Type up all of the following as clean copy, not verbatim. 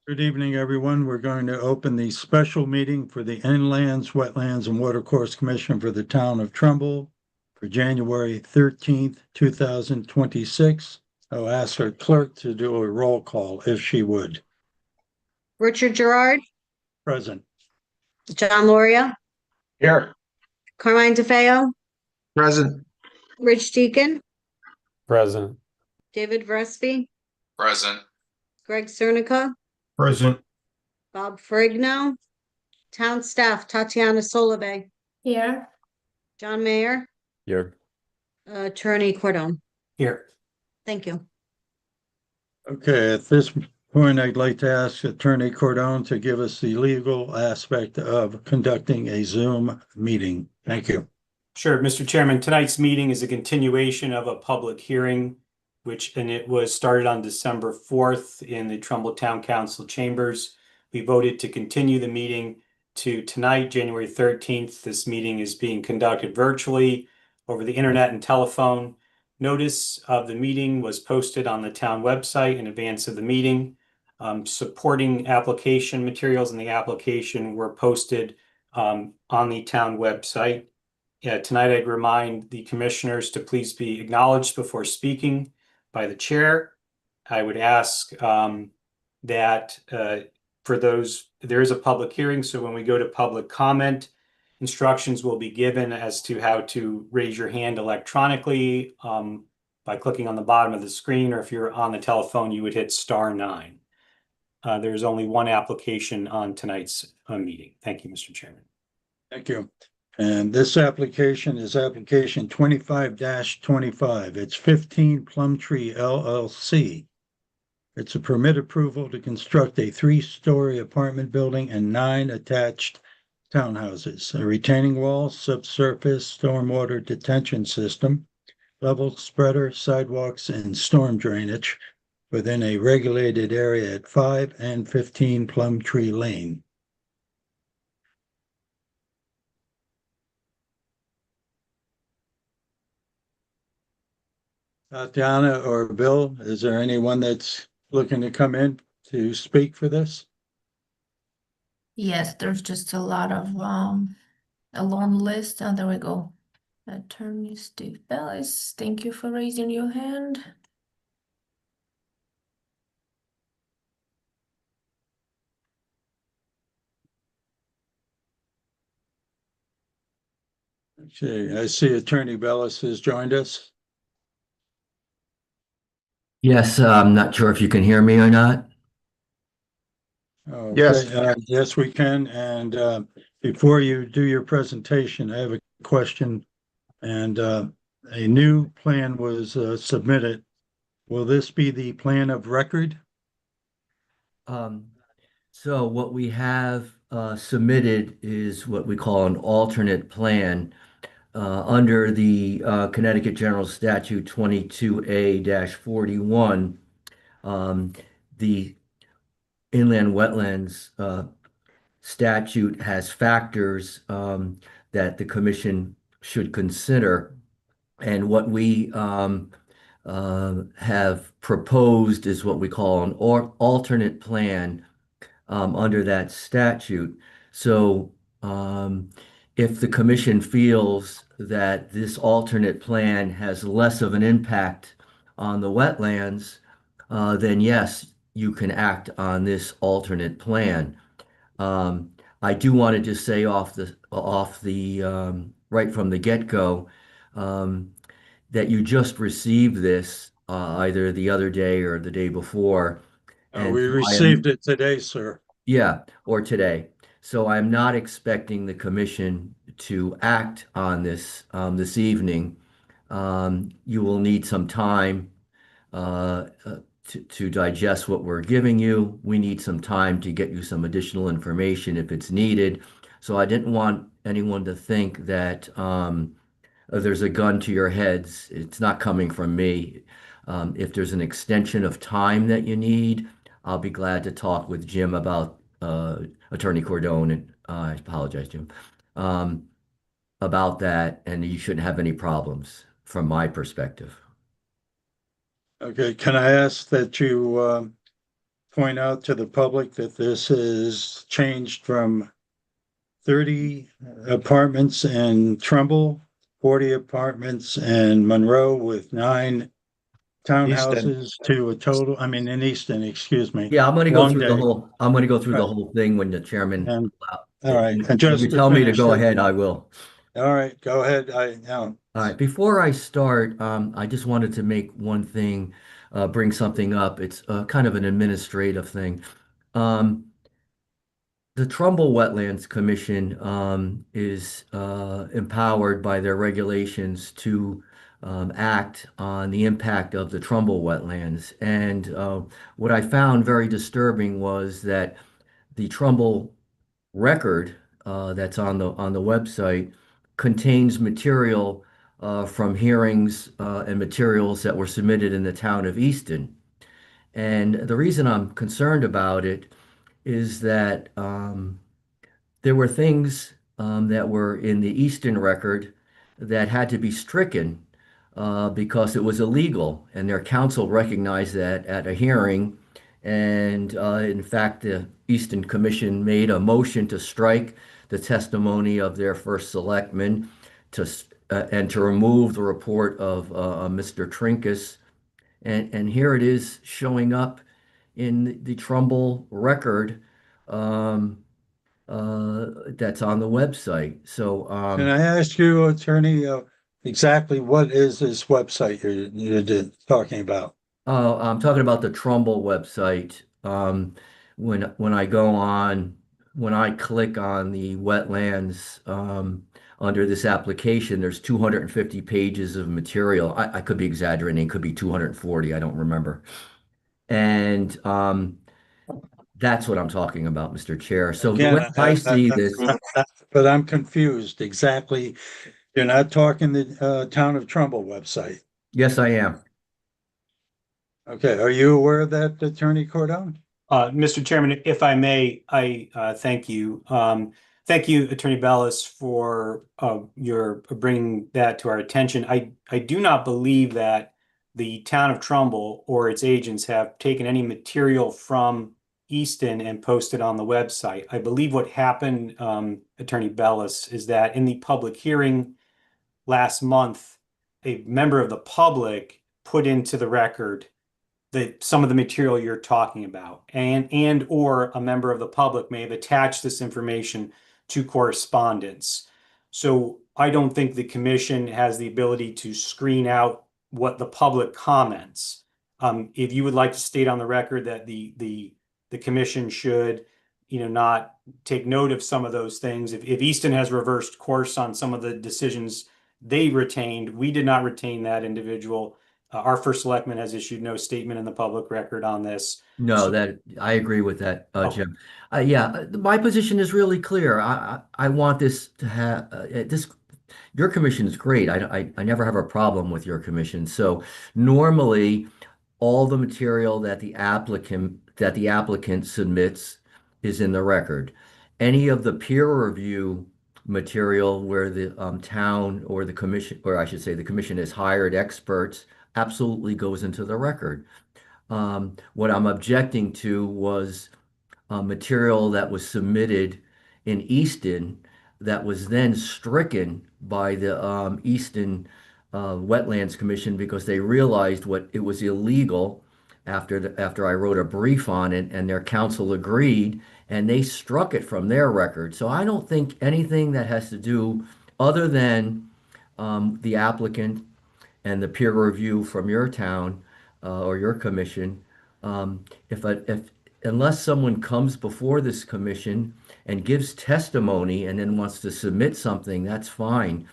Good evening, everyone. We're going to open the special meeting for the Inlands, Wetlands, and Watercourse Commission for the town of Trumbull for January 13th, 2026. I'll ask our clerk to do a roll call if she would. Richard Gerard, Present. John Loria, Here. Carmine DeFeo, Present. Rich Deacon, Present. David Verespi, Present. Greg Cernica, Present. Bob Ferrigno, town staff Tatiana Solovey, Here. John Mayer, Here. Attorney Cordone. Here. Thank you. Okay, at this point, I'd like to ask Attorney Cordone to give us the legal aspect of conducting a Zoom meeting. Thank you. Sure, Mr. Chairman, tonight's meeting is a continuation of a public hearing, and it was started on December 4th in the Trumbull Town Council chambers. We voted to continue the meeting to tonight, January 13th. This meeting is being conducted virtually over the internet and telephone. Notice of the meeting was posted on the town website in advance of the meeting. Supporting application materials in the application were posted on the town website. Tonight I'd remind the commissioners to please be acknowledged before speaking by the chair. I would ask that for those, there is a public hearing, so when we go to public comment, instructions will be given as to how to raise your hand electronically by clicking on the bottom of the screen, or if you're on the telephone, you would hit *9. There's only one application on tonight's meeting. Thank you, Mr. Chairman. Thank you. And this application is application 25-25. It's 15 Plumtree LLC. It's a permit approval to construct a 3-story apartment building and 9 attached townhouses, a retaining wall, subsurface stormwater detention system, level spreader, sidewalks, and storm drainage within a regulated area at 5 and 15 Plumtree Lane. Tatiana or Bill, is there anyone that's looking to come in to speak for this? Yes, there's just a lot of a long list. And there we go. Attorney Steve Bellis, thank you for raising your hand. Okay, I see Attorney Bellis has joined us. Yes, I'm not sure if you can hear me or not. Okay, Yes. yes, we can. And before you do your presentation, I have a question. And a new plan was submitted. Will this be the plan of record? So what we have submitted is what we call an alternate plan under the Connecticut General Statute 22A-41. The inland wetlands statute has factors that the commission should consider. And what we have proposed is what we call an alternate plan under that statute. So if the commission feels that this alternate plan has less of an impact on the wetlands, then yes, you can act on this alternate plan. I do want to just say off the right from the get-go that you just received this either the other day or the day before. And We received it today, sir. Yeah, or today. So I'm not expecting the commission to act on this this evening. You will need some time to digest what we're giving you. We need some time to get you some additional information if it's needed. So I didn't want anyone to think that there's a gun to your heads. It's not coming from me. If there's an extension of time that you need, I'll be glad to talk with Jim about Attorney Cordone, and I apologize, Jim, about that, and you shouldn't have any problems from my perspective. Okay, can I ask that you point out to the public that this is changed from 30 apartments in Trumbull, 40 apartments in Monroe with 9 townhouses to a total, I mean, in Easton, excuse me. Yeah, I'm going to go Long through the day. whole, I'm going to go through the Right. whole thing when the chairman. And, allow- all right, and If just you to tell me to finish go it- ahead, I will. All right, go ahead. Now, All right, before I start, I just wanted to make one thing, bring something up. It's kind of an administrative thing. Um, the Trumbull Wetlands Commission is empowered by their regulations to act on the impact of the Trumbull wetlands. And what I found very disturbing was that the Trumbull record that's on the website contains material from hearings and materials that were submitted in the town of Easton. And the reason I'm concerned about it is that there were things that were in the Easton record that had to be stricken because it was illegal, and their counsel recognized that at a hearing. And in fact, the Easton Commission made a motion to strike the testimony of their first selectman and to remove the report of Mr. Trinkus. And here it is showing up in the Trumbull record um, that's on the website. So can I ask you, Attorney, exactly what is this website you're talking about? I'm talking about the Trumbull website. When I go on, when I click on the wetlands under this application, there's 250 pages of material. I could be exaggerating, it could be 240, I don't remember. And that's what I'm talking about, Mr. Chair. So the Again, way I see this, but I'm confused exactly. You're not talking the town of Trumbull website. yes, I am. Okay, are you aware of that, Attorney Cordone? Mr. Chairman, if I may, I thank you. Thank you, Attorney Bellis, for your bringing that to our attention. I do not believe that the town of Trumbull or its agents have taken any material from Easton and posted on the website. I believe what happened, Attorney Bellis, is that in the public hearing last month, a member of the public put into the record that some of the material you're talking about, and or a member of the public may have attached this information to correspondence. So I don't think the commission has the ability to screen out what the public comments. If you would like to state on the record that the commission should, not take note of some of those things. If Easton has reversed course on some of the decisions they retained, we did not retain that individual. Our first selectman has issued no statement in the public record on this. No, that I agree with that, Oh. Jim. Yeah, my position is really clear. I want this to have this. Your commission is great. I never have a problem with your commission. So normally, all the material that the applicant submits is in the record. Any of the peer review material where the town or the commission, or I should say the commission has hired experts, absolutely goes into the record. What I'm objecting to was material that was submitted in Easton that was then stricken by the Easton Wetlands Commission because they realized what it was illegal after I wrote a brief on it, and their counsel agreed, and they struck it from their record. So I don't think anything that has to do other than the applicant and the peer review from your town or your commission, if unless someone comes before this commission and gives testimony and then wants to submit something, that's fine.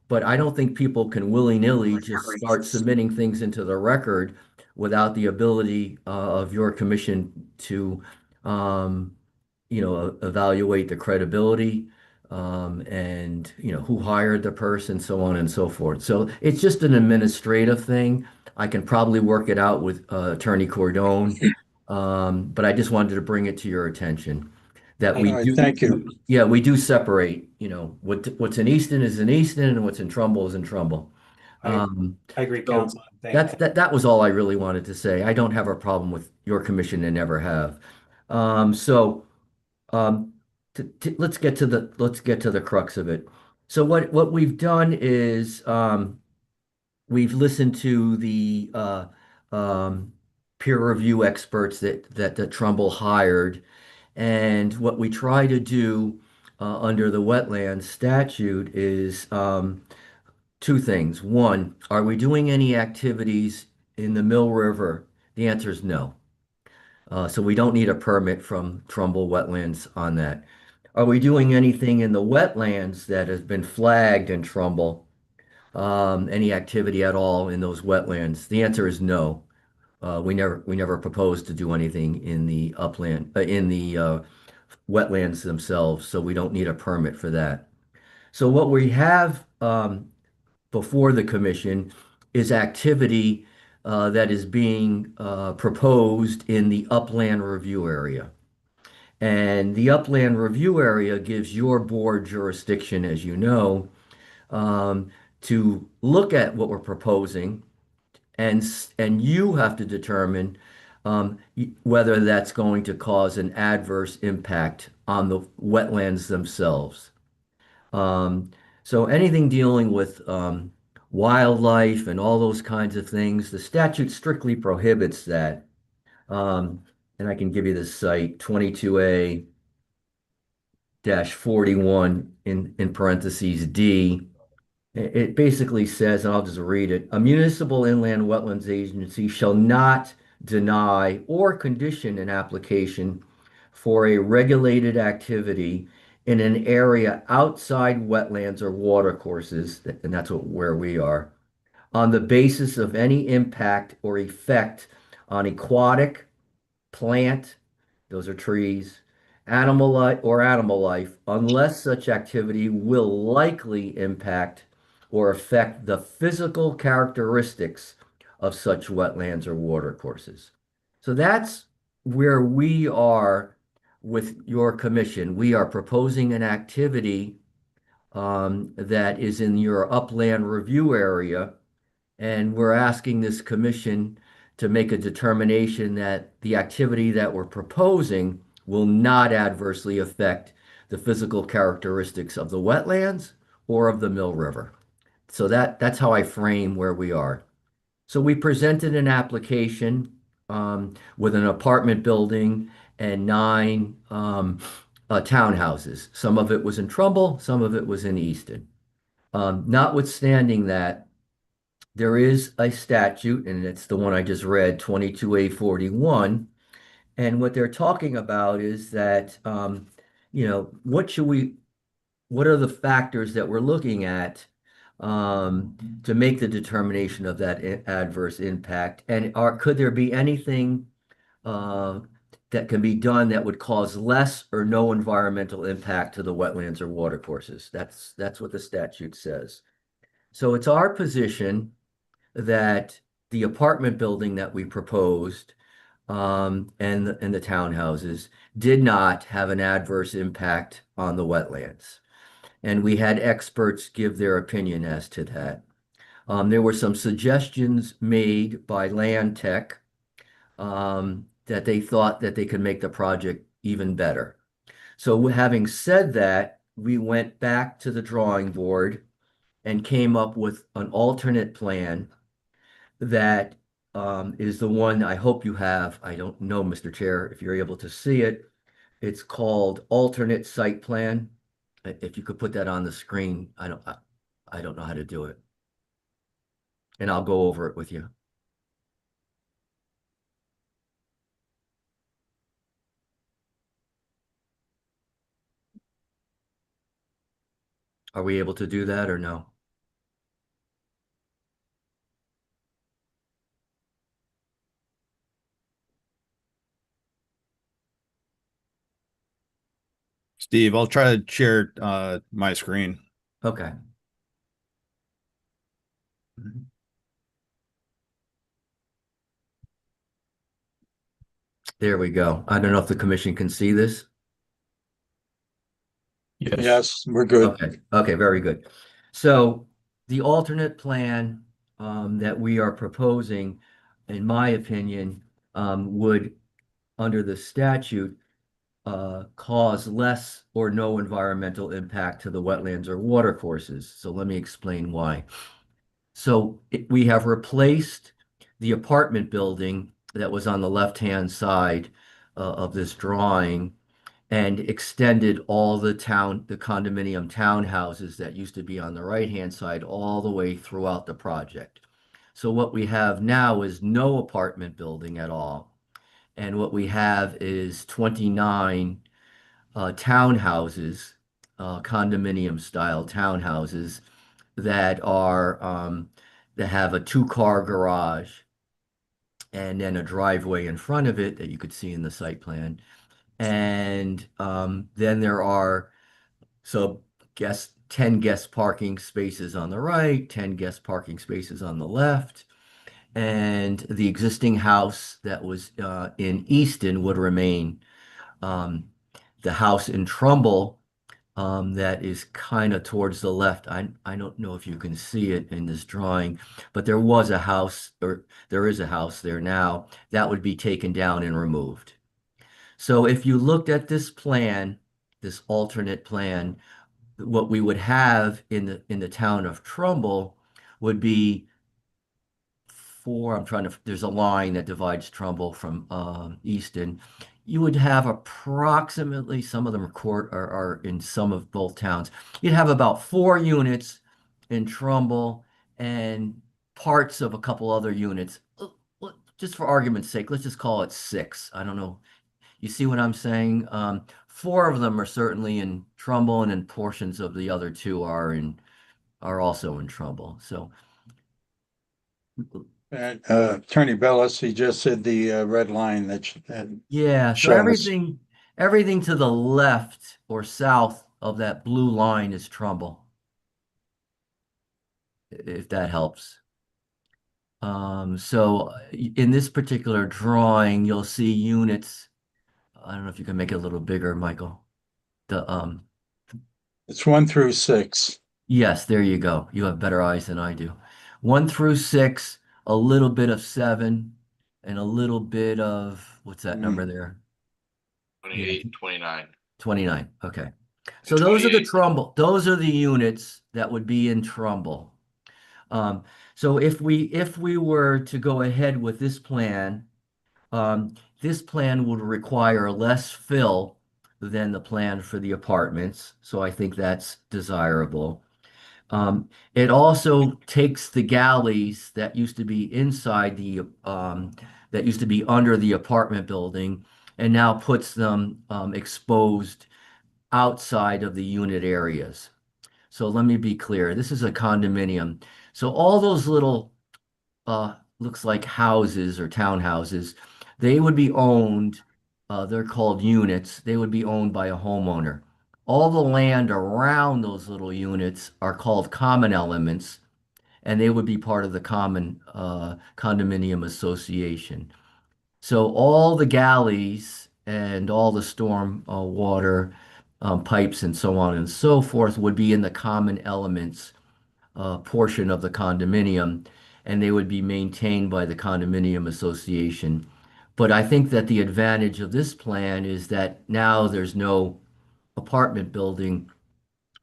But I don't think people can willy-nilly just start submitting things into the record without the ability of your commission to, evaluate the credibility and who hired the person, so on and so forth. So it's just an administrative thing. I can probably work it out with Attorney Cordone, but I just wanted to bring it to your attention that we All right, do. thank you. Yeah, we do separate. What's in Easton is in Easton, and what's in Trumbull is in Trumbull. I agree, So Council. Thank- that was all I really wanted to say. I don't have a problem with your commission and never have. So um, let's get to the crux of it. So what we've done is we've listened to the peer review experts that Trumbull hired, and what we try to do under the wetlands statute is two things. One, are we doing any activities in the Mill River? The answer is no. So we don't need a permit from Trumbull Wetlands on that. Are we doing anything in the wetlands that has been flagged in Trumbull? Any activity at all in those wetlands? The answer is no. We never proposed to do anything in the upland, in the wetlands themselves, so we don't need a permit for that. So what we have before the commission is activity that is being proposed in the upland review area. And the upland review area gives your board jurisdiction, as you know, to look at what we're proposing, and you have to determine whether that's going to cause an adverse impact on the wetlands themselves. So anything dealing with wildlife and all those kinds of things, the statute strictly prohibits that. And I can give you the site, 22A-41 in parentheses D. It basically says, and I'll just read it, a municipal inland wetlands agency shall not deny or condition an application for a regulated activity in an area outside wetlands or watercourses, and that's where we are, on the basis of any impact or effect on aquatic, plant, those are trees, animal life, unless such activity will likely impact or affect the physical characteristics of such wetlands or watercourses. So that's where we are with your commission. We are proposing an activity that is in your upland review area, and we're asking this commission to make a determination that the activity that we're proposing will not adversely affect the physical characteristics of the wetlands or of the Mill River. So that's how I frame where we are. So we presented an application with an apartment building and 9 townhouses. Some of it was in Trumbull, some of it was in Easton. Notwithstanding that, there is a statute, and it's the one I just read, 22A-41. And what they're talking about is that, what are the factors that we're looking at to make the determination of that adverse impact? And could there be anything that can be done that would cause less or no environmental impact to the wetlands or watercourses? That's what the statute says. So it's our position that the apartment building that we proposed and the townhouses did not have an adverse impact on the wetlands. And we had experts give their opinion as to that. There were some suggestions made by Land Tech that they thought that they could make the project even better. So having said that, we went back to the drawing board and came up with an alternate plan that is the one I hope you have. I don't know, Mr. Chair, if you're able to see it. It's called alternate site plan. If you could put that on the screen, I don't know how to do it. And I'll go over it with you. Are we able to do that or no? Steve, I'll try to share my screen. Okay. There we go. I don't know if the commission can see this. Yes, we're good. Okay, very good. So the alternate plan that we are proposing, in my opinion, would, under the statute, cause less or no environmental impact to the wetlands or watercourses. So let me explain why. So we have replaced the apartment building that was on the left-hand side of this drawing and extended all the condominium townhouses that used to be on the right-hand side all the way throughout the project. So what we have now is no apartment building at all. And what we have is 29 townhouses, condominium style townhouses that have a two-car garage and then a driveway in front of it that you could see in the site plan. And then there are, so 10 guest parking spaces on the right, 10 guest parking spaces on the left. And the existing house that was in Easton would remain. The house in Trumbull that is kind of towards the left. I don't know if you can see it in this drawing, but there was a house, or there is a house there now, that would be taken down and removed. So if you looked at this plan, this alternate plan, what we would have in the town of Trumbull would be there's a line that divides Trumbull from Easton. You would have approximately, some of them are in some of both towns. You'd have about 4 units in Trumbull and parts of a couple other units. Just for argument's sake, let's just call it 6. I don't know. You see what I'm saying? 4 of them are certainly in Trumbull, and then portions of the other 2 are also in Trumbull. So Attorney Bellis, he just said the red line yeah, so shows. everything to the left or south of that blue line is Trumbull, if that helps. So in this particular drawing, you'll see units. I don't know if you can make it a little bigger, Michael. It's 1 through 6. Yes, there you go. You have better eyes than I do. 1 through 6, a little bit of 7, and a little bit of, what's that number there? 28, 29. 29. Okay. So those are the Trumbull, those are the units that would be in Trumbull. So if we were to go ahead with this plan would require less fill than the plan for the apartments. So I think that's desirable. It also takes the galleys that used to be inside that used to be under the apartment building and now puts them exposed outside of the unit areas. So let me be clear. This is a condominium. So all those little looks like houses or townhouses, they would be owned, they're called units, they would be owned by a homeowner. All the land around those little units are called common elements, and they would be part of the common condominium association. So all the galleys and all the storm water pipes and so on and so forth would be in the common elements portion of the condominium, and they would be maintained by the condominium association. But I think that the advantage of this plan is that now there's no apartment building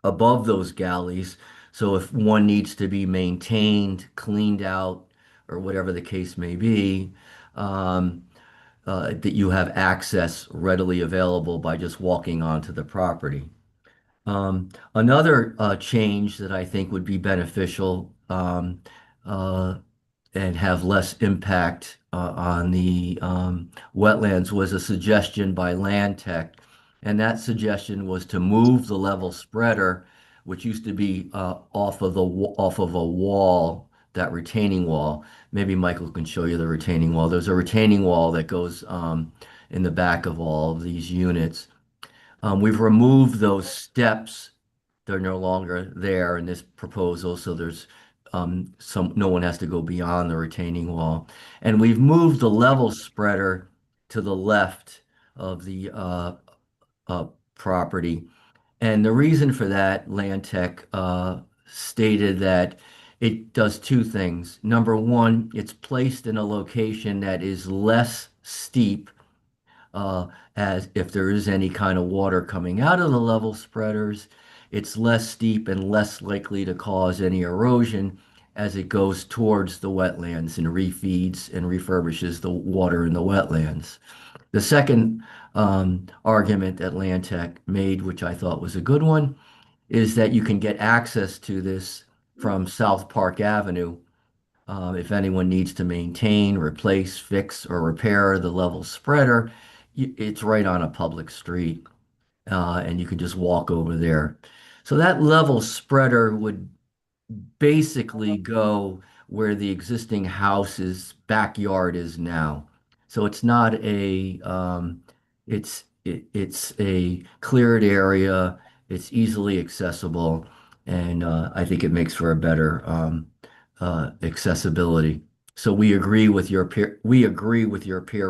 above those galleys. So if one needs to be maintained, cleaned out, or whatever the case may be, that you have access readily available by just walking onto the property. Another change that I think would be beneficial and have less impact on the wetlands was a suggestion by Land Tech. And that suggestion was to move the level spreader, which used to be off of a wall, that retaining wall. Maybe Michael can show you the retaining wall. There's a retaining wall that goes in the back of all of these units. We've removed those steps. They're no longer there in this proposal, so there's no one has to go beyond the retaining wall. And we've moved the level spreader to the left of the property. And the reason for that, Land Tech stated that it does two things. Number one, it's placed in a location that is less steep, as if there is any kind of water coming out of the level spreaders, it's less steep and less likely to cause any erosion as it goes towards the wetlands and refeeds and refurbishes the water in the wetlands. The second argument that Land Tech made, which I thought was a good one, is that you can get access to this from South Park Avenue. If anyone needs to maintain, replace, fix, or repair the level spreader, it's right on a public street, and you can just walk over there. So that level spreader would basically go where the existing house's backyard is now. So it's not a, it's a cleared area. It's easily accessible, and I think it makes for a better accessibility. So we agree with your peer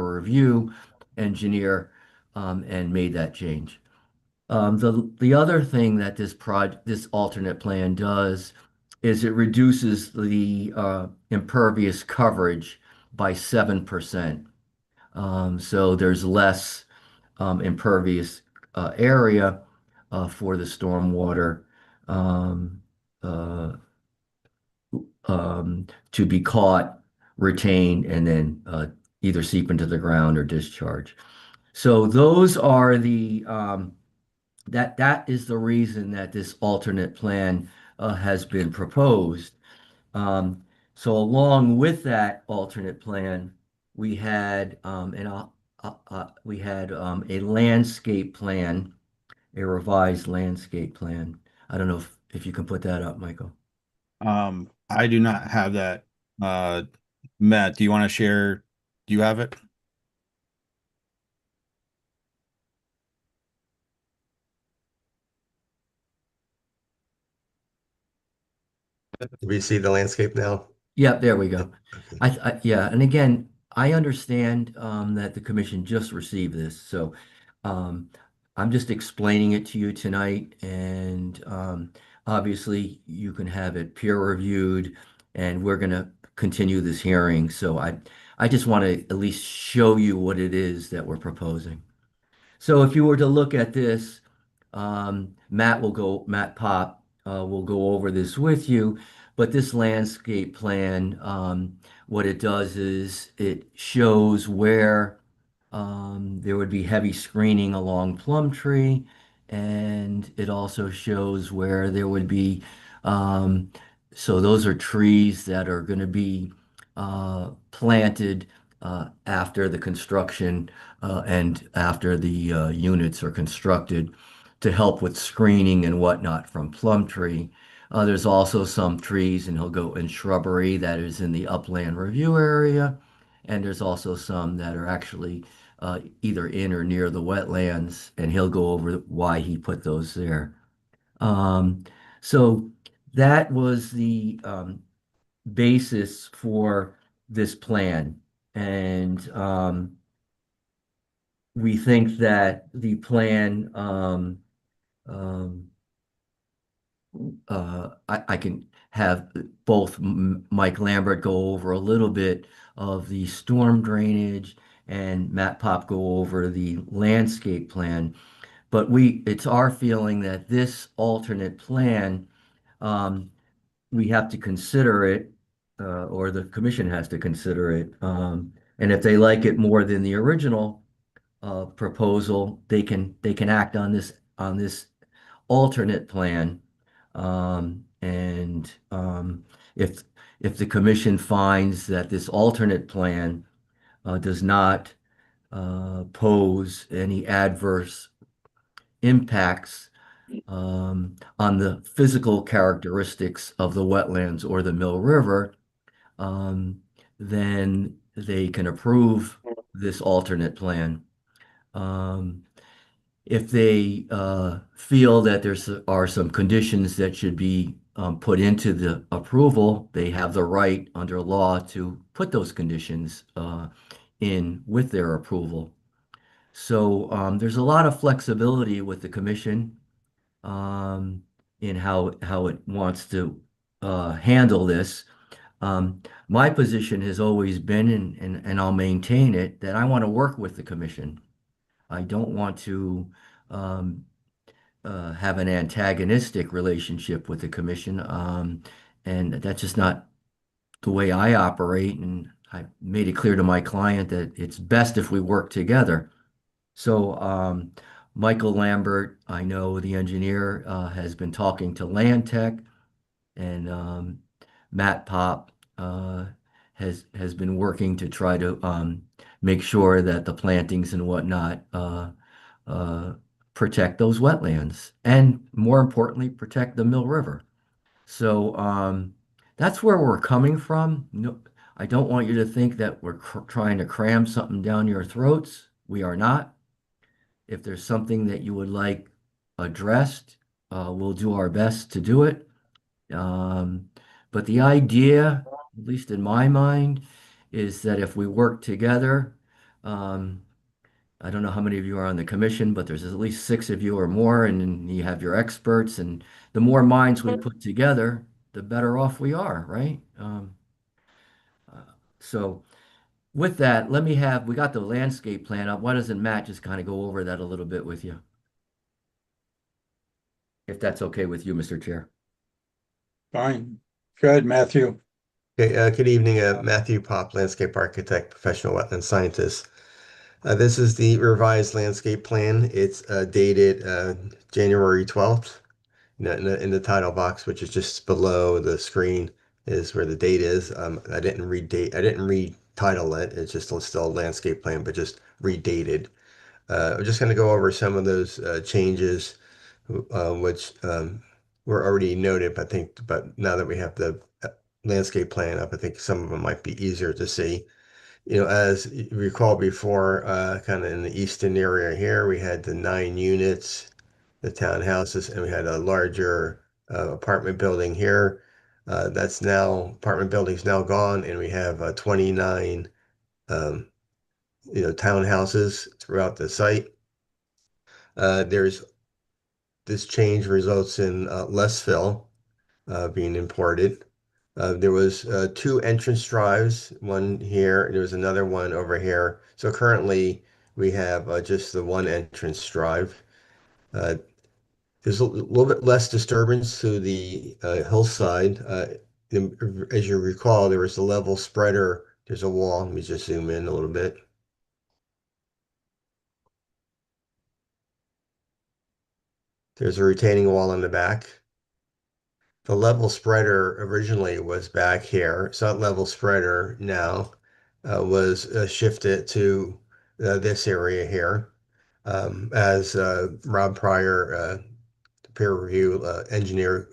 review engineer, and made that change. The other thing that this alternate plan does is it reduces the impervious coverage by 7%. So there's less impervious area for the stormwater um, uh, to be caught, retained, and then either seep into the ground or discharge. So those are that is the reason that this alternate plan has been proposed. So along with that alternate plan, we had a landscape plan, a revised landscape plan. I don't know if you can put that up, Michael. I do not have that. Matt, do you want to share? Do you have it? Do we see the landscape now? Yeah, there we go. Okay. Yeah, and again, I understand that the commission just received this, so um, I'm just explaining it to you tonight, and obviously you can have it peer reviewed, and we're going to continue this hearing. So I just want to at least show you what it is that we're proposing. So if you were to look at this, Matt Pop will go over this with you, but this landscape plan, what it does is it shows where there would be heavy screening along Plumtree, and it also shows where there would be, so those are trees that are going to be planted after the construction and after the units are constructed to help with screening and whatnot from Plumtree. There's also some trees, and he'll go in shrubbery that is in the upland review area. And there's also some that are actually either in or near the wetlands, and he'll go over why he put those there. Um, so that was the basis for this plan. And we think that the plan, I can have both Mike Lambert go over a little bit of the storm drainage and Matt Pop go over the landscape plan. But it's our feeling that this alternate plan, we have to consider it, or the commission has to consider it. And if they like it more than the original proposal, they can act on this alternate plan. And if the commission finds that this alternate plan does not pose any adverse impacts on the physical characteristics of the wetlands or the Mill River, then they can approve this alternate plan. If they feel that are some conditions that should be put into the approval, they have the right under law to put those conditions in with their approval. So there's a lot of flexibility with the commission in how it wants to handle this. My position has always been, and I'll maintain it, that I want to work with the commission. I don't want to um, have an antagonistic relationship with the commission, and that's just not the way I operate. And I made it clear to my client that it's best if we work together. So, Michael Lambert, I know the engineer, has been talking to Land Tech, and Matt Pop has been working to try to make sure that the plantings and whatnot uh, protect those wetlands, and more importantly, protect the Mill River. So that's where we're coming from. No, I don't want you to think that we're trying to cram something down your throats. We are not. If there's something that you would like addressed, we'll do our best to do it. Um, but the idea, at least in my mind, is that if we work together, um, I don't know how many of you are on the commission, but there's at least 6 of you or more, and then you have your experts, and the more minds we put together, the better off we are, right? Uh, so with that, we got the landscape plan up. Why doesn't Matt just kind of go over that a little bit with you? If that's okay with you, Mr. Chair. Fine. Go ahead, Matthew. Okay, good evening, Matthew Pop, landscape architect, professional wetland scientist. This is the revised landscape plan. It's dated January 12th. In the title box, which is just below the screen, is where the date is. I didn't read date. I didn't read title it. It's just still a landscape plan, but just redated. I'm just going to go over some of those changes, which were already noted. But now that we have the landscape plan up, I think some of them might be easier to see. As you recall before, kind of in the eastern area here, we had the 9 units, the townhouses, and we had a larger apartment building here. Apartment building's now gone, and we have 29, um, townhouses throughout the site. There's This change results in less fill being imported. There was 2 entrance drives, one here, and there was another one over here. So currently we have just the one entrance drive. There's a little bit less disturbance to the hillside. As you recall, there was a level spreader. There's a wall. Let me just zoom in a little bit. There's a retaining wall in the back. The level spreader originally was back here. So that level spreader now was shifted to this area here. As Rob Pryor, peer review engineer,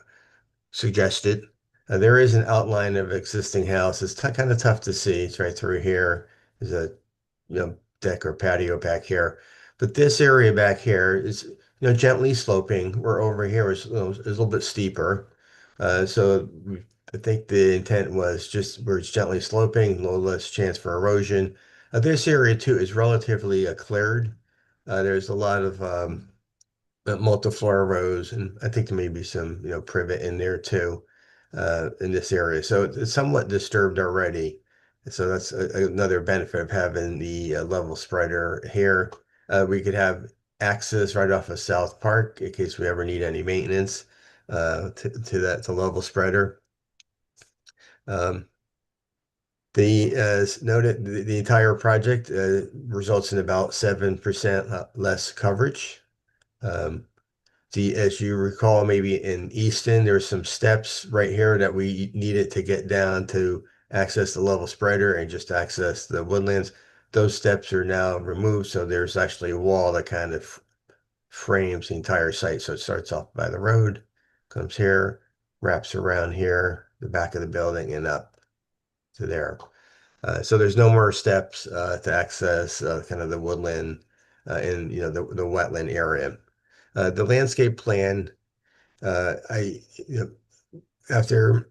suggested. There is an outline of existing house. It's kind of tough to see. It's right through here. There's a deck or patio back here. But this area back here is gently sloping. Where over here is a little bit steeper. I think the intent was just where it's gently sloping, a little less chance for erosion. This area too is relatively cleared. There's a lot of multiflora rows, and I think there may be some, privet in there too, in this area. So it's somewhat disturbed already. So that's another benefit of having the level spreader here. We could have access right off of South Park in case we ever need any maintenance to level spreader. As noted, the entire project results in about 7% less coverage. As you recall, maybe in Easton, there's some steps right here that we needed to get down to access the level spreader and just access the woodlands. Those steps are now removed, so there's actually a wall that kind of frames the entire site. So it starts off by the road, comes here, wraps around here, the back of the building, and up to there. So there's no more steps to access kind of the woodland in the wetland area. The landscape plan, after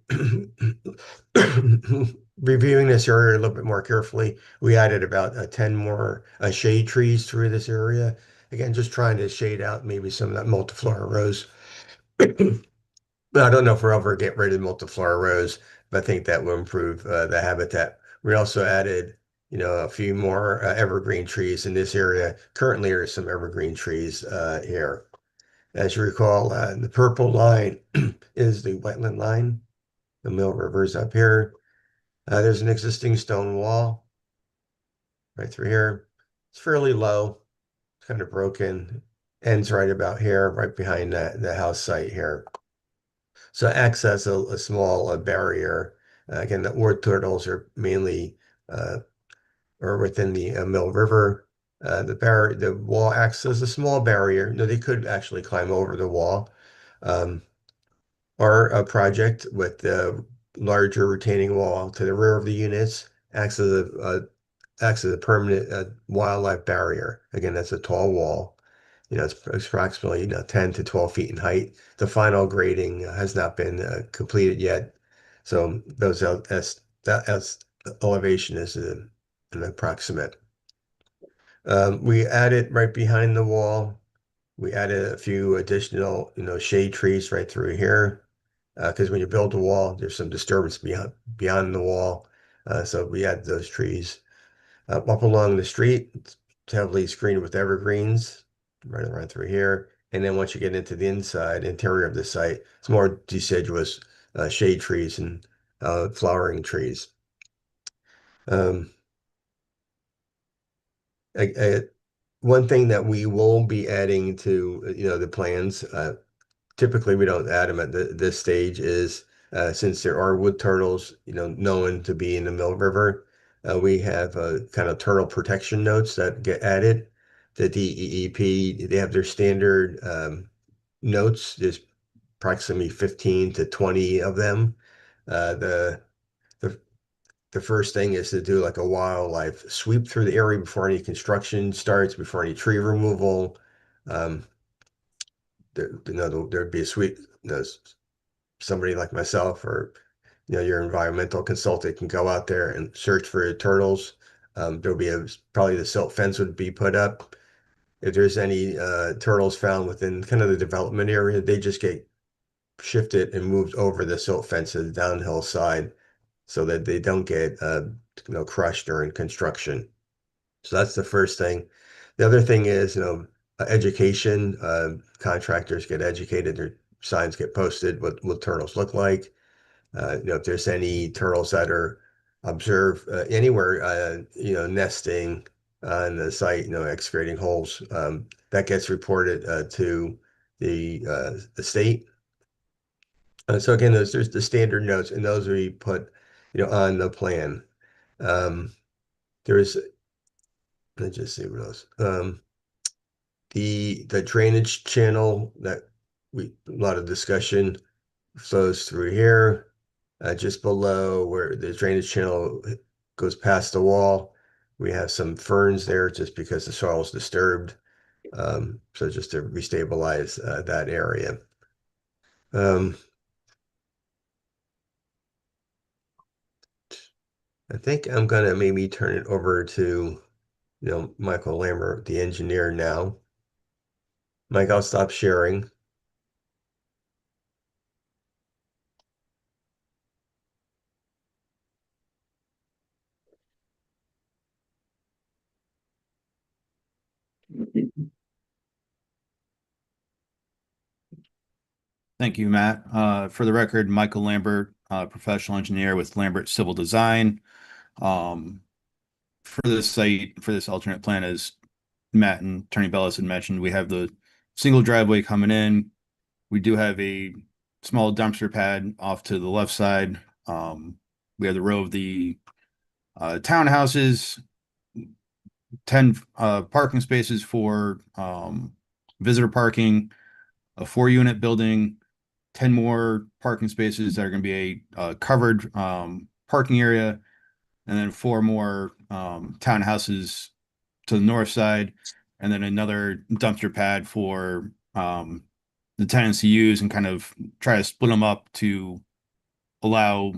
reviewing this area a little bit more carefully, we added about 10 more shade trees through this area. Again, just trying to shade out maybe some of that multiflora rose. I don't know if we'll ever get rid of multiflora rose, but I think that will improve the habitat. We also added, a few more evergreen trees in this area. Currently, there's some evergreen trees here. As you recall, the purple line is the wetland line. The Mill River is up here. There's an existing stone wall right through here. It's fairly low, it's kind of broken. Ends right about here, right behind the house site here. So acts as a small barrier. Again, the wood turtles are mainly or within the Mill River. The wall acts as a small barrier. No, they could actually climb over the wall. Our project with the larger retaining wall to the rear of the units acts as a permanent wildlife barrier. Again, that's a tall wall. It's approximately 10 to 12 feet in height. The final grading has not been completed yet, so that elevation is an approximate. We added right behind the wall. We added a few additional, shade trees right through here, because when you build a wall, there's some disturbance beyond the wall. So we add those trees. Up along the street, it's heavily screened with evergreens, right around through here. And then once you get into the interior of the site, it's more deciduous shade trees and flowering trees. Um, One thing that we will be adding to, the plans, typically we don't add them at this stage, is since there are wood turtles, known to be in the Mill River, we have kind of turtle protection notes that get added. The DEEP, they have their standard notes. There's approximately 15 to 20 of them. The the the first thing is to do like a wildlife sweep through the area before any construction starts, before any tree removal. Um, there'd be a sweep. Somebody like myself or your environmental consultant can go out there and search for turtles. There'll be probably the silt fence would be put up. If there's any turtles found within kind of the development area, they just get shifted and moved over the silt fence to the downhill side so that they don't get crushed during construction. So that's the first thing. The other thing is, education. Contractors get educated, their signs get posted, what turtles look like. If there's any turtles that are observed anywhere, nesting on the site, excavating holes, that gets reported to the state. So again, there's the standard notes, and those we put, on the plan. There's, let's just see what else. The drainage channel that a lot of discussion flows through here, just below where the drainage channel goes past the wall. We have some ferns there just because the soil is disturbed. So just to restabilize that area. I think I'm gonna maybe turn it over to, Michael Lambert, the engineer now. Mike, I'll stop sharing. Thank you, Matt. For the record, Michael Lambert, professional engineer with Lambert Civil Design. For this site, for this alternate plan, as Matt and Attorney Bellis had mentioned, we have the single driveway coming in. We do have a small dumpster pad off to the left side. We have the row of the townhouses, 10 parking spaces for visitor parking, a 4-unit building, 10 more parking spaces that are going to be a covered parking area, and then 4 more townhouses to the north side, and then another dumpster pad for the tenants to use, and kind of try to split them up to allow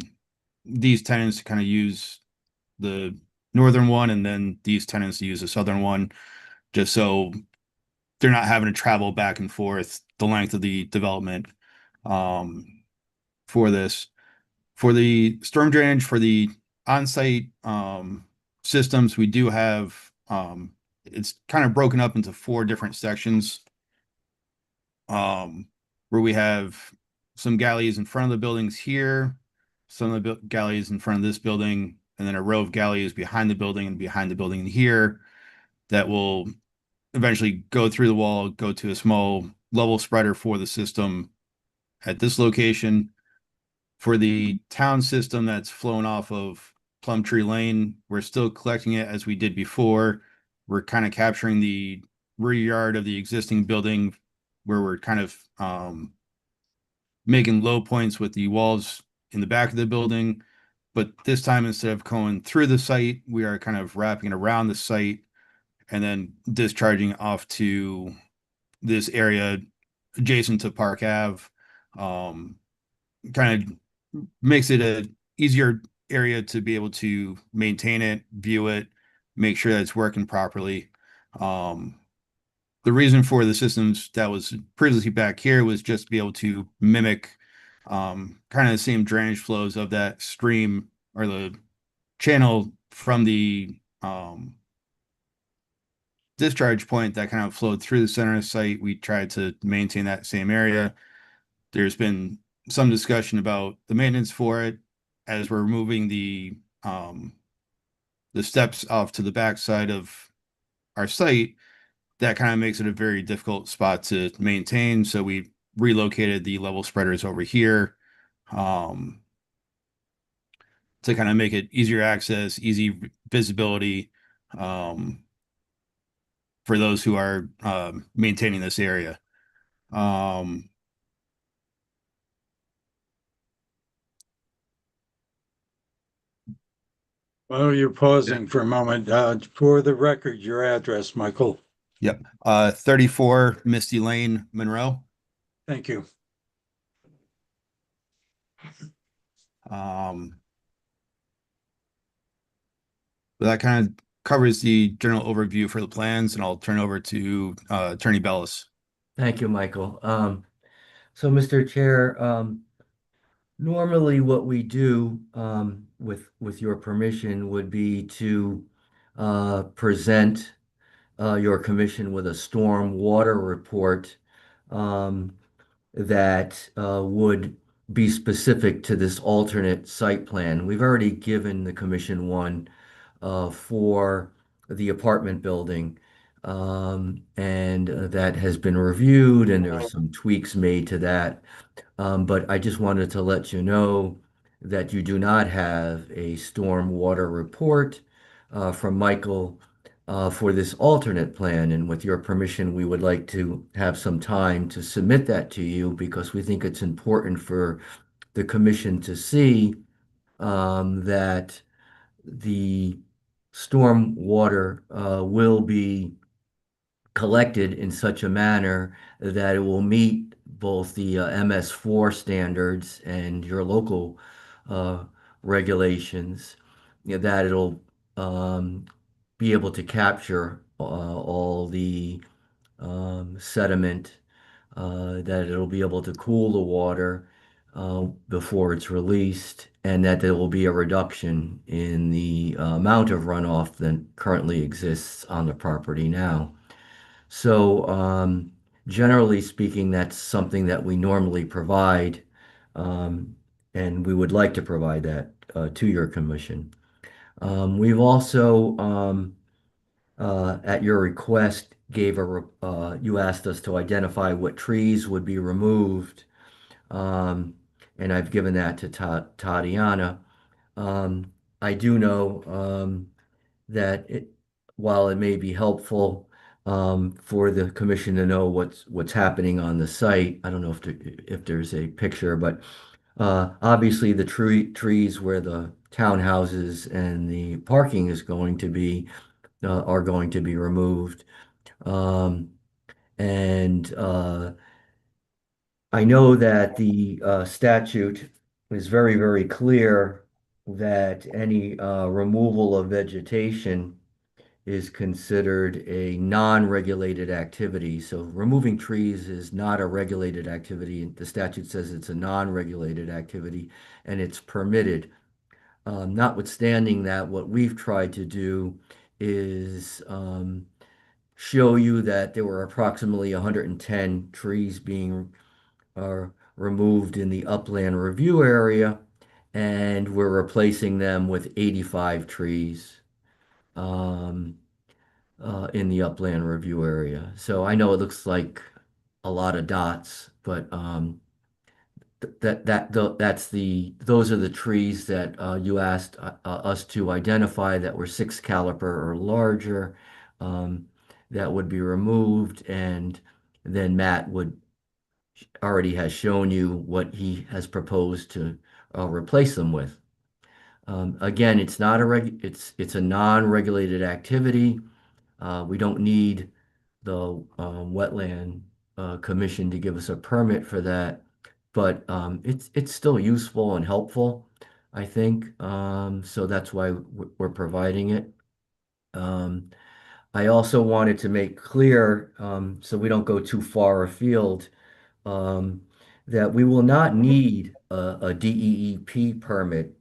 these tenants to kind of use the northern one, and then these tenants to use the southern one, just so they're not having to travel back and forth the length of the development. for this. For the storm drainage for the on-site systems, we do have it's kind of broken up into 4 different sections. Where we have some galleys in front of the buildings here, some of the galleys in front of this building, and then a row of galleys behind the building and behind the building here that will eventually go through the wall, go to a small level spreader for the system at this location. For the town system that's flowing off of Plumtree Lane, we're still collecting it as we did before. We're kind of capturing the rear yard of the existing building where we're kind of making low points with the walls in the back of the building. But this time, instead of going through the site, we are kind of wrapping it around the site and then discharging off to this area adjacent to Park Ave. Kind of makes it a easier area to be able to maintain it, view it, make sure that it's working properly. The reason for the systems that was previously back here was just to be able to mimic kind of the same drainage flows of that stream or the channel from the discharge point that kind of flowed through the center of the site. We tried to maintain that same area. There's been some discussion about the maintenance for it as we're moving the steps off to the backside of our site. That kind of makes it a very difficult spot to maintain. So we relocated the level spreaders over here to kind of make it easier access, easy visibility for those who are maintaining this area. While you're pausing for a moment, for the record, your address, Michael. Yep. 34 Misty Lane, Monroe. Thank you. That kind of covers the general overview for the plans, and I'll turn over to Attorney Bellis. Thank you, Michael. So, Mr. Chair, normally what we do, with your permission, would be to present your commission with a storm water report that would be specific to this alternate site plan. We've already given the commission one for the apartment building, and that has been reviewed, and there are some tweaks made to that. But I just wanted to let you know that you do not have a storm water report from Michael for this alternate plan. And with your permission, we would like to have some time to submit that to you because we think it's important for the commission to see that the storm water will be collected in such a manner that it will meet both the MS4 standards and your local regulations, that it'll be able to capture all the sediment, that it'll be able to cool the water before it's released, and that there will be a reduction in the amount of runoff that currently exists on the property now. So, generally speaking, that's something that we normally provide, and we would like to provide that to your commission. We've also, at your request, you asked us to identify what trees would be removed, and I've given that to Tatiana. I do know that while it may be helpful for the commission to know what's happening on the site, I don't know if there's a picture, but obviously the trees where the townhouses and the parking is going to be are going to be removed. And I know that the statute is very, very clear that any removal of vegetation is considered a non-regulated activity. So removing trees is not a regulated activity. The statute says it's a non-regulated activity and it's permitted. Notwithstanding that, what we've tried to do is show you that there were approximately 110 trees being removed in the upland review area, and we're replacing them with 85 trees in the upland review area. So I know it looks like a lot of dots, but those are the trees that you asked us to identify that were 6 caliper or larger, that would be removed, and then Matt would already has shown you what he has proposed to replace them with. Again, it's not it's a non-regulated activity. We don't need the wetland commission to give us a permit for that, but it's still useful and helpful, I think. So that's why we're providing it. I also wanted to make clear, so we don't go too far afield, um, that we will not need a DEEP permit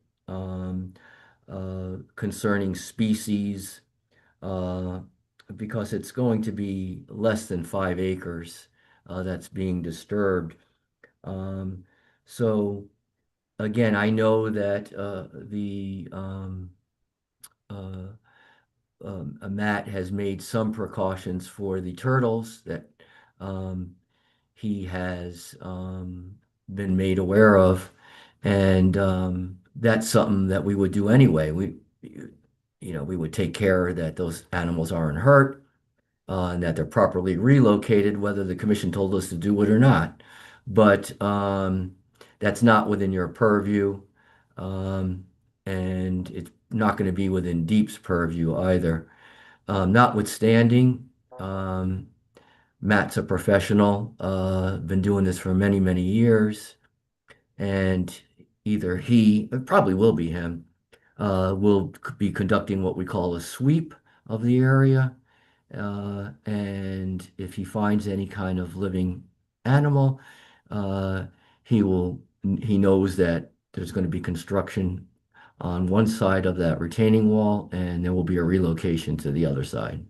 concerning species, uh, because it's going to be less than 5 acres that's being disturbed. Um, so again, I know that uh, Matt has made some precautions for the turtles that um, he has been made aware of, and that's something that we would do anyway. We would take care that those animals aren't hurt, and that they're properly relocated, whether the commission told us to do it or not. But that's not within your purview, um, and it's not going to be within Deep's purview either. Notwithstanding, Matt's a professional, been doing this for many, many years, and either he, it probably will be him, will be conducting what we call a sweep of the area. And if he finds any kind of living animal, uh, he knows that there's going to be construction on one side of that retaining wall, and there will be a relocation to the other side.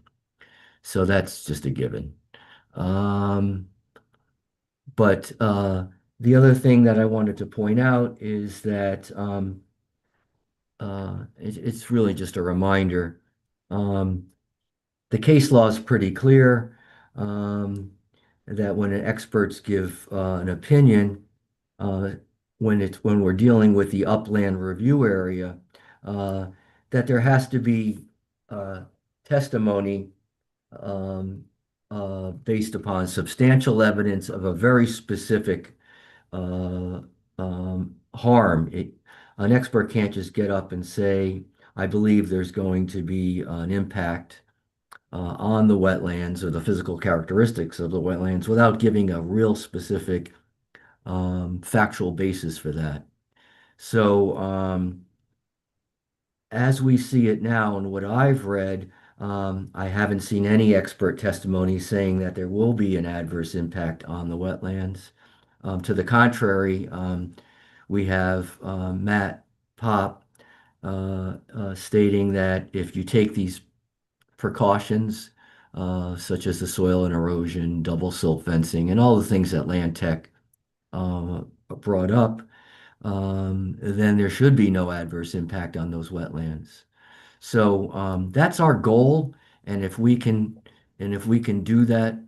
So that's just a given. Um, but the other thing that I wanted to point out is that it's really just a reminder. The case law is pretty clear, that when experts give an opinion, uh, when we're dealing with the upland review area, uh, that there has to be testimony based upon substantial evidence of a very specific uh, harm. An expert can't just get up and say, I believe there's going to be an impact on the wetlands or the physical characteristics of the wetlands without giving a real specific factual basis for that. So as we see it now and what I've read, I haven't seen any expert testimony saying that there will be an adverse impact on the wetlands. To the contrary, we have Matt Pop stating that if you take these precautions, such as the soil and erosion, double silt fencing, and all the things that Land Tech brought up, then there should be no adverse impact on those wetlands. So that's our goal, and if we can, do that,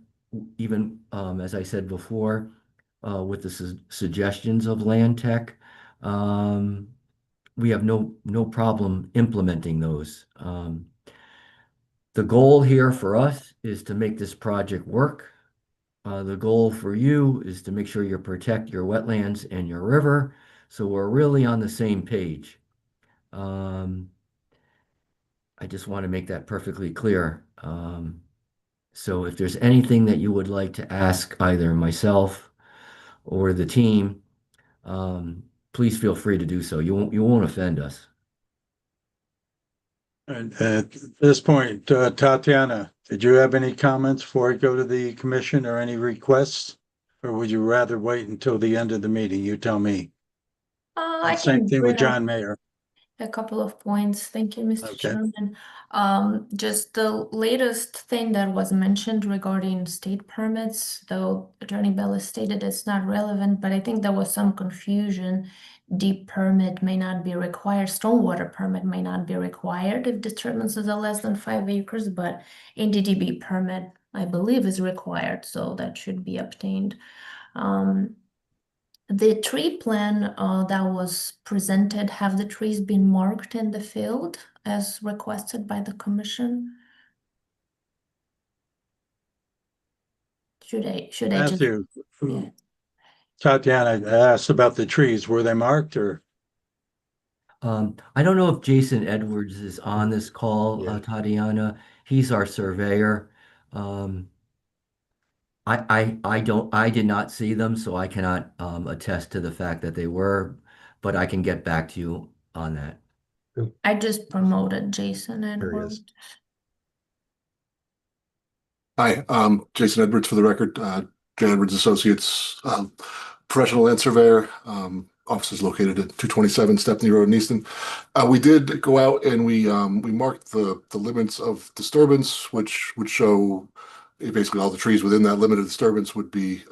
even as I said before, with the suggestions of Land Tech, we have no problem implementing those. The goal here for us is to make this project work. The goal for you is to make sure you protect your wetlands and your river. So we're really on the same page. I just want to make that perfectly clear. So if there's anything that you would like to ask either myself or the team, please feel free to do so. You won't offend us. And at this point, Tatiana, did you have any comments before I go to the commission or any requests? Or would you rather wait until the end of the meeting? You tell me. I Same can thing with bring up John Mayer. a couple of points. Thank you, Mr. Okay. Chairman. Just the latest thing that was mentioned regarding state permits, though Attorney Bella stated it's not relevant, but I think there was some confusion. Deep permit may not be required, stormwater permit may not be required if disturbances are less than 5 acres, but NDDB permit, I believe, is required, so that should be obtained. The tree plan that was presented, have the trees been marked in the field as requested by the commission? Should I just, Matthew, yeah. Tatiana asked about the trees. Were they marked or? I don't know if Jason Edwards is on this call, Yeah. Tatiana. He's our surveyor. Um, I did not see them, so I cannot attest to the fact that they were, but I can get back to you on that. I just promoted Jason There he Edwards. is. Hi, Jason Edwards for the record, Jan Edwards Associates, professional land surveyor. Office is located at 227 Stepney Road in Easton. We did go out and we marked the limits of disturbance, which would show basically all the trees within that limit of disturbance would be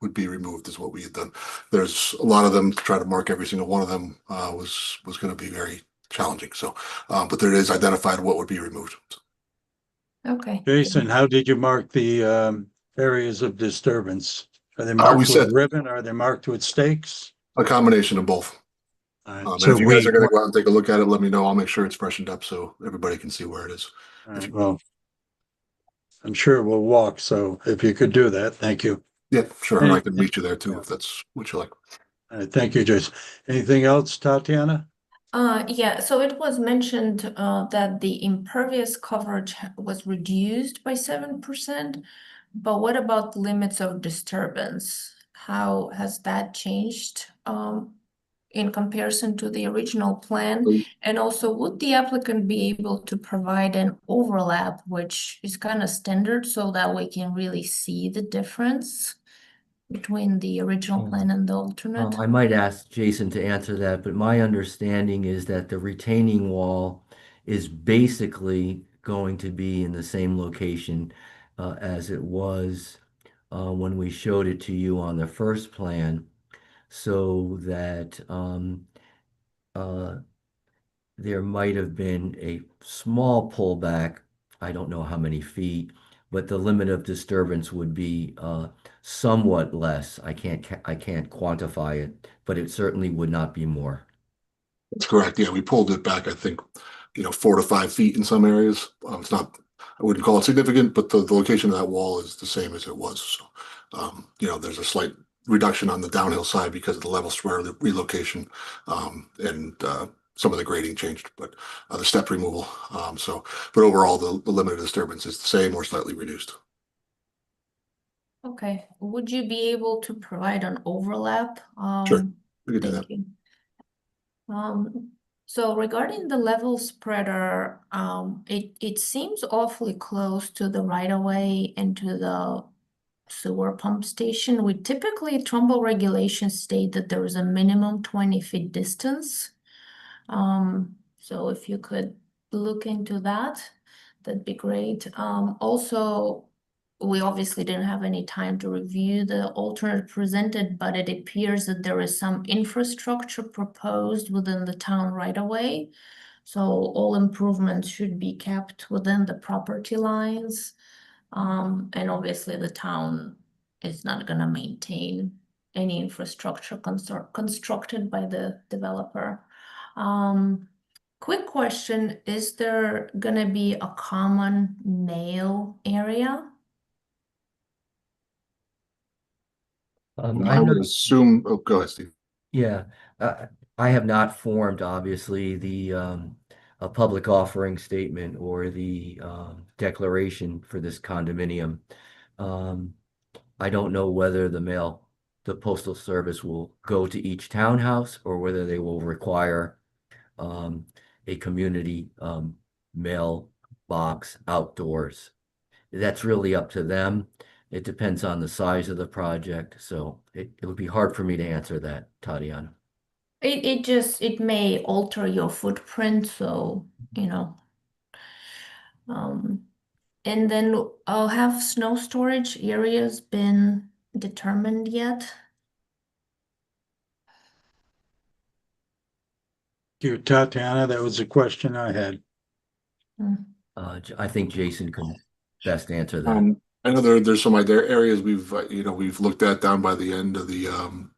removed, is what we had done. There's a lot of them. To try to mark every single one of them was going to be very challenging. So, but there is identified what would be removed. Okay. Jason, how did you mark the areas of disturbance? Are they We marked with said- ribbon? Are they marked with stakes? A combination of both. All right, And so if you guys we, are going to go out and take a look at it, let me know. I'll make sure it's freshened up so everybody can see where it is. all right, well, I'm sure we'll walk, so if you could do that, thank you. Yeah, sure. And I can meet you there too, if that's what you like. All right, thank you, Jason. Anything else, Tatiana? Yeah, so it was mentioned that the impervious coverage was reduced by 7%, but what about limits of disturbance? How has that changed in comparison to the original plan? And also, would the applicant be able to provide an overlap, which is kind of standard, so that we can really see the difference between the original plan and the alternate? I might ask Jason to answer that, but my understanding is that the retaining wall is basically going to be in the same location as it was when we showed it to you on the first plan, so that there might have been a small pullback. I don't know how many feet, but the limit of disturbance would be somewhat less. I can't quantify it, but it certainly would not be more. That's correct. Yeah, we pulled it back, I think, 4 to 5 feet in some areas. It's not, I wouldn't call it significant, but the location of that wall is the same as it was. So, there's a slight reduction on the downhill side because of the level square relocation and some of the grading changed, but the step removal. But overall, the limit of disturbance is the same or slightly reduced. Okay, would you be able to provide an overlap? Sure, we could do Thank that. you. So regarding the level spreader, it seems awfully close to the right of way and to the sewer pump station. We typically, Trumbull regulations state that there is a minimum 20-foot distance. So if you could look into that, that'd be great. Also, we obviously didn't have any time to review the alternate presented, but it appears that there is some infrastructure proposed within the town right away. So all improvements should be kept within the property lines. And obviously the town is not gonna maintain any infrastructure constructed by the developer. Quick question, is there gonna be a common nail area? I would assume, oh, go ahead, Steve. Yeah, I have not formed, obviously, the a public offering statement or the declaration for this condominium. I don't know whether the postal service will go to each townhouse or whether they will require a community mailbox, outdoors. That's really up to them. It depends on the size of the project, so it would be hard for me to answer that, Tatiana. It may alter your footprint, so you know. And then have snow storage areas been determined yet? You, Tatiana, that was a question I had. I think Jason could best answer that. I know there's some other areas we've looked at down by the end of the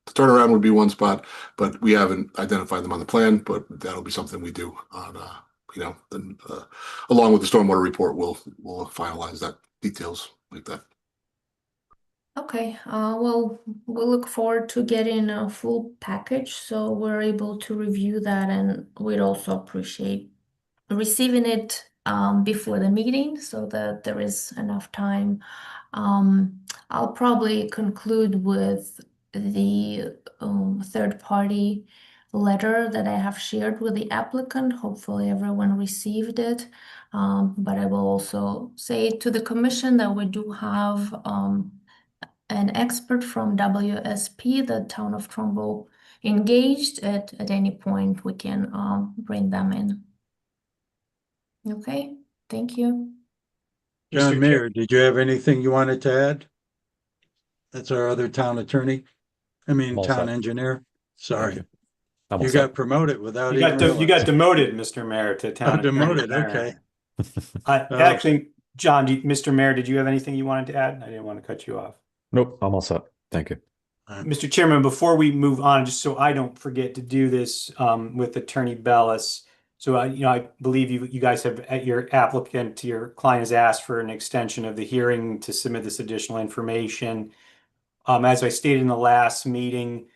turnaround would be one spot, but we haven't identified them on the plan. But that'll be something we do on then along with the stormwater report, we'll finalize that details like that. Okay, well, we'll look forward to getting a full package so we're able to review that, and we'd also appreciate receiving it before the meeting so that there is enough time. I'll probably conclude with the third-party letter that I have shared with the applicant. Hopefully everyone received it. But I will also say to the commission that we do have an expert from WSP, the town of Trumbull, engaged. At any point we can bring them in. Okay, thank you. John Mr. Mayer, did you have anything you wanted to add? That's our other town attorney. I mean, I'm all town set. engineer. Sorry. you. I'm all You set. got promoted without You even you got realizing. demoted, Mr. Mayor, to town. attorney. Demoted, okay. Actually, John, Mr. Mayor, did you have anything you wanted to add? I didn't want to cut you off. Nope, I'm all set. Thank you. Mr. Chairman, before we move on, just so I don't forget to do this with Attorney Bellis. So I believe you guys have your client has asked for an extension of the hearing to submit this additional information. As I stated in the last meeting,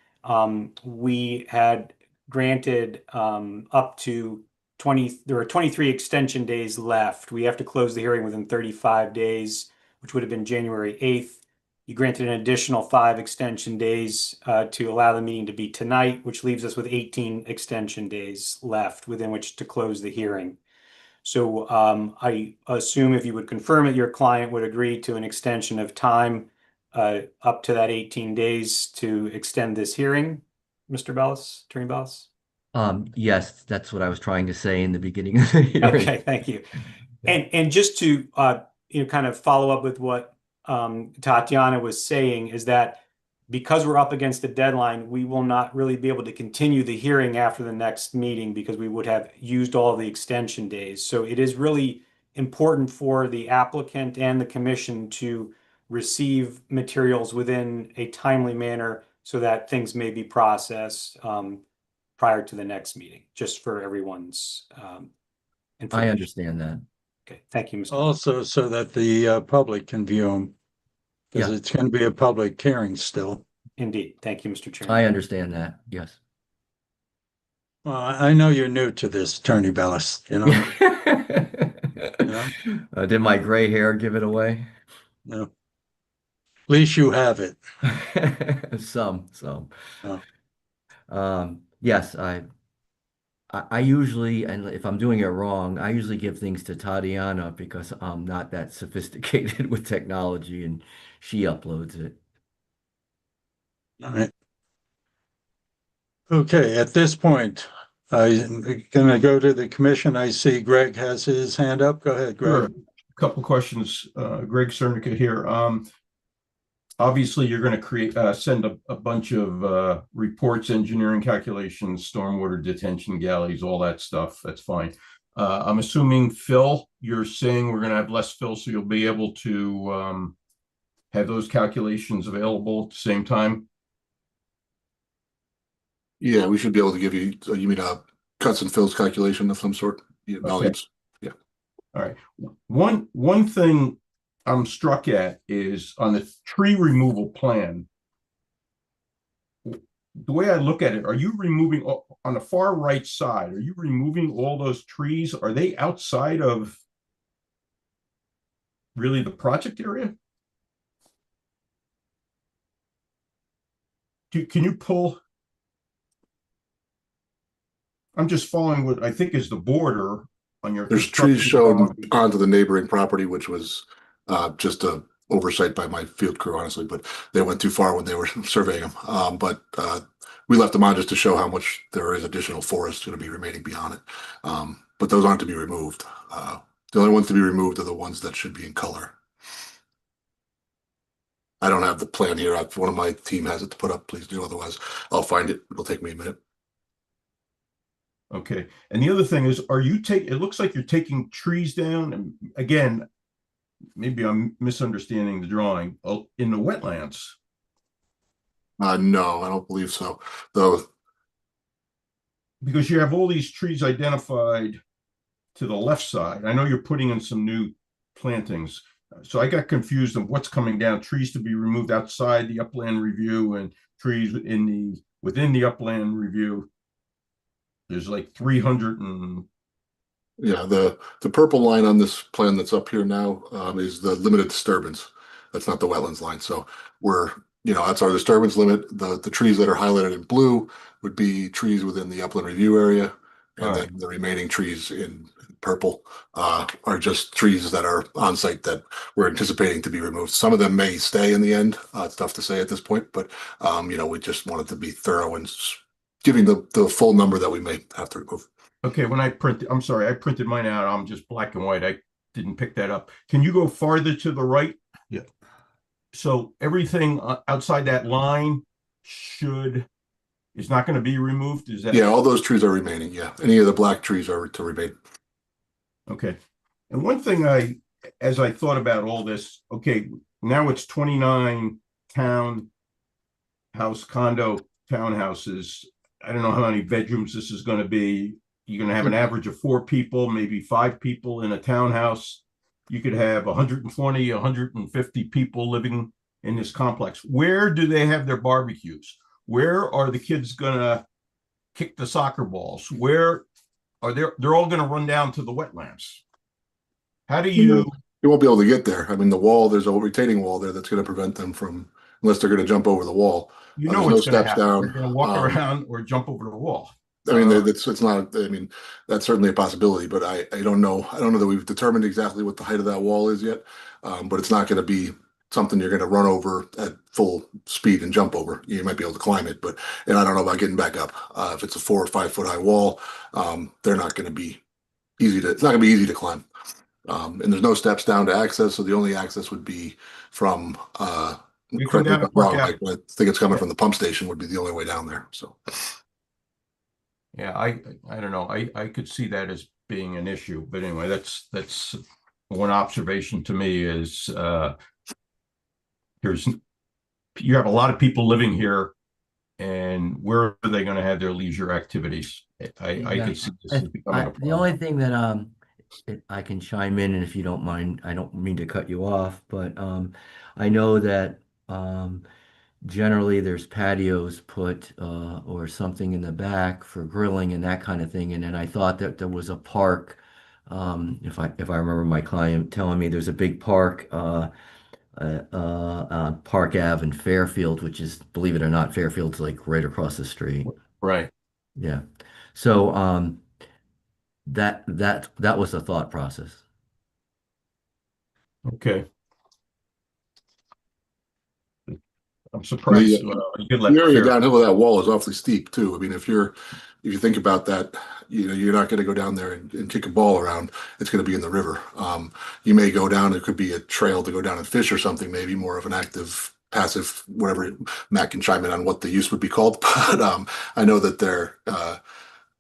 we had granted up to 20. There are 23 extension days left. We have to close the hearing within 35 days, which would have been January 8th. You granted an additional 5 extension days to allow the meeting to be tonight, which leaves us with 18 extension days left within which to close the hearing. So I assume if you would confirm it, your client would agree to an extension of time up to that 18 days to extend this hearing, Mr. Bellis, Attorney Bellis? Yes, that's what I was trying to say in the beginning of the hearing. Okay, thank you. And just to kind of follow up with what Tatiana was saying, is that because we're up against the deadline, we will not really be able to continue the hearing after the next meeting because we would have used all the extension days. So it is really important for the applicant and the commission to receive materials within a timely manner so that things may be processed prior to the next meeting, just for everyone's information. I understand that. Okay, thank you, Mr. Also, so that the public can view them. Because it's going to be a public hearing still. Indeed. Thank you, Mr. Chairman. I understand that, yes. Well, I know you're new to this, Attorney Bellis, you know. Did my gray hair give it away? No. At least you have it. Some. Oh. Yes, I usually, and if I'm doing it wrong, I usually give things to Tatiana because I'm not that sophisticated with technology and she uploads it. All right. Okay, at this point, I'm going to go to the commission. I see Greg has his hand up. Go ahead, Greg. Sure. A couple questions. Greg Cernica here. Obviously, you're going to send a bunch of reports, engineering calculations, stormwater detention galleys, all that stuff. That's fine. I'm assuming, Phil, you're saying we're going to have less fill, so you'll be able to have those calculations available at the same time? Yeah, we should be able to give you, you mean cuts and fills calculation of some sort? Yeah, volumes. Yeah. All right. One thing I'm struck at is on the tree removal plan. The way I look at it, are you removing on the far right side? Are you removing all those trees? Are they outside of really the project area? Can you pull? I'm just following what I think is the border on your There's trees construction shown onto the neighboring property, which was just a oversight by my field crew, honestly, but they went too far when they were surveying them. But we left them on just to show how much there is additional forest going to be remaining beyond it. But those aren't to be removed. The only ones to be removed are the ones that should be in color. I don't have the plan here. If one of my team has it to put up, please do. Otherwise, I'll find it. It'll take me a minute. Okay. And the other thing is, it looks like you're taking trees down. And again, maybe I'm misunderstanding the drawing. Oh, in the wetlands. No, I don't believe so. Though, Because you have all these trees identified to the left side. I know you're putting in some new plantings. So I got confused on what's coming down, trees to be removed outside the upland review and trees within the upland review. There's like 300 and yeah, the purple line on this plan that's up here now is the limited disturbance. That's not the wetlands line. So that's our disturbance limit. The trees that are highlighted in blue would be trees within the upland review area. And then the remaining trees in purple are just trees that are on site that we're anticipating to be removed. Some of them may stay in the end. It's tough to say at this point, but we just wanted to be thorough and giving the full number that we may have to remove. okay, I'm sorry, I printed mine out. I'm just black and white. I didn't pick that up. Can you go farther to the right? Yeah. So everything outside that line is not going to be removed? Is that? Yeah, all those trees are remaining. Yeah, any of the black trees are to remain. Okay. And one thing as I thought about all this, okay, now it's 29 condo townhouses. I don't know how many bedrooms this is going to be. You're going to have an average of 4 people, maybe 5 people in a townhouse. You could have 120, 150 people living in this complex. Where do they have their barbecues? Where are the kids going to kick the soccer balls? Where are they're all going to run down to the wetlands? How do you? You won't be able to get there. I mean, there's a retaining wall there that's going to prevent them from, unless they're going to jump over the wall. You know what's going to happen. They're going to walk around or jump over the wall. I mean, it's not. I mean, that's certainly a possibility, but I don't know. I don't know that we've determined exactly what the height of that wall is yet. But it's not going to be something you're going to run over at full speed and jump over. You might be able to climb it, and I don't know about getting back up. If it's a 4 or 5 foot high wall, they're not going to be easy to. It's not going to be easy to climb. And there's no steps down to access, so the only access would be from. Correct me if I'm wrong, Mike, but I think it's coming from the pump station. Would be the only way down there. So. Yeah, I don't know. I could see that as being an issue, but anyway, that's one observation to me is you have a lot of people living here, and where are they going to have their leisure activities? I could see this as becoming a problem. The only thing that I can chime in, and if you don't mind, I don't mean to cut you off, but I know that generally there's patios put or something in the back for grilling and that kind of thing. And then I thought that there was a park, if I remember my client telling me there's a big park, Park Ave in Fairfield, which is, believe it or not, Fairfield's like right across the street. Right. Yeah. So that was the thought process. Okay. I'm surprised you could let the area downhill of that wall is awfully steep too. I mean, if you think about that, you're not going to go down there and kick a ball around. It's going to be in the river. You may go down. It could be a trail to go down and fish or something. Maybe more of an active, passive, whatever. Matt can chime in on what the use would be called. But I know that the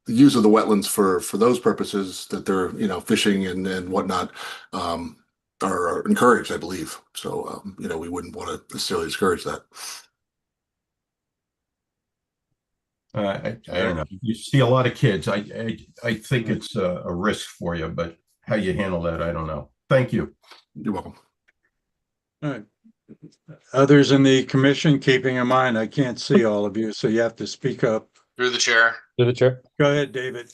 use of the wetlands for those purposes, that they're fishing and whatnot. Are encouraged, I believe. So, we wouldn't want to necessarily discourage that. I don't know. You see a lot of kids. I think it's a risk for you, but how you handle that, I don't know. Thank you. You're welcome. All right. Others in the commission, keeping in mind, I can't see all of you, so you have to speak up. Through the chair. Through the chair. Go ahead, David.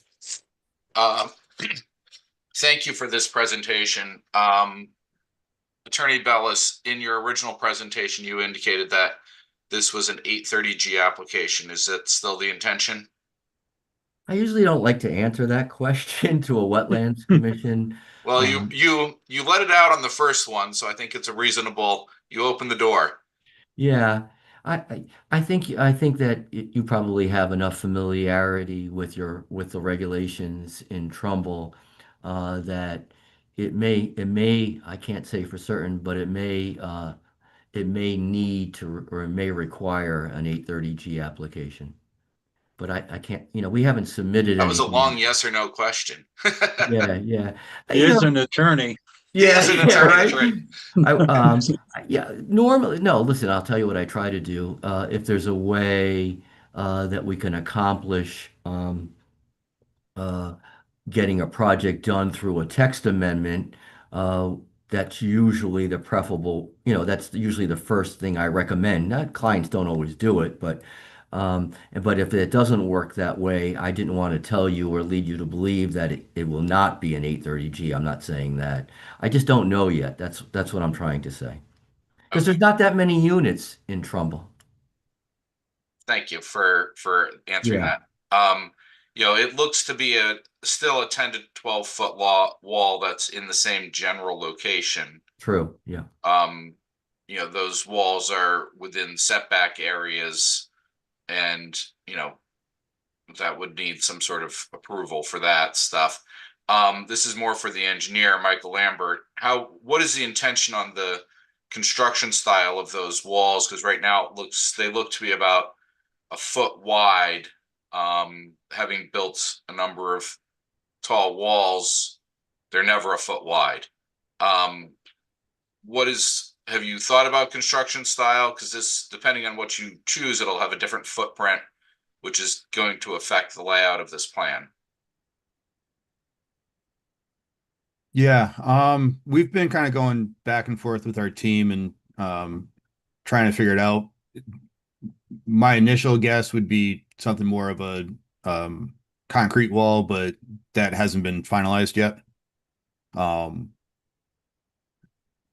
Thank you for this presentation. Attorney Bellis, in your original presentation, you indicated that this was an 830G application. Is that still the intention? I usually don't like to answer that question to a wetlands commission. Well, Um, you let it out on the first one, so I think it's a reasonable, you open the door. Yeah, I think that you probably have enough familiarity with the regulations in Trumbull that it may I can't say for certain, but it may need to or it may require an 830G application. But I can't, we haven't submitted That was a long anything. yes or no question. Yeah, yeah. He is an attorney. He Yeah, is an yeah, attorney, that's right. right. Yeah, normally, no, listen, I'll tell you what I try to do. If there's a way that we can accomplish uh, getting a project done through a text amendment, that's usually the preferable, that's usually the first thing I recommend. Not clients don't always do it, but if it doesn't work that way, I didn't want to tell you or lead you to believe that it will not be an 830G. I'm not saying that. I just don't know yet. That's what I'm trying to say. Because Okay. there's not that many units in Trumbull. Thank you for answering Yeah, that. It looks to be still a 10 to 12 foot wall that's in the same general location. true. Yeah. Those walls are within setback areas, and that would need some sort of approval for that stuff. This is more for the engineer, Michael Lambert. What is the intention on the construction style of those walls? Because right now they look to be about a foot wide. Having built a number of tall walls, they're never a foot wide. Have you thought about construction style? Because this, depending on what you choose, it'll have a different footprint, which is going to affect the layout of this plan. Yeah, we've been kind of going back and forth with our team and trying to figure it out. My initial guess would be something more of a concrete wall, but that hasn't been finalized yet.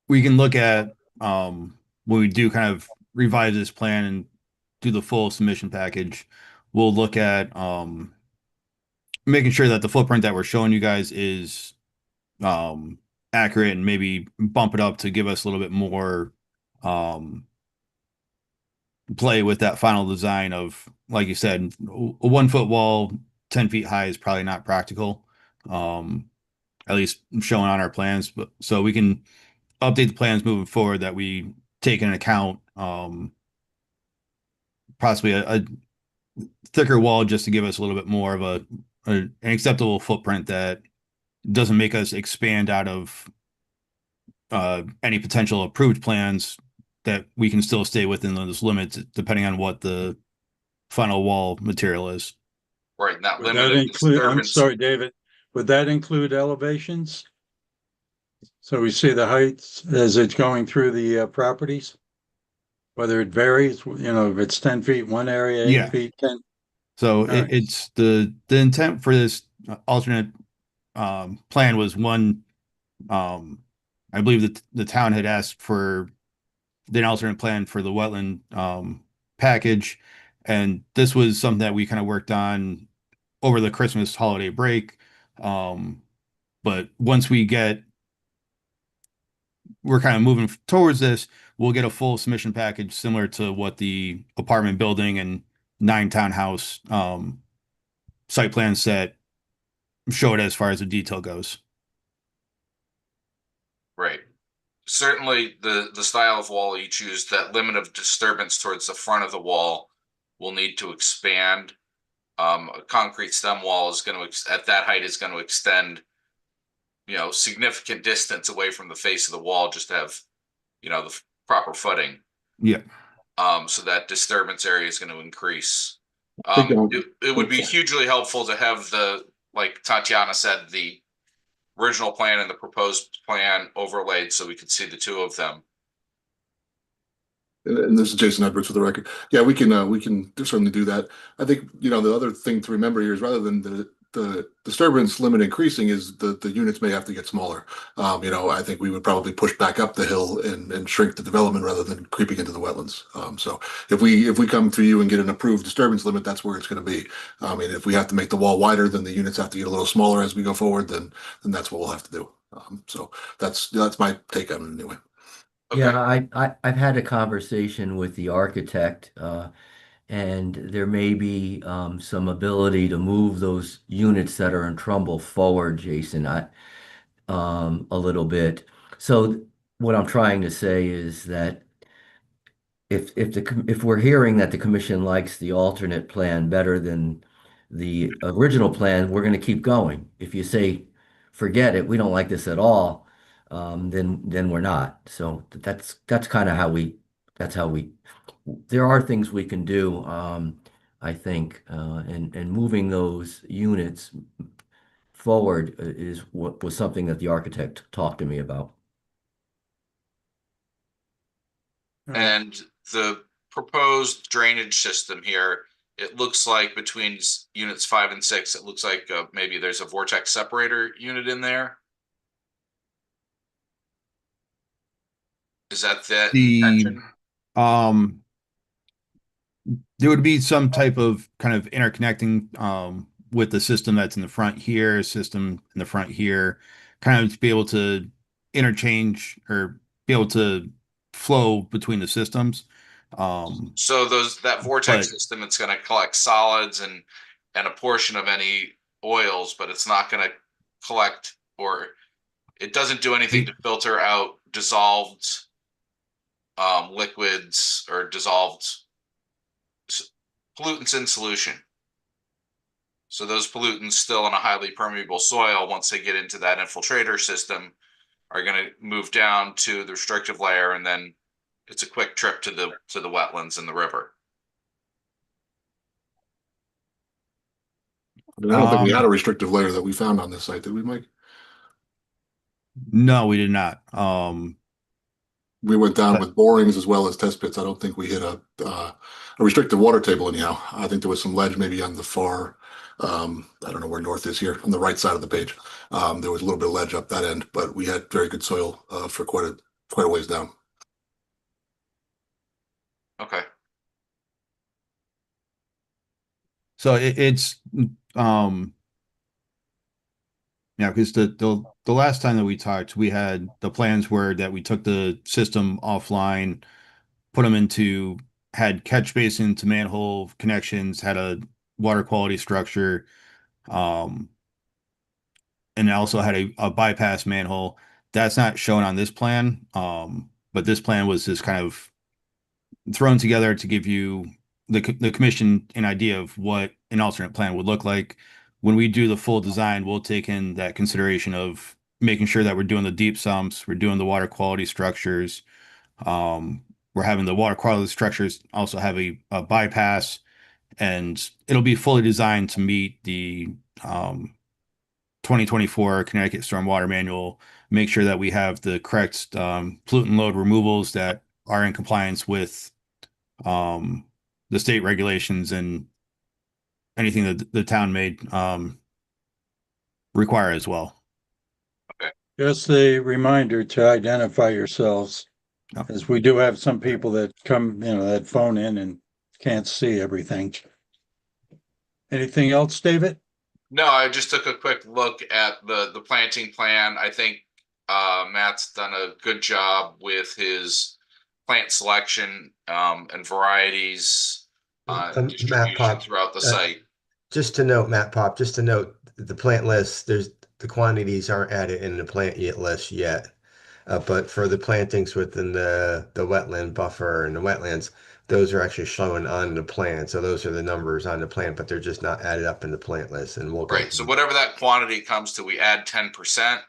We can look at when we do kind of revise this plan and do the full submission package, we'll look at making sure that the footprint that we're showing you guys is accurate and maybe bump it up to give us a little bit more play with that final design of, like you said, a 1 foot wall, 10 feet high is probably not practical. At least showing on our plans, but so we can update the plans moving forward that we take into account possibly a thicker wall just to give us a little bit more of an acceptable footprint that doesn't make us expand out of any potential approved plans, that we can still stay within those limits depending on what the final wall material is. Right, not Would that limited include, I'm disturbance. sorry, David, would that include elevations? So we see the heights as it's going through the properties? Whether it varies, if it's 10 feet one area, 8 Yeah. feet, 10. So All right. it's the intent for this alternate plan was one, I believe that the town had asked for the alternate plan for the wetland package, and this was something that we kind of worked on over the Christmas holiday break. But once we're kind of moving towards this, we'll get a full submission package similar to what the apartment building and 9 townhouse site plan set showed as far as the detail goes. Right. Certainly the style of wall you choose, that limit of disturbance towards the front of the wall will need to expand. A concrete stem wall is going to, at that height, is going to extend, significant distance away from the face of the wall just to have, the proper footing. Yeah. So that disturbance area is going to increase. Hey, John. It would be hugely helpful to have like Tatiana said, the original plan and the proposed plan overlaid so we could see the two of them. And this is Jason Edwards for the record. Yeah, we can certainly do that. I think, the other thing to remember here is rather than the disturbance limit increasing is the units may have to get smaller. I think we would probably push back up the hill and shrink the development rather than creeping into the wetlands. So if we come to you and get an approved disturbance limit, that's where it's going to be. If we have to make the wall wider, then the units have to get a little smaller as we go forward, then that's what we'll have to do. So that's my take on it anyway. Yeah, I've had a conversation with the architect, and there may be some ability to move those units that are in Trumbull forward, Jason, a little bit. So what I'm trying to say is that if we're hearing that the commission likes the alternate plan better than the original plan, we're going to keep going. If you say, forget it, we don't like this at all, then we're not. So that's kind of that's how we. There are things we can do, I think, and moving those units forward is what was something that the architect talked to me about. And the proposed drainage system here, it looks like between units 5 and 6, it looks like maybe there's a vortex separator unit in there. Is that the intention? There would be some type of kind of interconnecting with the system that's in the front here, system in the front here, kind of to be able to interchange or be able to flow between the systems. So that vortex system, it's going to collect solids and a portion of any oils, but it's not going to collect, or it doesn't do anything to filter out dissolved liquids or dissolved pollutants in solution. So those pollutants still in a highly permeable soil, once they get into that infiltrator system, are going to move down to the restrictive layer, and then it's a quick trip to the wetlands and the river. I don't think we had a restrictive layer that we found on this site, did we, Mike? No, we did not. We went down with borings as well as test pits. I don't think we hit a restrictive water table anyhow. I think there was some ledge maybe on the far, I don't know where north is here, on the right side of the page. There was a little bit of ledge up that end, but we had very good soil for quite a ways down. Okay. So it's yeah, because the last time that we talked, we had the plans were that we took the system offline, put them had catch basin to manhole connections, had a water quality structure, and also had a bypass manhole. That's not shown on this plan, but this plan was just kind of thrown together to give you the commission an idea of what an alternate plan would look like. When we do the full design, we'll take in that consideration of making sure that we're doing the deep sumps, we're doing the water quality structures. We're having the water quality structures also have a bypass, and it'll be fully designed to meet the 2024 Connecticut Stormwater Manual, make sure that we have the correct pollutant load removals that are in compliance with the state regulations and anything that the town may require as well. Okay. Just a reminder to identify yourselves, as we do have some people that come, that phone in and can't see everything. Anything else, David? No, I just took a quick look at the planting plan. I think Matt's done a good job with his plant selection and varieties distribution throughout the site. Just to note, the plant list, the quantities aren't added in the plant list yet. But for the plantings within the wetland buffer and the wetlands, those are actually shown on the plan. So those are the numbers on the plan, but they're just not added up in the plant list. And we'll Right. So whatever that quantity comes to, we add 10%,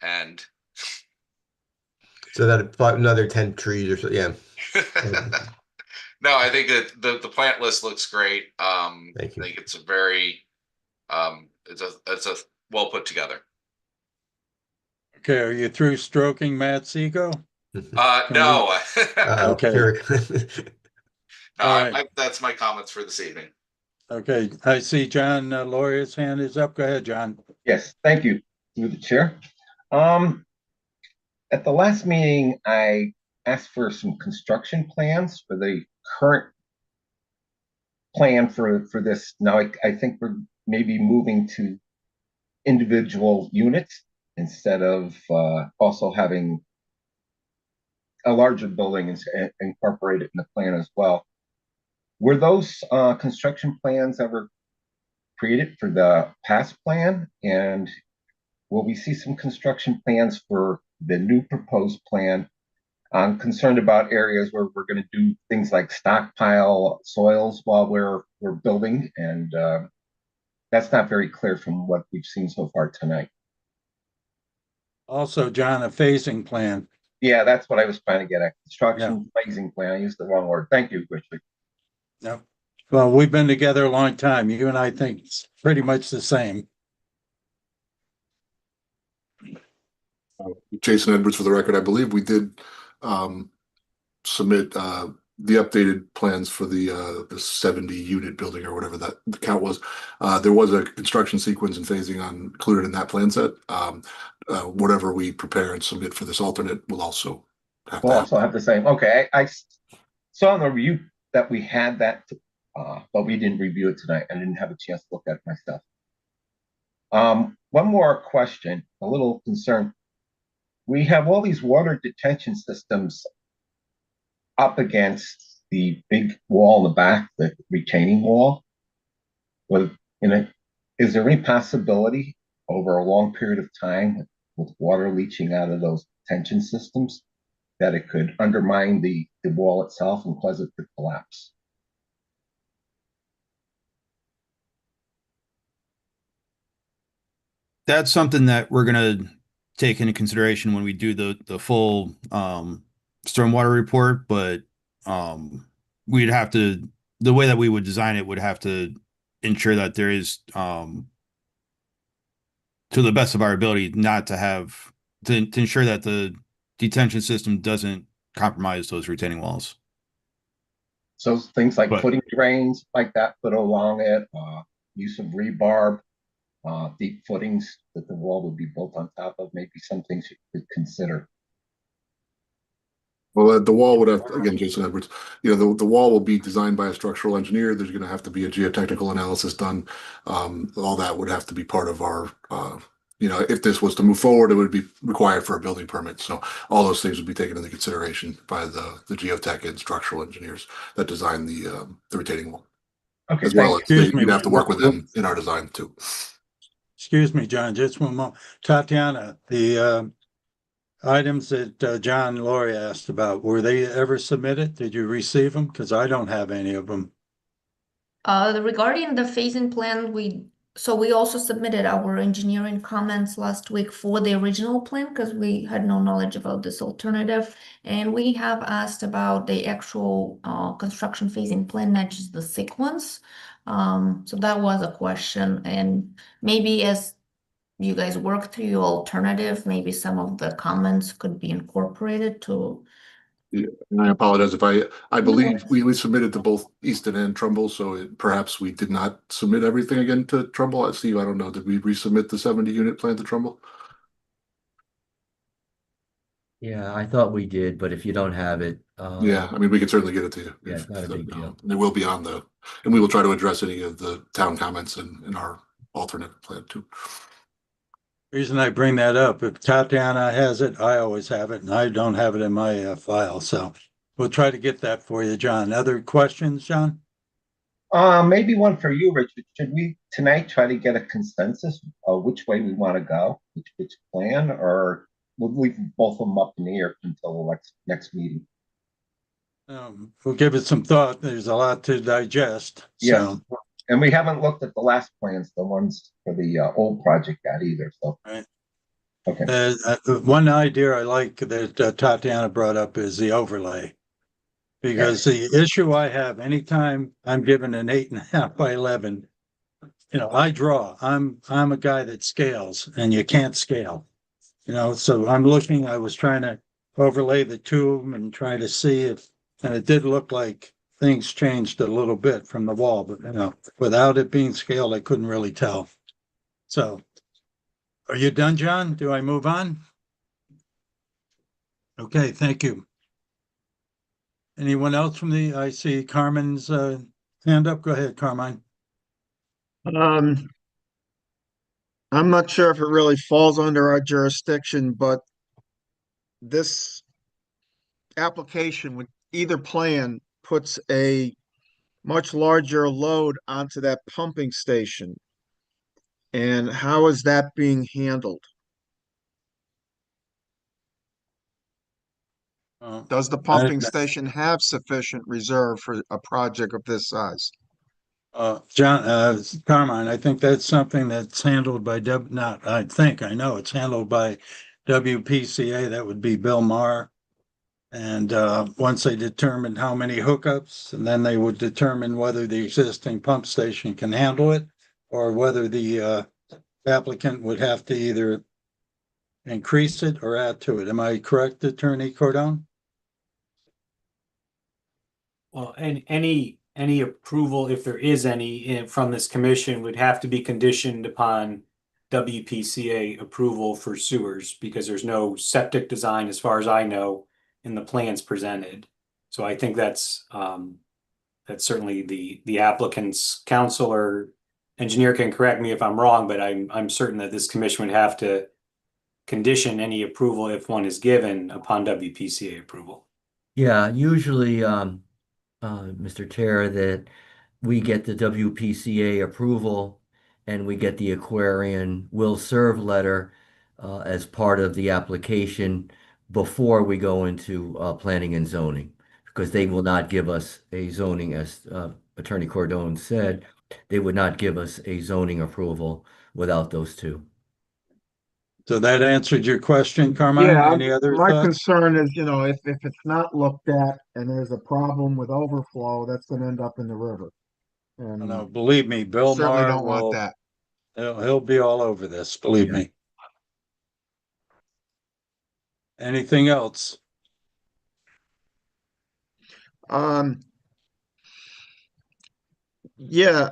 and so that another 10 trees or so. Yeah. No, I think that the plant list looks great. Thank you. I think it's a very it's a well put together. Okay, are you through stroking Matt's ego? No. Okay. No, All right. that's my comments for this evening. Okay, I see John Lauria's hand is up. Go ahead, John. Yes, thank you, through the chair. At the last meeting, I asked for some construction plans for the current plan for this. Now, I think we're maybe moving to individual units instead of also having a larger building and incorporate it in the plan as well. Were those construction plans ever created for the past plan? And will we see some construction plans for the new proposed plan? I'm concerned about areas where we're going to do things like stockpile soils while we're building, and that's not very clear from what we've seen so far tonight. Also, John, a phasing plan. Yeah, that's what I was trying to get at. Construction phasing plan. I used the wrong word. Thank you, Richard. No. Well, we've been together a long time. You and I think it's pretty much the same. Jason Edwards for the record. I believe we did submit the updated plans for the 70 unit building or whatever that the count was. There was a construction sequence and phasing included in that plan set. Whatever we prepare and submit for this alternate will also have We'll also have the same. Okay, I saw in the review that we had that, but we didn't review it tonight. I didn't have a chance to look at it myself. One more question, a little concern. We have all these water detention systems up against the big wall in the back, the retaining wall. Is there any possibility over a long period of time with water leaching out of those detention systems that it could undermine the wall itself and cause it to collapse? That's something that we're gonna take into consideration when we do the full stormwater report, but we'd have to, the way that we would design it would have to ensure that there is to the best of our ability not to have to ensure that the detention system doesn't compromise those retaining walls. So things like footing drains like that put along it, use of rebar, deep footings that the wall would be built on top of, maybe some things you could consider. Well, the wall would have, again, Jason Edwards, the wall will be designed by a structural engineer. There's going to have to be a geotechnical analysis done. All that would have to be part of our, if this was to move forward, it would be required for a building permit. So all those things would be taken into consideration by the geotech and structural engineers that design the retaining wall. Okay, as well as Excuse me. we'd have to work with them in our design too. Excuse me, John, just one moment. Tatiana, the items that John Lauria asked about, were they ever submitted? Did you receive them? Because I don't have any of them. Regarding the phasing plan, we also submitted our engineering comments last week for the original plan because we had no knowledge about this alternative. And we have asked about the actual construction phasing plan, not just the sequence. So that was a question. And maybe as you guys work through your alternative, maybe some of the comments could be incorporated to. Yeah, and I apologize if I believe we submitted to both Easton and Trumbull, so perhaps we did not submit everything again to Trumbull. I don't know. Did we resubmit the 70 unit plan to Trumbull? Yeah, I thought we did, but if you don't have it, Yeah, I mean, we can certainly get it to you. Yeah, it's not a big deal. It will be on and we will try to address any of the town comments in our alternate plan too. Reason I bring that up, if Tatiana has it, I always have it, and I don't have it in my file, so we'll try to get that for you, John. Other questions, John? Maybe one for you, Richard. Should we tonight try to get a consensus of which way we want to go, which plan, or we'll leave both of them up in the air until the next meeting? We'll give it some thought. There's a lot to digest. Yes. So. And we haven't looked at the last plans, the ones for the old project yet either. So, right. Okay. One idea I like that Tatiana brought up is the overlay, because the issue I have anytime I'm given an 8.5 by 11, I draw. I'm a guy that scales, and you can't scale. So I was trying to overlay the two of them and try to see if, and it did look like things changed a little bit from the wall, but without it being scaled, I couldn't really tell. So, are you done, John? Do I move on? Okay, thank you. Anyone else I see Carmen's hand up. Go ahead, Carmine. I'm not sure if it really falls under our jurisdiction, but this application with either plan puts a much larger load onto that pumping station. And how is that being handled? Does the pumping station have sufficient reserve for a project of this size? John, Carmine, I think that's something that's handled by I know it's handled by WPCA. That would be Bill Maher. And once they determine how many hookups, and then they would determine whether the existing pump station can handle it, or whether the applicant would have to either increase it or add to it. Am I correct, Attorney Cordon? Well, and any approval, if there is any, from this commission would have to be conditioned upon WPCA approval for sewers, because there's no septic design, as far as I know, in the plans presented. So I think that's certainly the applicant's counsel or engineer can correct me if I'm wrong, but I'm certain that this commission would have to condition any approval, if one is given, upon WPCA approval. Yeah, usually, Mr. Chair, that we get the WPCA approval and we get the Aquarian will serve letter as part of the application before we go into planning and zoning, because they will not give us a zoning, as Attorney Cordon said, they would not give us a zoning approval without those two. So that answered your question, Carmine? Yeah, Any other my thoughts? concern is, if it's not looked at and there's a problem with overflow, that's gonna end up in the river. And No, believe me, Bill certainly Maher don't want will, that. he'll be all over this, believe Yeah. me. Anything else? Yeah,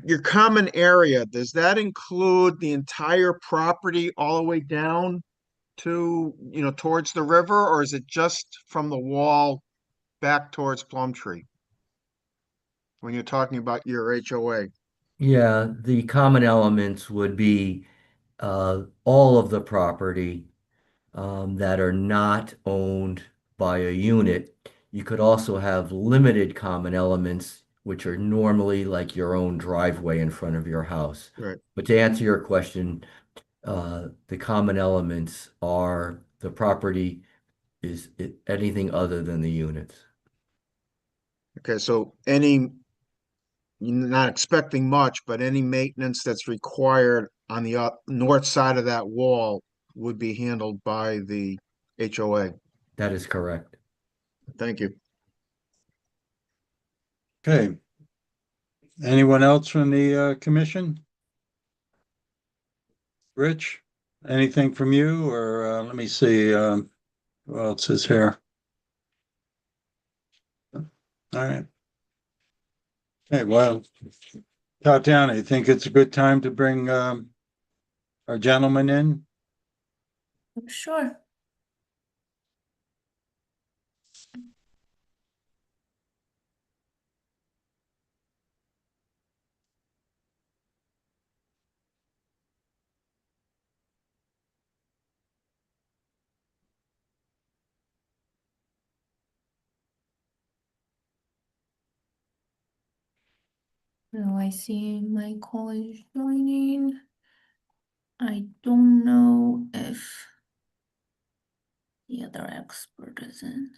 your common area, does that include the entire property all the way down to, towards the river, or is it just from the wall back towards Plumtree? When you're talking about your HOA? Yeah, the common elements would be all of the property that are not owned by a unit. You could also have limited common elements, which are normally like your own driveway in front of your house. Right. But to answer your question, the common elements are the property is anything other than the units. Okay, so you're not expecting much, but any maintenance that's required on the north side of that wall would be handled by the HOA. That is correct. Thank you. Okay. Anyone else from the commission? Rich, anything from you, or let me see, who else is here? All right. Okay, well, Tatiana, I think it's a good time to bring our gentleman in. Sure. Now I see my college joining. I don't know if the other expert is in.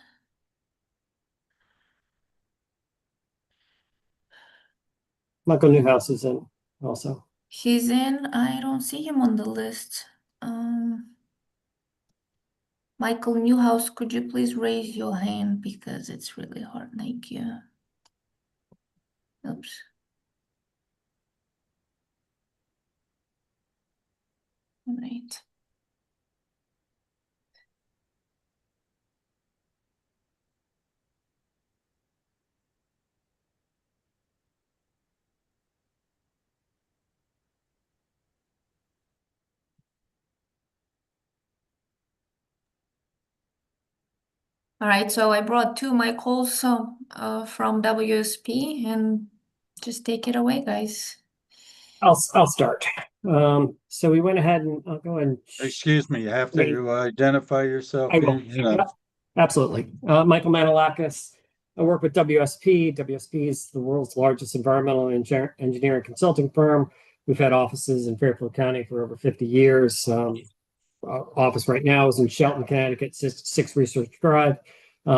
Michael Newhouse is in also. He's in. I don't see him on the list. Michael Newhouse, could you please raise your hand because it's really hard. Thank you. Oops. All right. All right, so I brought two Michaels from WSP, and just take it away, guys. I'll start. So we went ahead and I'll go ahead and Excuse me, you have Yeah. to identify yourself. I will. You know. Yeah, absolutely. Michael Manalakis. I work with WSP. WSP is the world's largest environmental engineering consulting firm. We've had offices in Fairfield County for over 50 years. Our office right now is in Shelton, Connecticut, 6 Research Drive,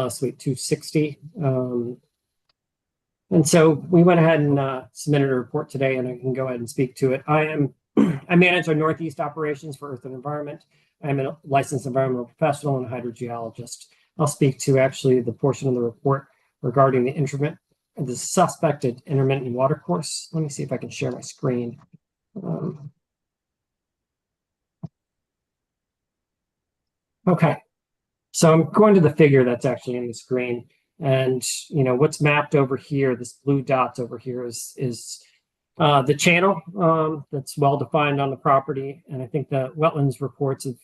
Suite 260. And so we went ahead and submitted a report today, and I can go ahead and speak to it. I manage our Northeast operations for Earth and Environment. I'm a licensed environmental professional and a hydrogeologist. I'll speak to actually the portion of the report regarding the suspected intermittent watercourse. Let me see if I can share my screen. Okay, so I'm going to the figure that's actually in the screen. And what's mapped over here, this blue dots over here is the channel that's well defined on the property. And I think the wetlands reports have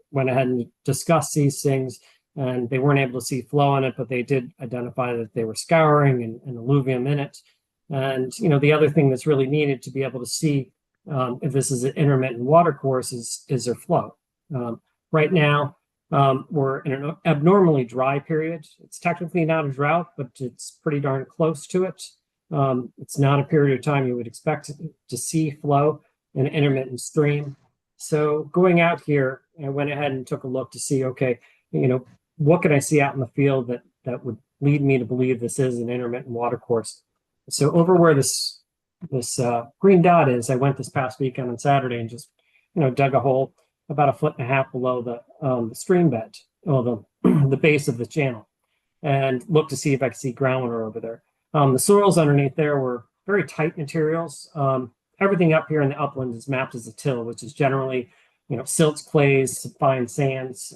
went ahead and discussed these things, and they weren't able to see flow in it, but they did identify that they were scouring and alluvium in it. And the other thing that's really needed to be able to see if this is an intermittent watercourse is their flow. Right now, we're in an abnormally dry period. It's technically not a drought, but it's pretty darn close to it. It's not a period of time you would expect to see flow in an intermittent stream. So going out here, I went ahead and took a look to see, okay, what can I see out in the field that would lead me to believe this is an intermittent watercourse. So over where this green dot is, I went this past weekend on Saturday and just dug a hole about 1.5 feet below the stream bed, or the base of the channel, and looked to see if I could see groundwater over there. The soils underneath there were very tight materials. Everything up here in the upland is mapped as a till, which is generally, silts, clays, fine sands.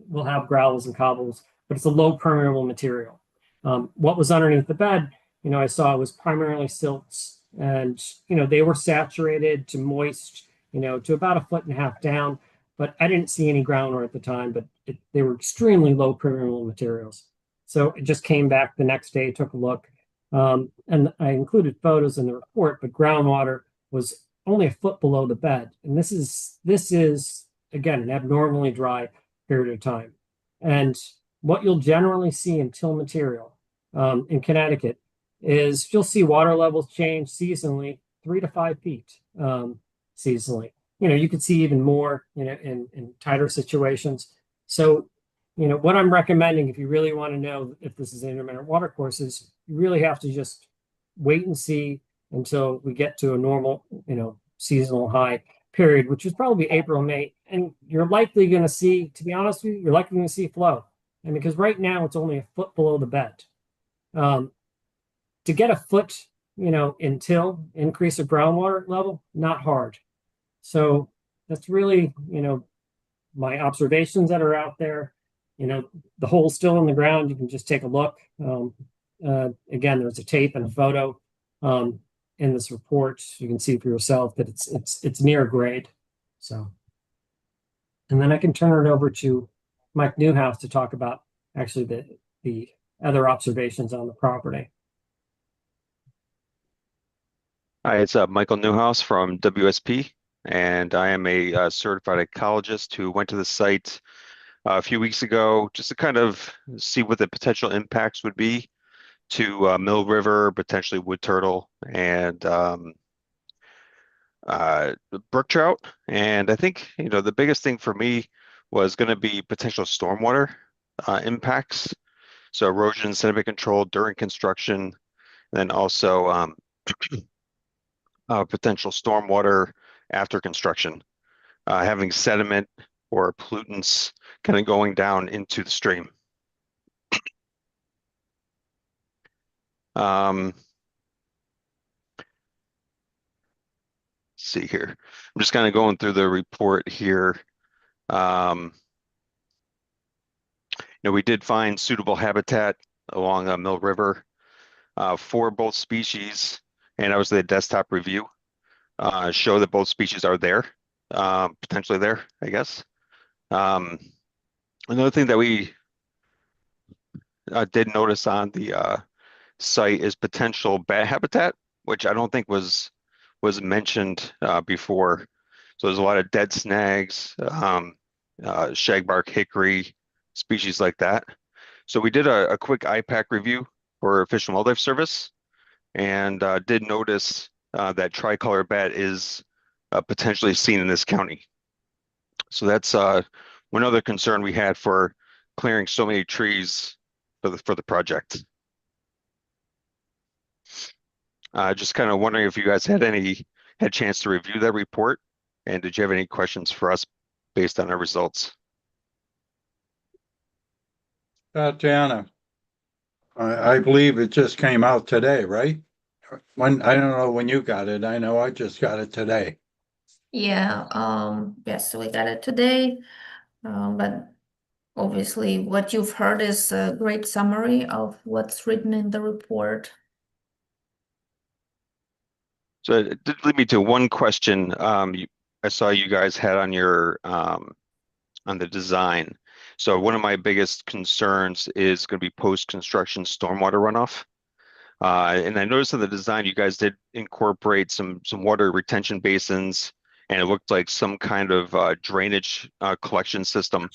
We'll have gravels and cobbles, but it's a low permeable material. What was underneath the bed, I saw was primarily silts, and they were saturated to moist, to about 1.5 feet down. But I didn't see any groundwater at the time, but they were extremely low permeable materials. So it just came back the next day, took a look, and I included photos in the report, but groundwater was only 1 foot below the bed. And this is again, an abnormally dry period of time. And what you'll generally see in till material in Connecticut is you'll see water levels change seasonally 3 to 5 feet seasonally. You could see even more in tighter situations. So what I'm recommending, if you really want to know if this is an intermittent watercourse, is you really have to just wait and see until we get to a normal, seasonal high period, which is probably April, May. And you're likely going to see, to be honest with you, you're likely going to see flow. And because right now it's only 1 foot below the bed. To get 1 foot, in till, increase of groundwater level, not hard. So that's really, my observations that are out there. The hole's still in the ground. You can just take a look. Again, there's a tape and a photo in this report. You can see for yourself that it's near grade. So, and then I can turn it over to Mike Newhouse to talk about actually the other observations on the property. Hi, it's Michael Newhouse from WSP, and I am a certified ecologist who went to the site a few weeks ago just to kind of see what the potential impacts would be to Mill River, potentially wood turtle, and brook trout. And I think the biggest thing for me was going to be potential stormwater impacts, so erosion and sediment control during construction, and then also potential stormwater after construction, having sediment or pollutants kind of going down into the stream. See here, I'm just kind of going through the report here. We did find suitable habitat along Mill River for both species, and I was the desktop review show that both species are there, potentially there, I guess. Another thing that we did notice on the site is potential bat habitat, which I don't think was mentioned before. So there's a lot of dead snags, shagbark, hickory, species like that. So we did a quick IPAC review for Fish and Wildlife Service, and did notice that tricolor bat is potentially seen in this county. So that's one other concern we had for clearing so many trees for the project. Just kind of wondering if you guys had a chance to review that report, and did you have any questions for us based on our results? Tatiana, I believe it just came out today, right? When, I don't know when you got it. I know I just got it today. Yeah, yes, we got it today. But obviously what you've heard is a great summary of what's written in the report. So it did lead me to one question. I saw you guys had on your on the design. So one of my biggest concerns is going to be post-construction stormwater runoff. And I noticed in the design you guys did incorporate some water retention basins, and it looked like some kind of drainage collection system.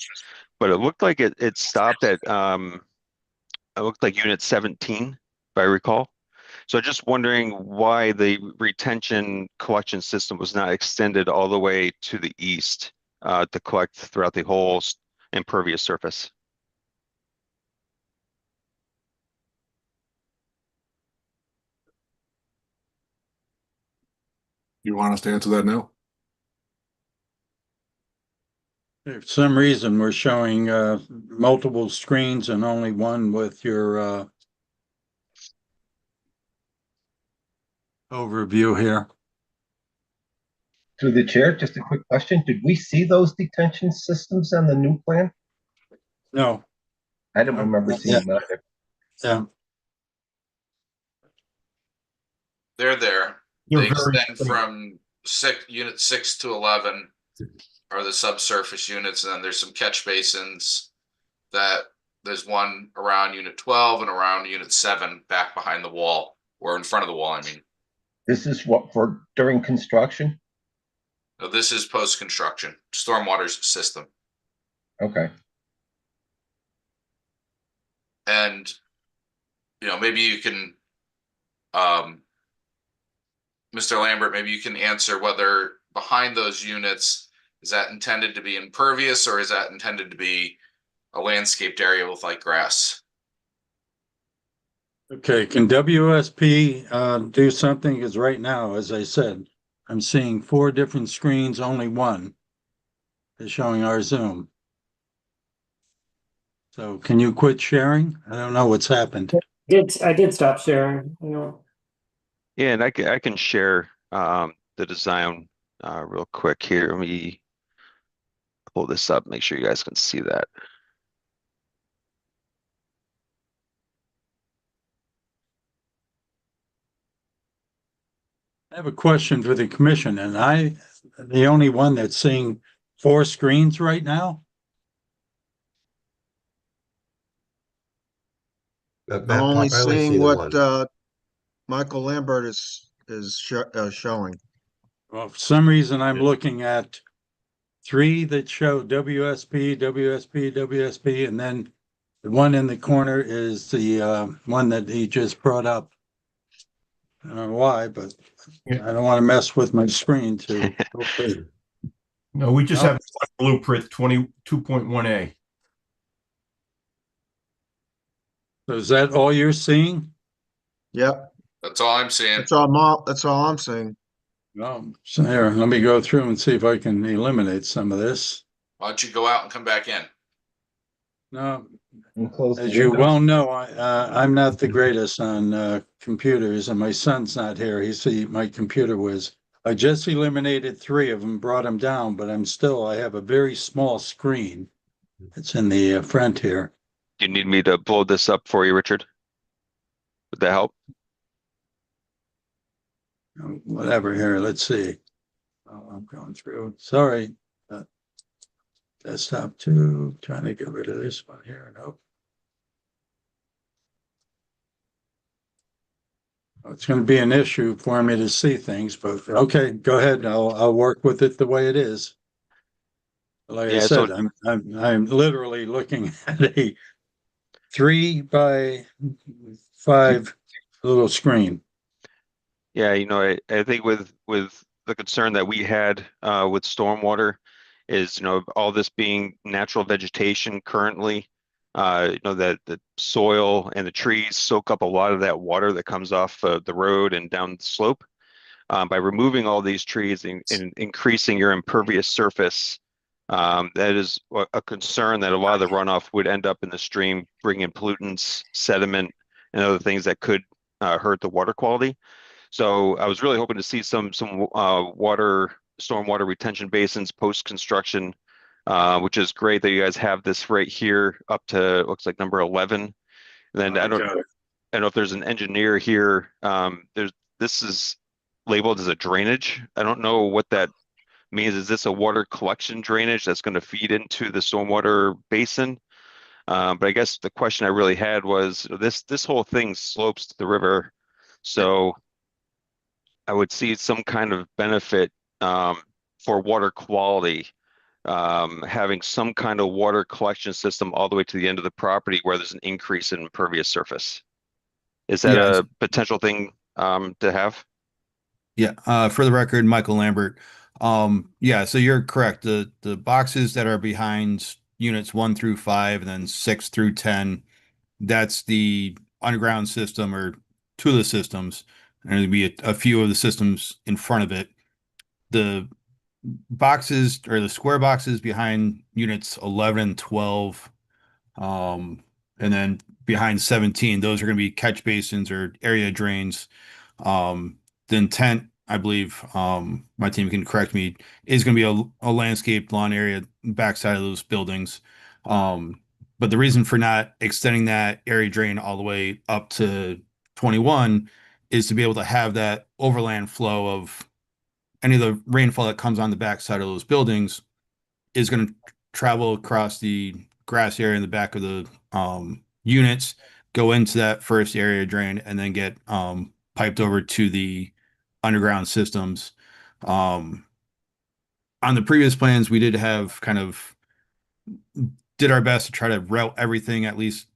But it looked like it stopped at it looked like unit 17, if I recall. So just wondering why the retention collection system was not extended all the way to the east to collect throughout the whole impervious surface. You want us to answer that now? For some reason, we're showing multiple screens and only one with your overview here. Through the chair, just a quick question. Did we see those detention systems on the new plan? No. I don't remember seeing that. Yeah. They're there. You're They very extend from unit 6 to 11 are the subsurface units, and then there's some catch basins that there's one around unit 12 and around unit 7 back behind the wall, or in front of the wall, I mean. This is what for during construction? No, this is post-construction, stormwater system. Okay. And, maybe you can, Mr. Lambert, maybe you can answer whether behind those units, is that intended to be impervious, or is that intended to be a landscaped area with like grass? Okay, can WSP do something? Because right now, as I said, I'm seeing 4 different screens, only one is showing our Zoom. So can you quit sharing? I don't know what's happened. I did stop sharing, Yeah, and I can share the design real quick here. Let me pull this up, make sure you guys can see that. I have a question for the commission, and the only one that's seeing 4 screens right now? Matt I'm only Pop, I only see seeing the what one. Michael Lambert is showing. Well, for some reason, I'm looking at 3 that show WSP, WSP, and then the one in the corner is the one that he just brought up. I don't know why, but I don't want to mess with my screen too. No, we just No. have blueprint 22.1A. So is that all you're seeing? Yep, That's all I'm seeing. that's all I'm seeing. No. So here, let me go through and see if I can eliminate some of this. Why don't you go out and come back in? No, And close the as you windows. well know, I'm not the greatest on computers, and my son's not here. My computer was. I just eliminated 3 of them, brought them down, but I have a very small screen. It's in the front here. Do you need me to blow this up for you, Richard? Would that help? Whatever here, let's see. Oh, I'm going through. Sorry. Desktop 2, trying to get rid of this one here. Nope. It's going to be an issue for me to see things, but okay, go ahead. I'll work with it the way it is. Like I Yeah, so said, I'm literally looking at a 3 by 5 little screen. yeah, I think with the concern that we had with stormwater is, all this being natural vegetation currently, that the soil and the trees soak up a lot of that water that comes off the road and down the slope. By removing all these trees and increasing your impervious surface, that is a concern that a lot of the runoff would end up in the stream, bringing pollutants, sediment, and other things that could hurt the water quality. So I was really hoping to see some stormwater retention basins post-construction, which is great that you guys have this right here up to, looks like number 11. And then I don't know if there's an engineer here. This is labeled as a drainage. I don't know what that means. Is this a water collection drainage that's going to feed into the stormwater basin? But I guess the question I really had was, this whole thing slopes to the river, so I would see some kind of benefit for water quality, having some kind of water collection system all the way to the end of the property where there's an increase in impervious surface. Is that Yes. a potential thing to have? Yeah, for the record, Michael Lambert. Yeah, so you're correct. The boxes that are behind units 1 through 5 and then 6 through 10, that's the underground system or two of the systems, and there'll be a few of the systems in front of it. The boxes or the square boxes behind units 11 and 12, and then behind 17, those are going to be catch basins or area drains. The intent, I believe, my team can correct me, is going to be a landscaped lawn area backside of those buildings. But the reason for not extending that area drain all the way up to 21 is to be able to have that overland flow of any of the rainfall that comes on the backside of those buildings is going to travel across the grass area in the back of the units, go into that first area drain, and then get piped over to the underground systems. On the previous plans, we did have did our best to try to route everything, at least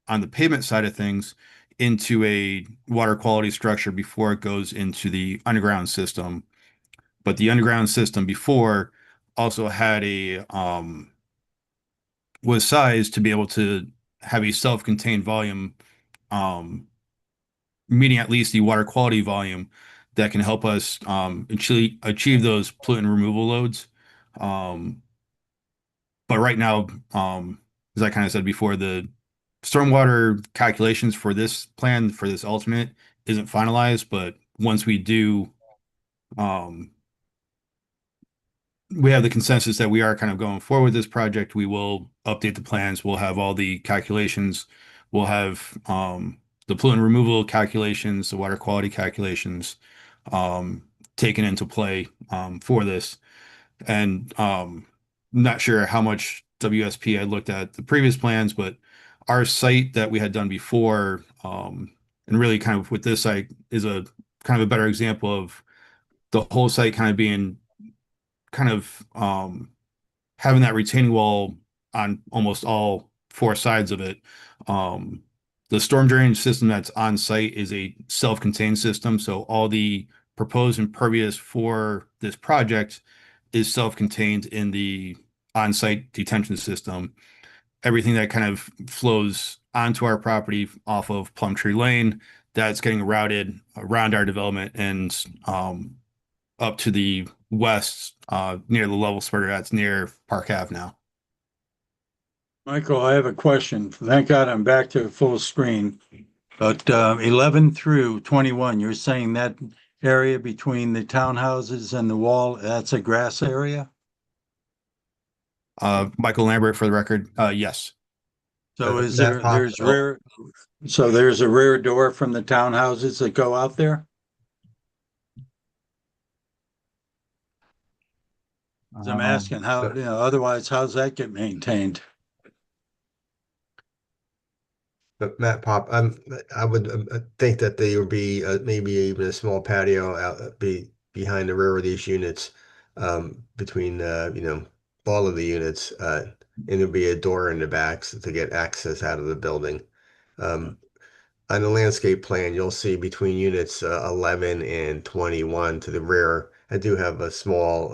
on the pavement side of things, into a water quality structure before it goes into the underground system. But the underground system before also had was sized to be able to have a self-contained volume, meeting at least the water quality volume that can help us achieve those pollutant removal loads. But right now, as I kind of said before, the stormwater calculations for this plan, for this alternate, isn't finalized. But once we do, we have the consensus that we are kind of going forward with this project, we will update the plans. We'll have all the calculations. We'll have the pollutant removal calculations, the water quality calculations taken into play for this. And not sure how much WSP had looked at the previous plans, but our site that we had done before, and really kind of with this site, is a kind of a better example of the whole site kind of being kind of having that retaining wall on almost all 4 sides of it. The storm drainage system that's on site is a self-contained system, so all the proposed impervious for this project is self-contained in the on-site detention system. Everything that kind of flows onto our property off of Plumtree Lane, that's getting routed around our development and up to the west, near the level spreader that's near Park Ave now. Michael, I have a question. Thank God I'm back to full screen. But 11 through 21, you're saying that area between the townhouses and the wall, that's a grass area? Michael Lambert, for the record, yes. So is That's there's possible. there's a rear door from the townhouses that go out there? So I'm asking how, otherwise, how's that get maintained? But Matt Pop, I would think that there would be maybe even a small patio out behind the rear of these units, between all of the units, and there'll be a door in the back to get access out of the building. Um, on the landscape plan, you'll see between units 11 and 21 to the rear, I do have a small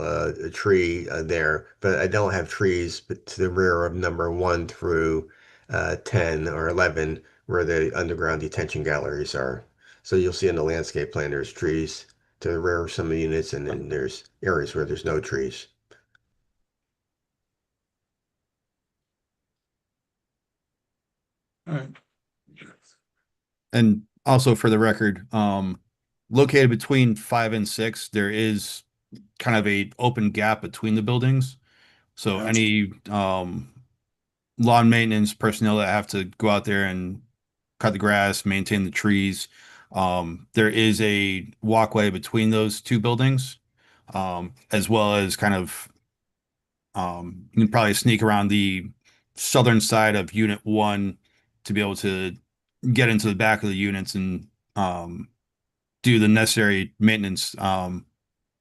tree there, but I don't have trees to the rear of number 1 through 10 or 11 where the underground detention galleries are. So you'll see in the landscape plan, there's trees to the rear of some of the units, and then there's areas where there's no trees. All right. And also for the record, located between 5 and 6, there is kind of a open gap between the buildings. So Gotcha. any lawn maintenance personnel that have to go out there and cut the grass, maintain the trees, there is a walkway between those two buildings, as well as kind of you can probably sneak around the southern side of Unit 1 to be able to get into the back of the units and do the necessary maintenance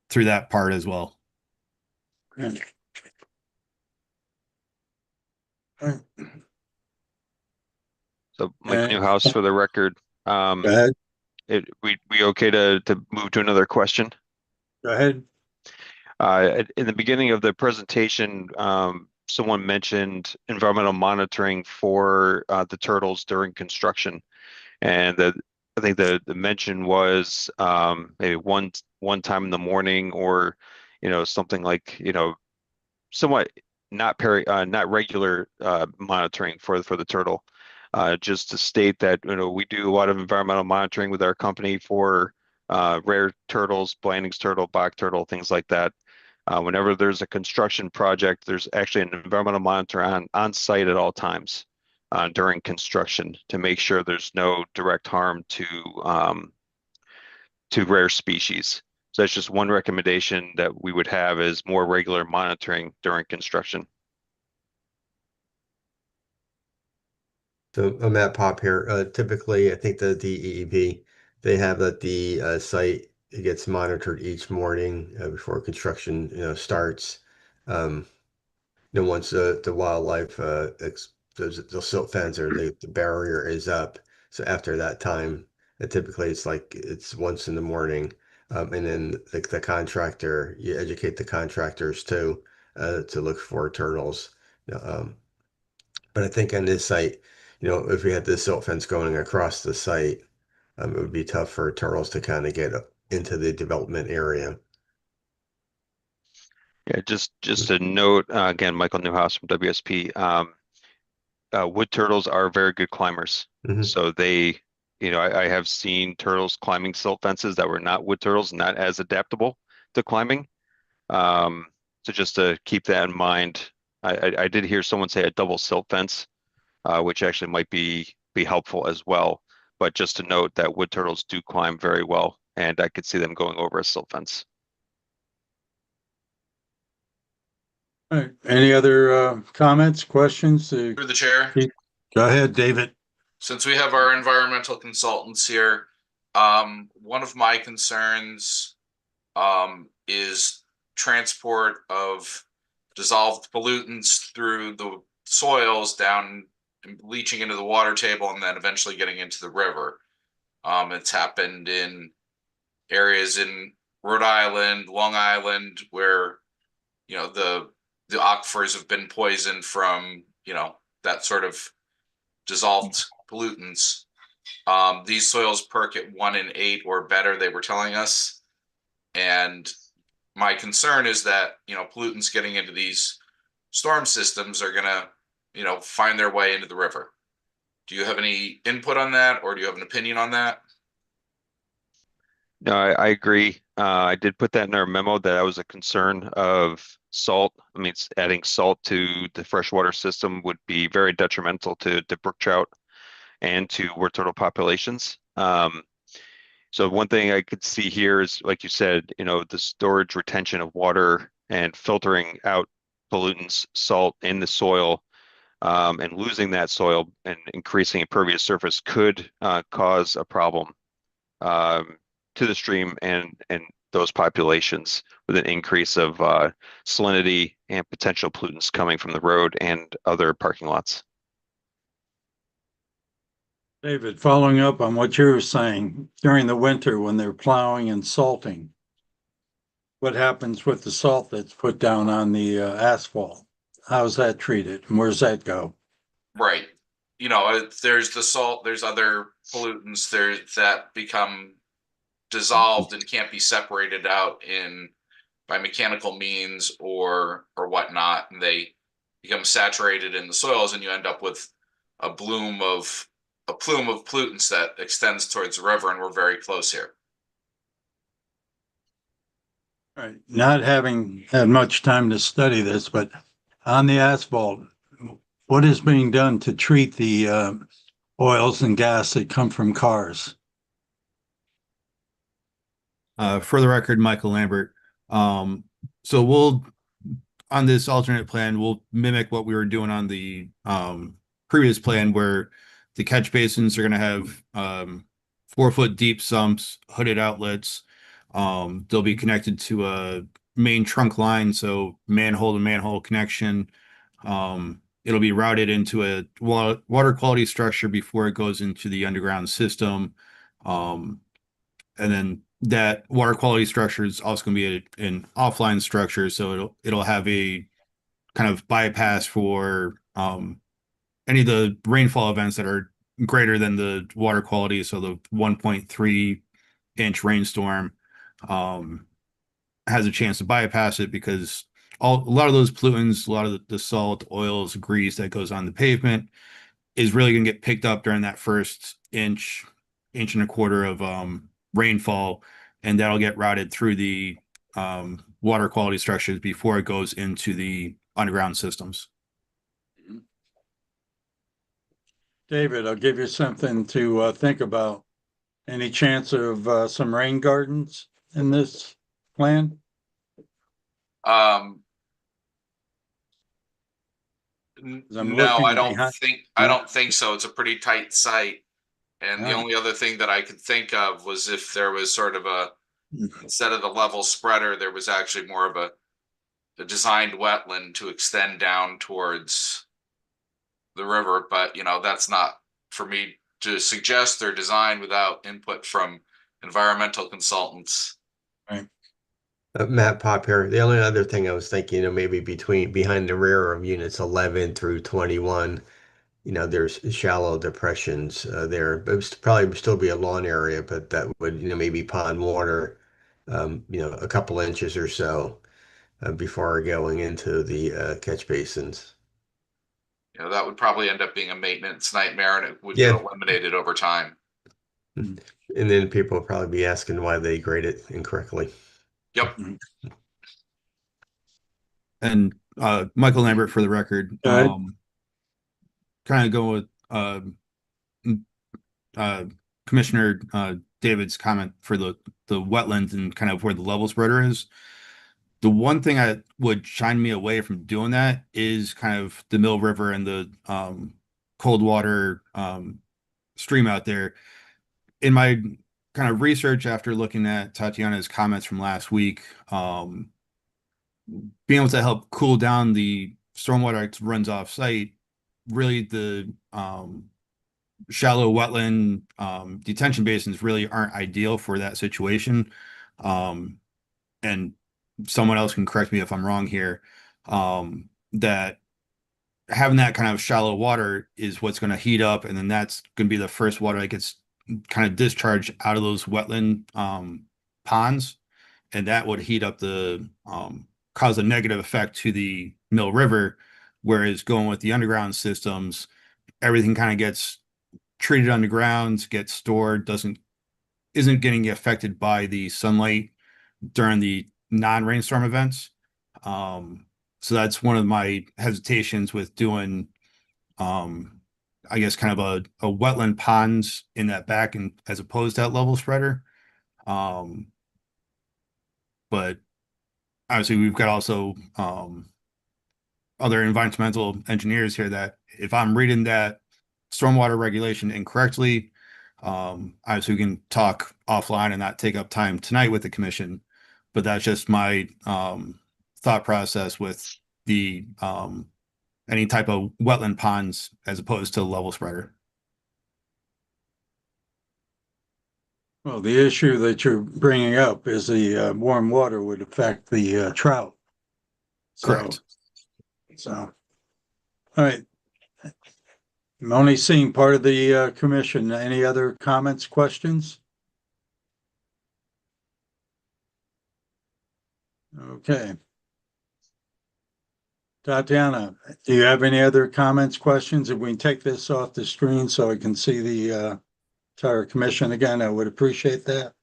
through that part as well. All right. So Mike Okay. Newhouse for the record. Go ahead. We okay to move to another question? Go ahead. In the beginning of the presentation, someone mentioned environmental monitoring for the turtles during construction, and I think the mention was maybe one time in the morning, or something like somewhat not regular monitoring for the turtle. Just to state that we do a lot of environmental monitoring with our company for rare turtles, Blanding's turtle, box turtle, things like that. Whenever there's a construction project, there's actually an environmental monitor on site at all times during construction to make sure there's no direct harm to rare species. So that's just one recommendation that we would have, is more regular monitoring during construction. So Matt Pop here. Typically, I think the DEEP, they have that the site, it gets monitored each morning before construction starts. Once the wildlife the silt fence or the barrier is up, so after that time, typically it's once in the morning, and then the contractor, you educate the contractors too, to look for turtles. But I think on this site, if we had the silt fence going across the site, it would be tough for turtles to kind of get into the development area. Yeah, just a note, again, Michael Newhouse from WSP. Wood turtles are very good climbers. So they, I have seen turtles climbing silt fences that were not wood turtles, not as adaptable to climbing. So just to keep that in mind, I did hear someone say a double silt fence, which actually might be helpful as well. But just to note that wood turtles do climb very well, and I could see them going over a silt fence. All right. Any other comments, questions? Through the chair. Go ahead, David. Since we have our environmental consultants here, one of my concerns is transport of dissolved pollutants through the soils down and leaching into the water table and then eventually getting into the river. It's happened in areas in Rhode Island, Long Island, where the aquifers have been poisoned from that sort of dissolved pollutants. These soils perk at 1 in 8 or better, they were telling us. And my concern is that, pollutants getting into these storm systems are going to, find their way into the river. Do you have any input on that, or do you have an opinion on that? No, I agree. I did put that in our memo that was a concern of salt. I mean, adding salt to the freshwater system would be very detrimental to brook trout and to wood turtle populations. So one thing I could see here is, like you said, the storage, retention of water and filtering out pollutants, salt in the soil. And losing that soil and increasing impervious surface could cause a problem to the stream and those populations, with an increase of salinity and potential pollutants coming from the road and other parking lots. David, following up on what you were saying, during the winter when they're plowing and salting, what happens with the salt that's put down on the asphalt? How's that treated and where's that go? Right. You know, there's the salt, there's other pollutants there that become dissolved and can't be separated out by mechanical means or whatnot, and they become saturated in the soils, and you end up with a plume of pollutants that extends towards the river, and we're very close here. Right. Not having had much time to study this, but on the asphalt, what is being done to treat the oils and gas that come from cars? For the record, Michael Lambert. So we'll, on this alternate plan, we'll mimic what we were doing on the previous plan, where the catch basins are going to have 4-foot deep sumps, hooded outlets. They'll be connected to a main trunk line, so manhole to manhole connection. It'll be routed into a water quality structure before it goes into the underground system. And then that water quality structure is also going to be an offline structure, so it'll have a kind of bypass for any of the rainfall events that are greater than the water quality. So the 1.3-inch rainstorm has a chance to bypass it, because a lot of those pollutants, a lot of the salt, oils, grease that goes on the pavement is really going to get picked up during that first inch and a quarter of rainfall, and that'll get routed through the water quality structures before it goes into the underground systems. David, I'll give you something to think about. Any chance of some rain gardens in this plan? No, I don't think so. It's a pretty tight site. And the only other thing that I could think of was if there was sort of instead of the level spreader, there was actually more of a designed wetland to extend down towards the river. But, you know, that's not for me to suggest or design without input from environmental consultants. Right. Matt Pop here. The only other thing I was thinking, maybe behind the rear of units 11 through 21, there's shallow depressions there, but it probably would still be a lawn area, but that would, maybe pond water, a couple inches or so before going into the catch basins. You know, that would probably end up being a maintenance nightmare, and it would get eliminated over time. And then people will probably be asking why they grade it incorrectly. Yep. And Michael Lambert, for the record, kind of going with Commissioner David's comment for the wetlands and kind of where the level spreader is. The one thing that would shine me away from doing that is kind of the Mill River and the cold water stream out there. In my kind of research after looking at Tatiana's comments from last week, being able to help cool down the stormwater that runs off site, really the shallow wetland detention basins really aren't ideal for that situation. And someone else can correct me if I'm wrong here, that having that kind of shallow water is what's going to heat up, and then that's going to be the first water that gets kind of discharged out of those wetland ponds, and that would heat up cause a negative effect to the Mill River. Whereas going with the underground systems, everything kind of gets treated underground, gets stored, isn't getting affected by the sunlight during the non-rainstorm events. So that's one of my hesitations with doing I guess kind of a wetland ponds in that back, and as opposed to that level spreader. But obviously we've got also other environmental engineers here that if I'm reading that stormwater regulation incorrectly, obviously we can talk offline and not take up time tonight with the commission, but that's just my thought process with the any type of wetland ponds as opposed to level spreader. Well, the issue that you're bringing up is the warm water would affect the trout. Correct. So, all right. I'm only seeing part of the commission. Any other comments, questions? Okay. Tatiana, do you have any other comments, questions? If we can take this off the screen so I can see the entire commission again, I would appreciate that.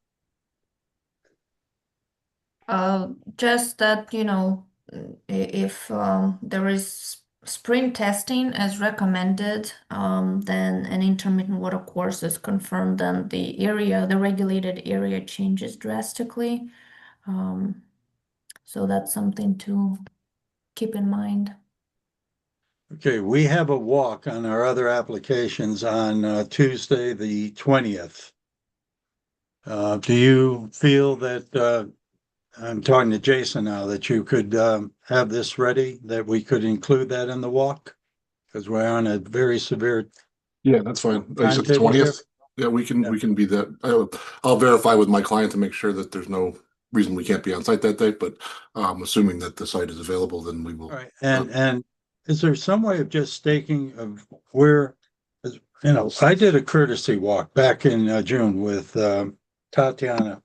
Just that, you know, if there is spring testing as recommended, then an intermittent water course is confirmed, then the regulated area changes drastically. So that's something to keep in mind. Okay, we have a walk on our other applications on Tuesday, the 20th. Do you feel that, I'm talking to Jason now, that you could have this ready, that we could include that in the walk? Because we're on a very severe. Yeah, that's fine. Like you said, the timetable here. 20th. Yeah, we can be that. I'll verify with my client to make sure that there's no reason we can't be on site that day, but assuming that the site is available, then we will. All right, and is there some way of just staking of where, you know, I did a courtesy walk back in June with Tatiana.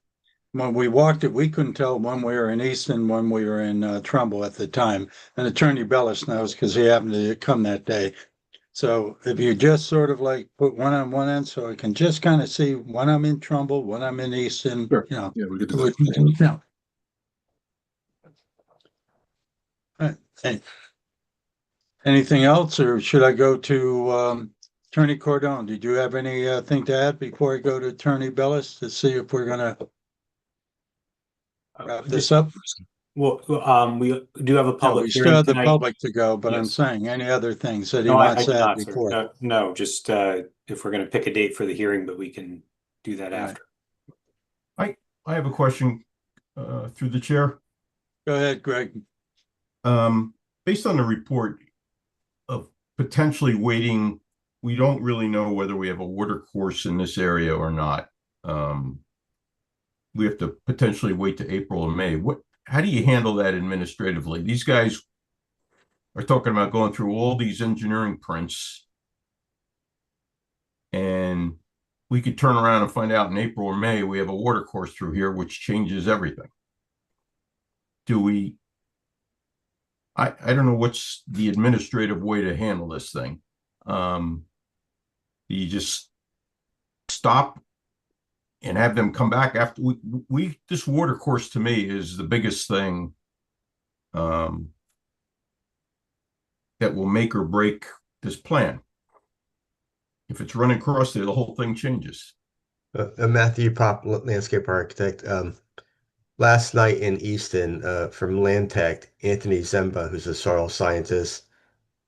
When we walked it, we couldn't tell when we were in Easton, when we were in Trumbull at the time. And Attorney Bellis knows because he happened to come that day. So if you just sort of like put one on one end, so I can just kind of see when I'm in Trumbull, when I'm in Easton, Sure. you know. Yeah, we could do that. Yeah. All right. Hey. Anything else, or should I go to Attorney Cordon? Did you have anything to add before I go to Attorney Bellis to see if we're gonna wrap this up? Well, we do have a No, public we still hearing have the tonight. public to go, but I'm Yes. saying any other things that he No, I wants do to add not, sir. before. No, just if we're gonna pick a date for the hearing, but we can do that Right. after. I have a question through the chair. Go ahead, Greg. Based on the report of potentially waiting, we don't really know whether we have a water course in this area or not. We have to potentially wait to April or May. How do you handle that administratively? These guys are talking about going through all these engineering prints, and we could turn around and find out in April or May we have a water course through here, which changes everything. Do we? I don't know what's the administrative way to handle this thing. Do you just stop and have them come back after we this water course to me is the biggest thing that will make or break this plan. If it's running across there, the whole thing changes. Matthew Pop, landscape architect. Last night in Easton, from Land Tech, Anthony Zemba, who's a soil scientist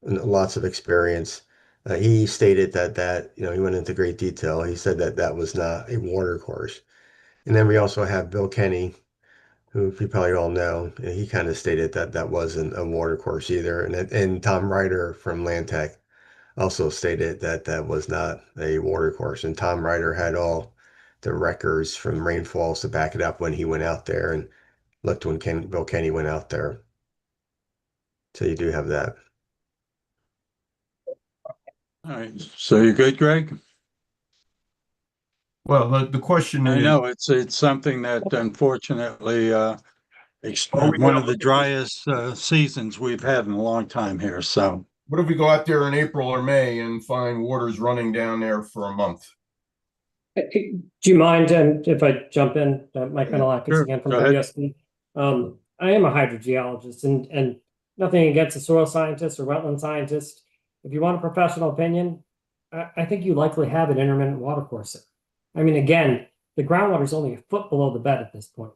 and lots of experience, he stated that he went into great detail. He said that was not a water course. And then we also have Bill Kenny, who you probably all know. He kind of stated that wasn't a water course either. And Tom Ryder from Land Tech also stated that was not a water course. And Tom Ryder had all the records from rainfalls to back it up when he went out there and looked when Bill Kenny went out there. So you do have that. All right, so you're good, Greg? Well, the question I is, know it's something that unfortunately one of the driest seasons we've had in a long time here. So what if we go out there in April or May and find water's running down there for a month? Do you mind if I jump in? Mike Menalakis Sure, again from go ahead. WSP. I am a hydrogeologist and nothing against a soil scientist or wetland scientist. If you want a professional opinion, I think you likely have an intermittent water course. I mean, again, the groundwater is only a foot below the bed at this point.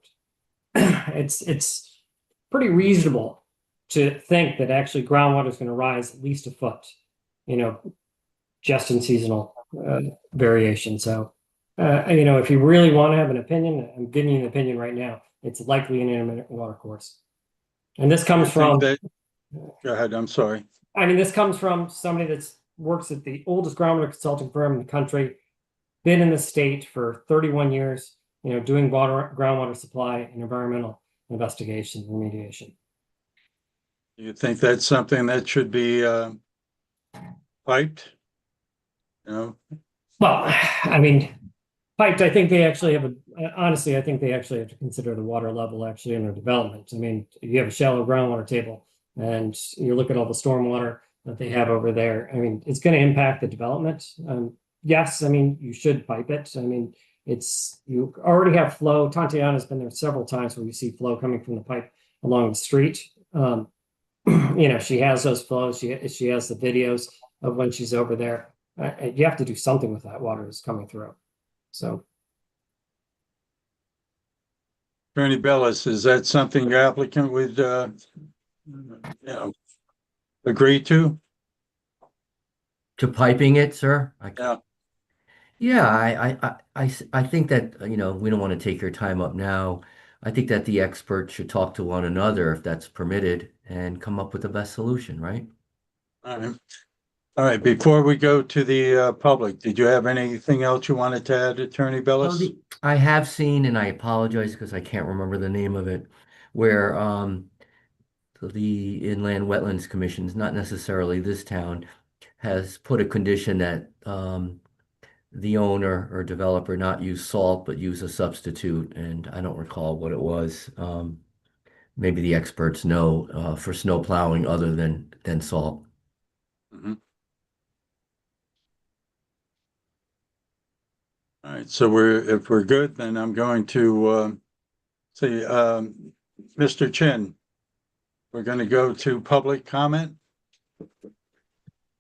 It's pretty reasonable to think that actually groundwater is going to rise at least a foot, just in seasonal variation. So, if you really want to have an opinion, I'm giving you an opinion right now. It's likely an intermittent watercourse. And this comes from, Go ahead, I'm sorry. this comes from somebody that works at the oldest groundwater consulting firm in the country, been in the state for 31 years, doing groundwater supply and environmental investigation and remediation. Do you think that's something that should be piped? Well, piped, I think they actually have honestly, I think they actually have to consider the water level actually in their development. You have a shallow groundwater table and you look at all the stormwater that they have over there. It's going to impact the development. Yes, you should pipe it. You already have flow. Tatiana's been there several times where you see flow coming from the pipe along the street. She has those flows. She has the videos of when she's over there. You have to do something with that water that's coming through. So, Attorney Bellis, is that something your applicant would, agree to? To piping it, sir? Yeah. Yeah, I think that, we don't want to take your time up now. I think that the experts should talk to one another if that's permitted and come up with the best solution, right? All right. Before we go to the public, did you have anything else you wanted to add, Attorney Bellis? I have seen, and I apologize because I can't remember the name of it, where the Inland Wetlands Commission, not necessarily this town, has put a condition that the owner or developer not use salt, but use a substitute. And I don't recall what it was. Maybe the experts know for snow plowing other than salt. Mm-hmm. All right. So if we're good, then I'm going to say, Mr. Chin, we're going to go to public comment.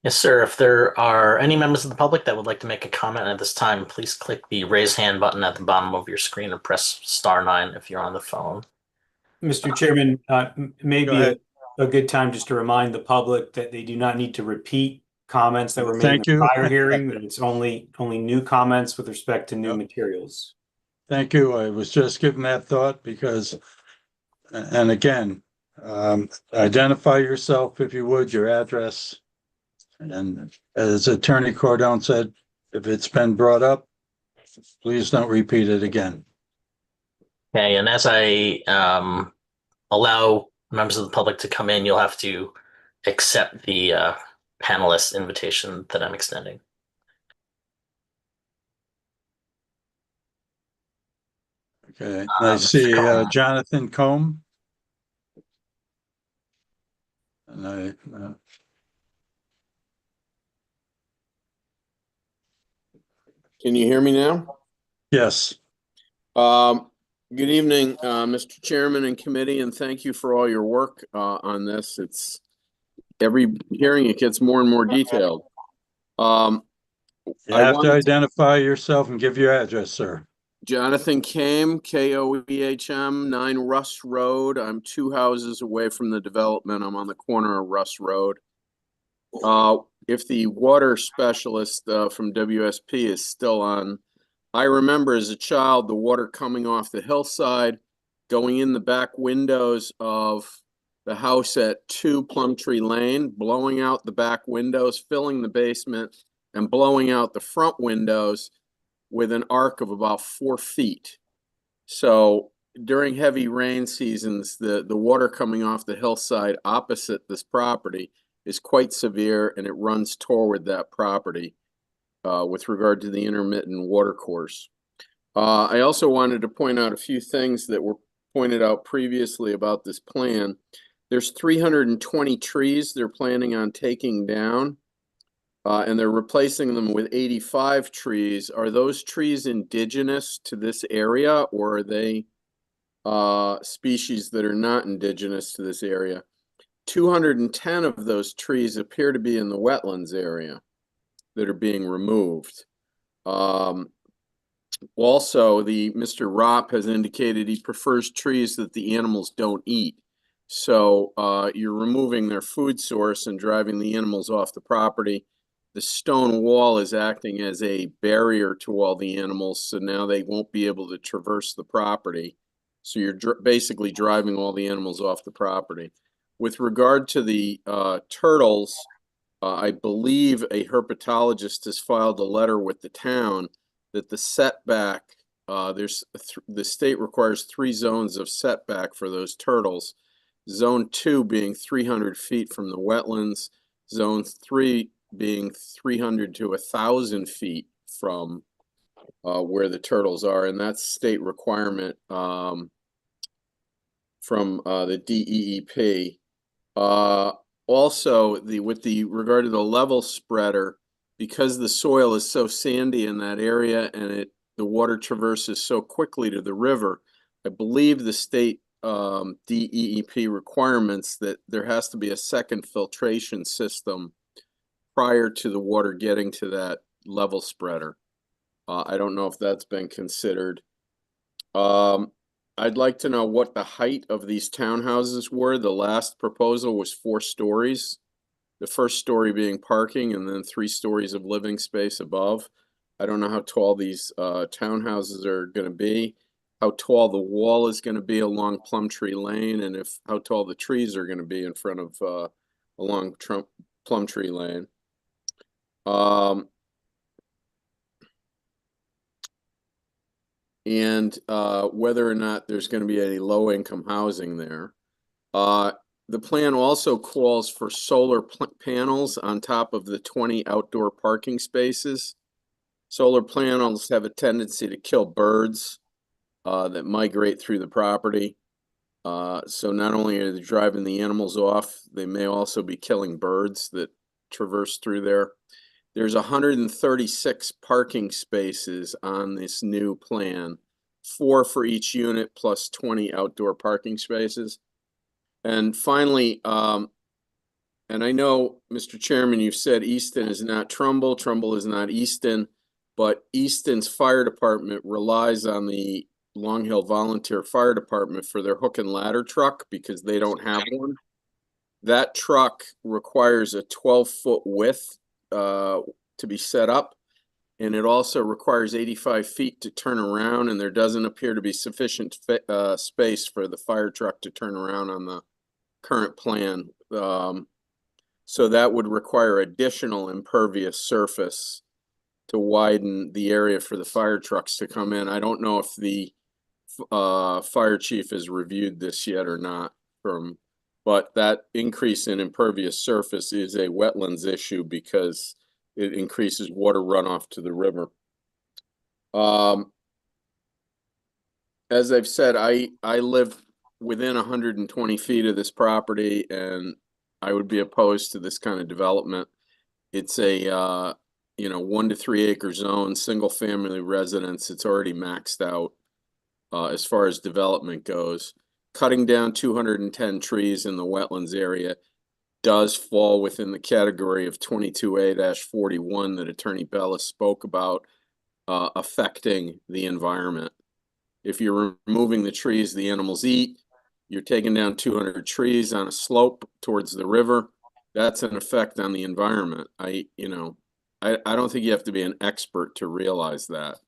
Yes, sir. If there are any members of the public that would like to make a comment at this time, please click the raise hand button at the bottom of your screen or press *9 if you're on the phone. Mr. Chairman, maybe a good time just to remind the public that they do not need to repeat comments that were made in the prior hearing, that it's only new comments with respect to new materials. Thank you. I was just giving that thought because, and again, identify yourself if you would, your address. And as Attorney Cordone said, if it's been brought up, please don't repeat it again. Okay, and as I allow members of the public to come in, you'll have to accept the panelist invitation that I'm extending. Okay, I see Jonathan Combe. And Can you hear me now? Yes. Good evening, Mr. Chairman and committee, and thank you for all your work on this. It's every hearing it gets more and more detailed. You have to identify yourself and give your address, sir. Jonathan Kame, Koehm, 9 Russ Road. I'm 2 houses away from the development. I'm on the corner of Russ Road. If the water specialist from WSP is still on, I remember as a child the water coming off the hillside, going in the back windows of the house at 2 Plumtree Lane, blowing out the back windows, filling the basement, and blowing out the front windows with an arc of about 4 feet. So during heavy rain seasons, the water coming off the hillside opposite this property is quite severe, and it runs toward that property with regard to the intermittent watercourse. I also wanted to point out a few things that were pointed out previously about this plan. There's 320 trees they're planning on taking down, and they're replacing them with 85 trees. Are those trees indigenous to this area, or are they species that are not indigenous to this area? 210 of those trees appear to be in the wetlands area that are being removed. Also, Mr. Ropp has indicated he prefers trees that the animals don't eat. So you're removing their food source and driving the animals off the property. The stone wall is acting as a barrier to all the animals, so now they won't be able to traverse the property. So you're basically driving all the animals off the property. With regard to the turtles, I believe a herpetologist has filed a letter with the town that the setback, the state requires 3 zones of setback for those turtles. Zone 2 being 300 feet from the wetlands, Zone 3 being 300 to 1,000 feet from where the turtles are, and that's state requirement from the DEEP. Also, with regard to the level spreader, because the soil is so sandy in that area and the water traverses so quickly to the river, I believe the state DEEP requirements that there has to be a second filtration system prior to the water getting to that level spreader. I don't know if that's been considered. I'd like to know what the height of these townhouses were. The last proposal was 4 stories. The first story being parking and then 3 stories of living space above. I don't know how tall these townhouses are going to be, how tall the wall is going to be along Plumtree Lane, and how tall the trees are going to be in front of along Plumtree Lane. And whether or not there's going to be any low-income housing there. The plan also calls for solar panels on top of the 20 outdoor parking spaces. Solar panels have a tendency to kill birds that migrate through the property. So not only are they driving the animals off, they may also be killing birds that traverse through there. There's 136 parking spaces on this new plan, 4 for each unit plus 20 outdoor parking spaces. And finally, and I know, Mr. Chairman, you've said Easton is not Trumbull, Trumbull is not Easton, but Easton's fire department relies on the Long Hill Volunteer Fire Department for their hook and ladder truck because they don't have one. That truck requires a 12-foot width to be set up, and it also requires 85 feet to turn around, and there doesn't appear to be sufficient space for the fire truck to turn around on the current plan. So that would require additional impervious surface to widen the area for the fire trucks to come in. I don't know if the fire chief has reviewed this yet or not, but that increase in impervious surface is a wetlands issue because it increases water runoff to the river. As I've said, I live within 120 feet of this property, and I would be opposed to this kind of development. It's a 1 to 3 acre zone, single family residence. It's already maxed out as far as development goes. Cutting down 210 trees in the wetlands area does fall within the category of 22A-41 that Attorney Bellis spoke about affecting the environment. If you're removing the trees the animals eat, you're taking down 200 trees on a slope towards the river. That's an effect on the environment. I don't think you have to be an expert to realize that.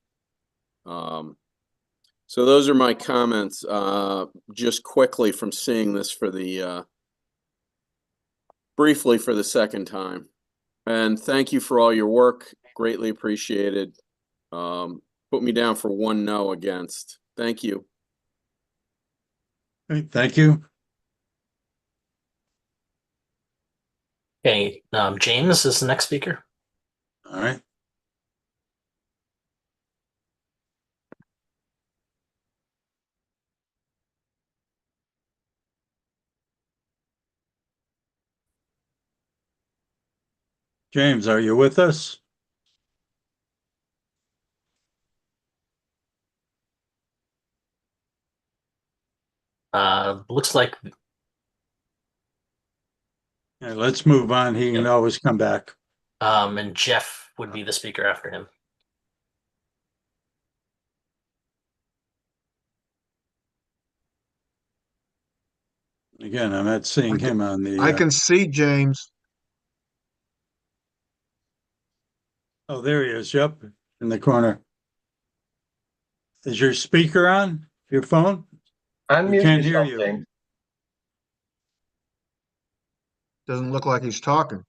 So those are my comments, just quickly from seeing this briefly for the second time. And thank you for all your work. Greatly appreciated. Put me down for 1 no against. Thank you. Okay, thank you. Okay, James is the next speaker. All right. James, are you with us? Looks like Yeah, let's move on. He can always come back. and Jeff would be the speaker after him. Again, I'm not seeing him on the. I can see James. Oh, there he is. Yep, in the corner. Is your speaker on your phone? We Unmute can't hear yourself, you. James. Doesn't look like he's talking.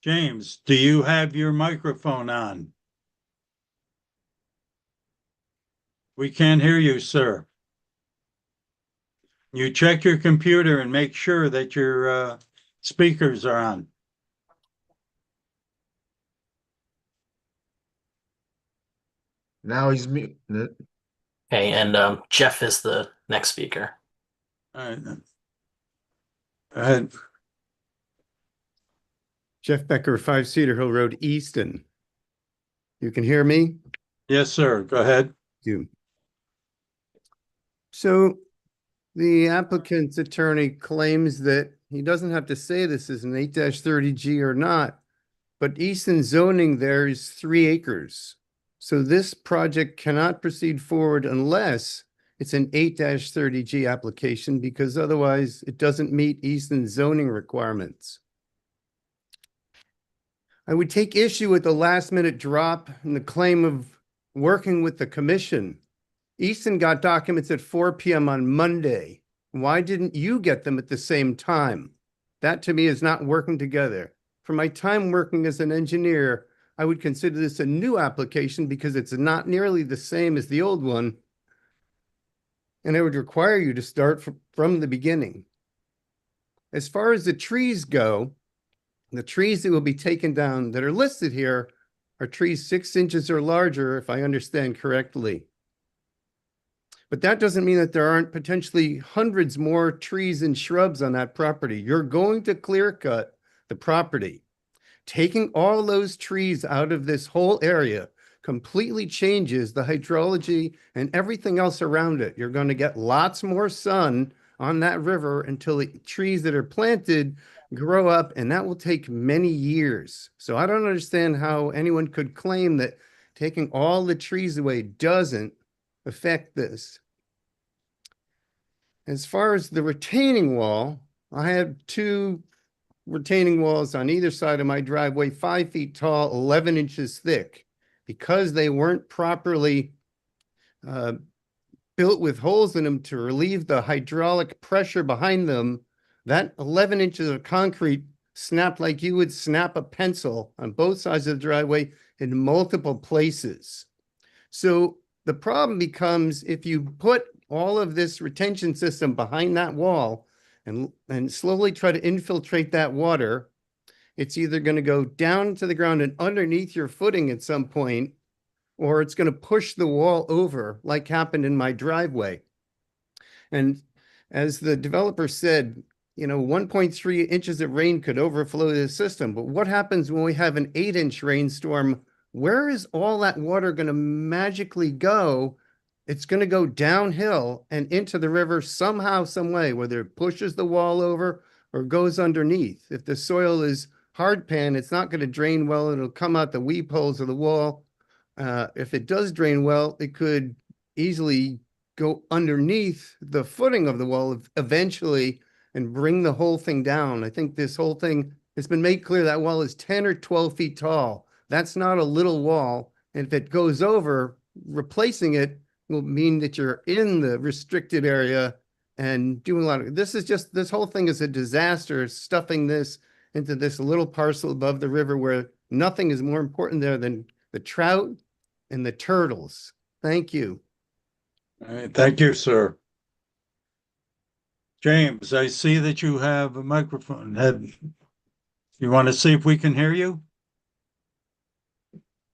James, do you have your microphone on? We can't hear you, sir. You check your computer and make sure that your speakers are on. Now he's mute. Okay, and Jeff is the next speaker. All right. Then. Go ahead. Jeff Becker, 5 Cedar Hill Road, Easton. You can hear me? Yes, sir. Go ahead. You. So the applicant's attorney claims that he doesn't have to say this is an 8-30G or not, but Easton zoning there is 3 acres. So this project cannot proceed forward unless it's an 8-30G application, because otherwise it doesn't meet Easton zoning requirements. I would take issue with the last minute drop and the claim of working with the commission. Easton got documents at 4 p.m. on Monday. Why didn't you get them at the same time? That to me is not working together. For my time working as an engineer, I would consider this a new application because it's not nearly the same as the old one. And I would require you to start from the beginning. As far as the trees go, the trees that will be taken down that are listed here are trees 6 inches or larger, if I understand correctly. But that doesn't mean that there aren't potentially hundreds more trees and shrubs on that property. You're going to clear cut the property. Taking all those trees out of this whole area completely changes the hydrology and everything else around it. You're going to get lots more sun on that river until the trees that are planted grow up, and that will take many years. So I don't understand how anyone could claim that taking all the trees away doesn't affect this. As far as the retaining wall, I have 2 retaining walls on either side of my driveway, 5 feet tall, 11 inches thick. Because they weren't properly built with holes in them to relieve the hydraulic pressure behind them, that 11 inches of concrete snapped like you would snap a pencil on both sides of the driveway in multiple places. So the problem becomes if you put all of this retention system behind that wall and slowly try to infiltrate that water, it's either going to go down to the ground and underneath your footing at some point, or it's going to push the wall over like happened in my driveway. And as the developer said, 1.3 inches of rain could overflow the system. But what happens when we have an 8-inch rainstorm? Where is all that water going to magically go? It's going to go downhill and into the river somehow, some way, whether it pushes the wall over or goes underneath. If the soil is hard pan, it's not going to drain well. It'll come out the weep holes of the wall. If it does drain well, it could easily go underneath the footing of the wall eventually and bring the whole thing down. I think this whole thing has been made clear that wall is 10 or 12 feet tall. That's not a little wall. And if it goes over, replacing it will mean that you're in the restricted area and doing a lot of, this whole thing is a disaster, stuffing this into this little parcel above the river where nothing is more important there than the trout and the turtles. Thank you. All right. Thank you, sir. James, I see that you have a microphone. You want to see if we can hear you?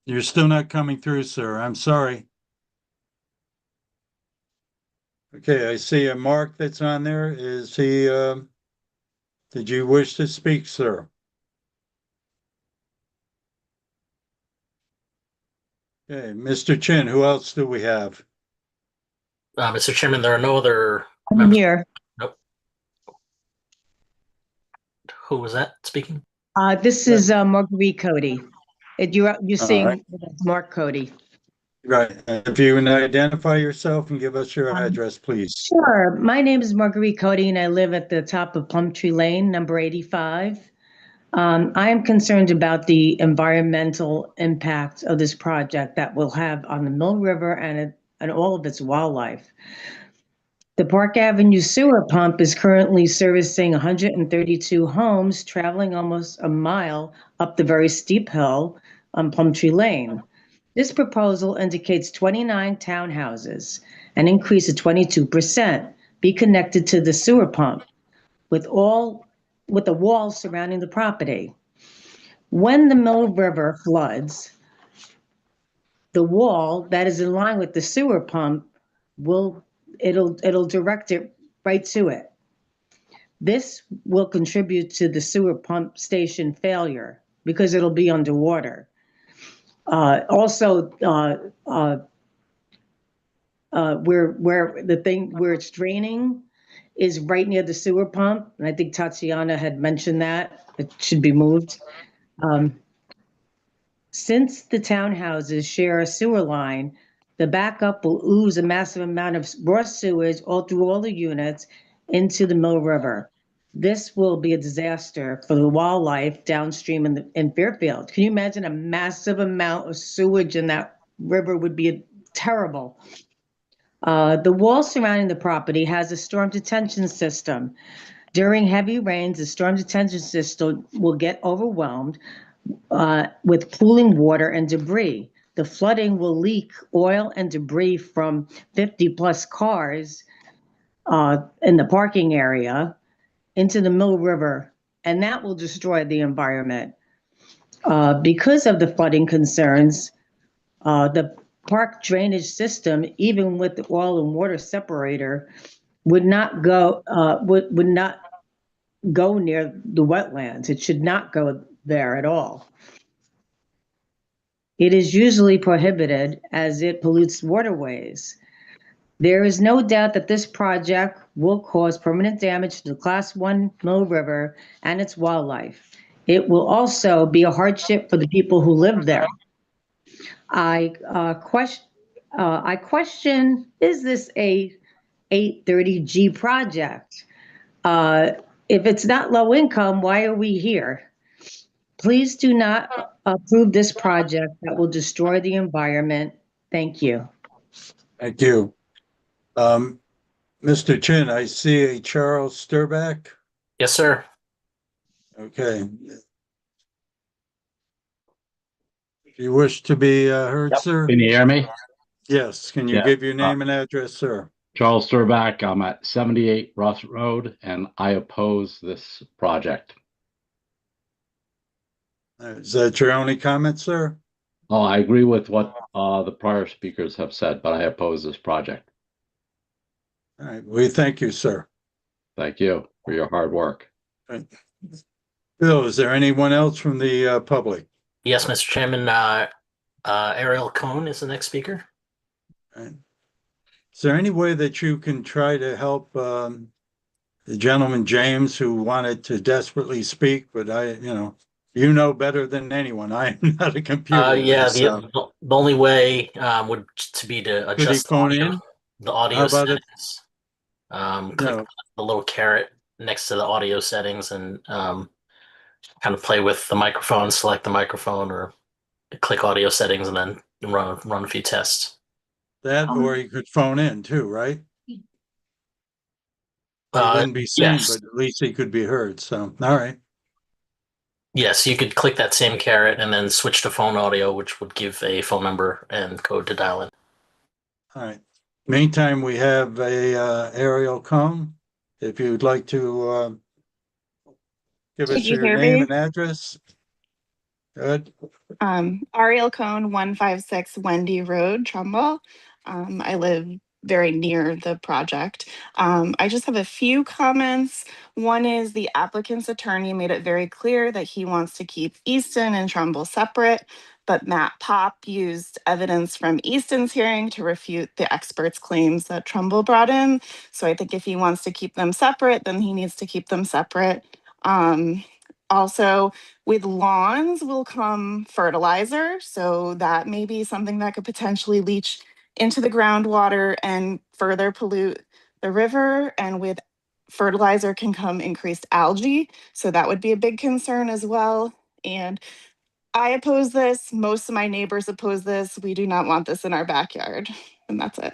You're still not coming through, sir. I'm sorry. Okay, I see a mark that's on there. Is he, did you wish to speak, sir? Okay, Mr. Chin, who else do we have? Mr. Chairman, there are no other I'm members. here. Nope. Who was that speaking? This is Marguerite Cody. You're All seeing right. Mark Cody. Right. If you can identify yourself and give us your address, please. Sure. My name is Marguerite Cody, and I live at the top of Plumtree Lane, number 85. I am concerned about the environmental impact of this project that will have on the Mill River and all of its wildlife. The Park Avenue sewer pump is currently servicing 132 homes, traveling almost a mile up the very steep hill on Plumtree Lane. This proposal indicates 29 townhouses, an increase of 22%, be connected to the sewer pump with the walls surrounding the property. When the Mill River floods, the wall that is in line with the sewer pump it'll direct it right to it. This will contribute to the sewer pump station failure because it'll be underwater. Also, where it's draining is right near the sewer pump, and I think Tatiana had mentioned that it should be moved. Since the townhouses share a sewer line, the backup will ooze a massive amount of raw sewage all through all the units into the Mill River. This will be a disaster for the wildlife downstream in Fairfield. Can you imagine a massive amount of sewage in that river would be terrible. The wall surrounding the property has a storm detention system. During heavy rains, the storm detention system will get overwhelmed with pooling water and debris. The flooding will leak oil and debris from 50 plus cars in the parking area into the Mill River, and that will destroy the environment. Because of the flooding concerns, the park drainage system, even with the oil and water separator, would not go near the wetlands. It should not go there at all. It is usually prohibited as it pollutes waterways. There is no doubt that this project will cause permanent damage to the Class 1 Mill River and its wildlife. It will also be a hardship for the people who live there. I question, is this a 830G project? If it's not low income, why are we here? Please do not approve this project that will destroy the environment. Thank you. Thank you. Mr. Chin, I see a Charles Sturback. Yes, sir. Okay. If you wish to be heard, sir? Can you hear me? Yes. Can you Yeah. give your name and address, sir? Charles Sturback. I'm at 78 Ross Road, and I oppose this project. Is that your only comment, sir? Oh, I agree with what the prior speakers have said, but I oppose this project. All right. We thank you, sir. Thank you for your hard work. Right. Bill, is there anyone else from the public? Yes, Mr. Chairman. Ariel Cohn is the next speaker. Right. Is there any way that you can try to help the gentleman, James, who wanted to desperately speak, but you know better than anyone. I am not a computer. Yeah, the only way would be to adjust phone in? the audio How about settings. Click the little caret next to the audio settings and kind of play with the microphone, select the microphone, or click audio settings and then run a few tests. That, or he could phone in too, right? He wouldn't be seen, yes. but at least he could be heard. So, all right. Yes, you could click that same caret and then switch to phone audio, which would give a phone number and code to dial in. All right. Meantime, we have a Ariel Cohn. If you'd like to give us your name and address. Good. Ariel Cohn, 156 Wendy Road, Trumbull. I live very near the project. I just have a few comments. One is the applicant's attorney made it very clear that he wants to keep Easton and Trumbull separate, but Matt Pop used evidence from Easton's hearing to refute the expert's claims that Trumbull brought in. So I think if he wants to keep them separate, then he needs to keep them separate. Also, with lawns will come fertilizer. So that may be something that could potentially leach into the groundwater and further pollute the river. And with fertilizer can come increased algae. So that would be a big concern as well. And I oppose this. Most of my neighbors oppose this. We do not want this in our backyard. And that's it.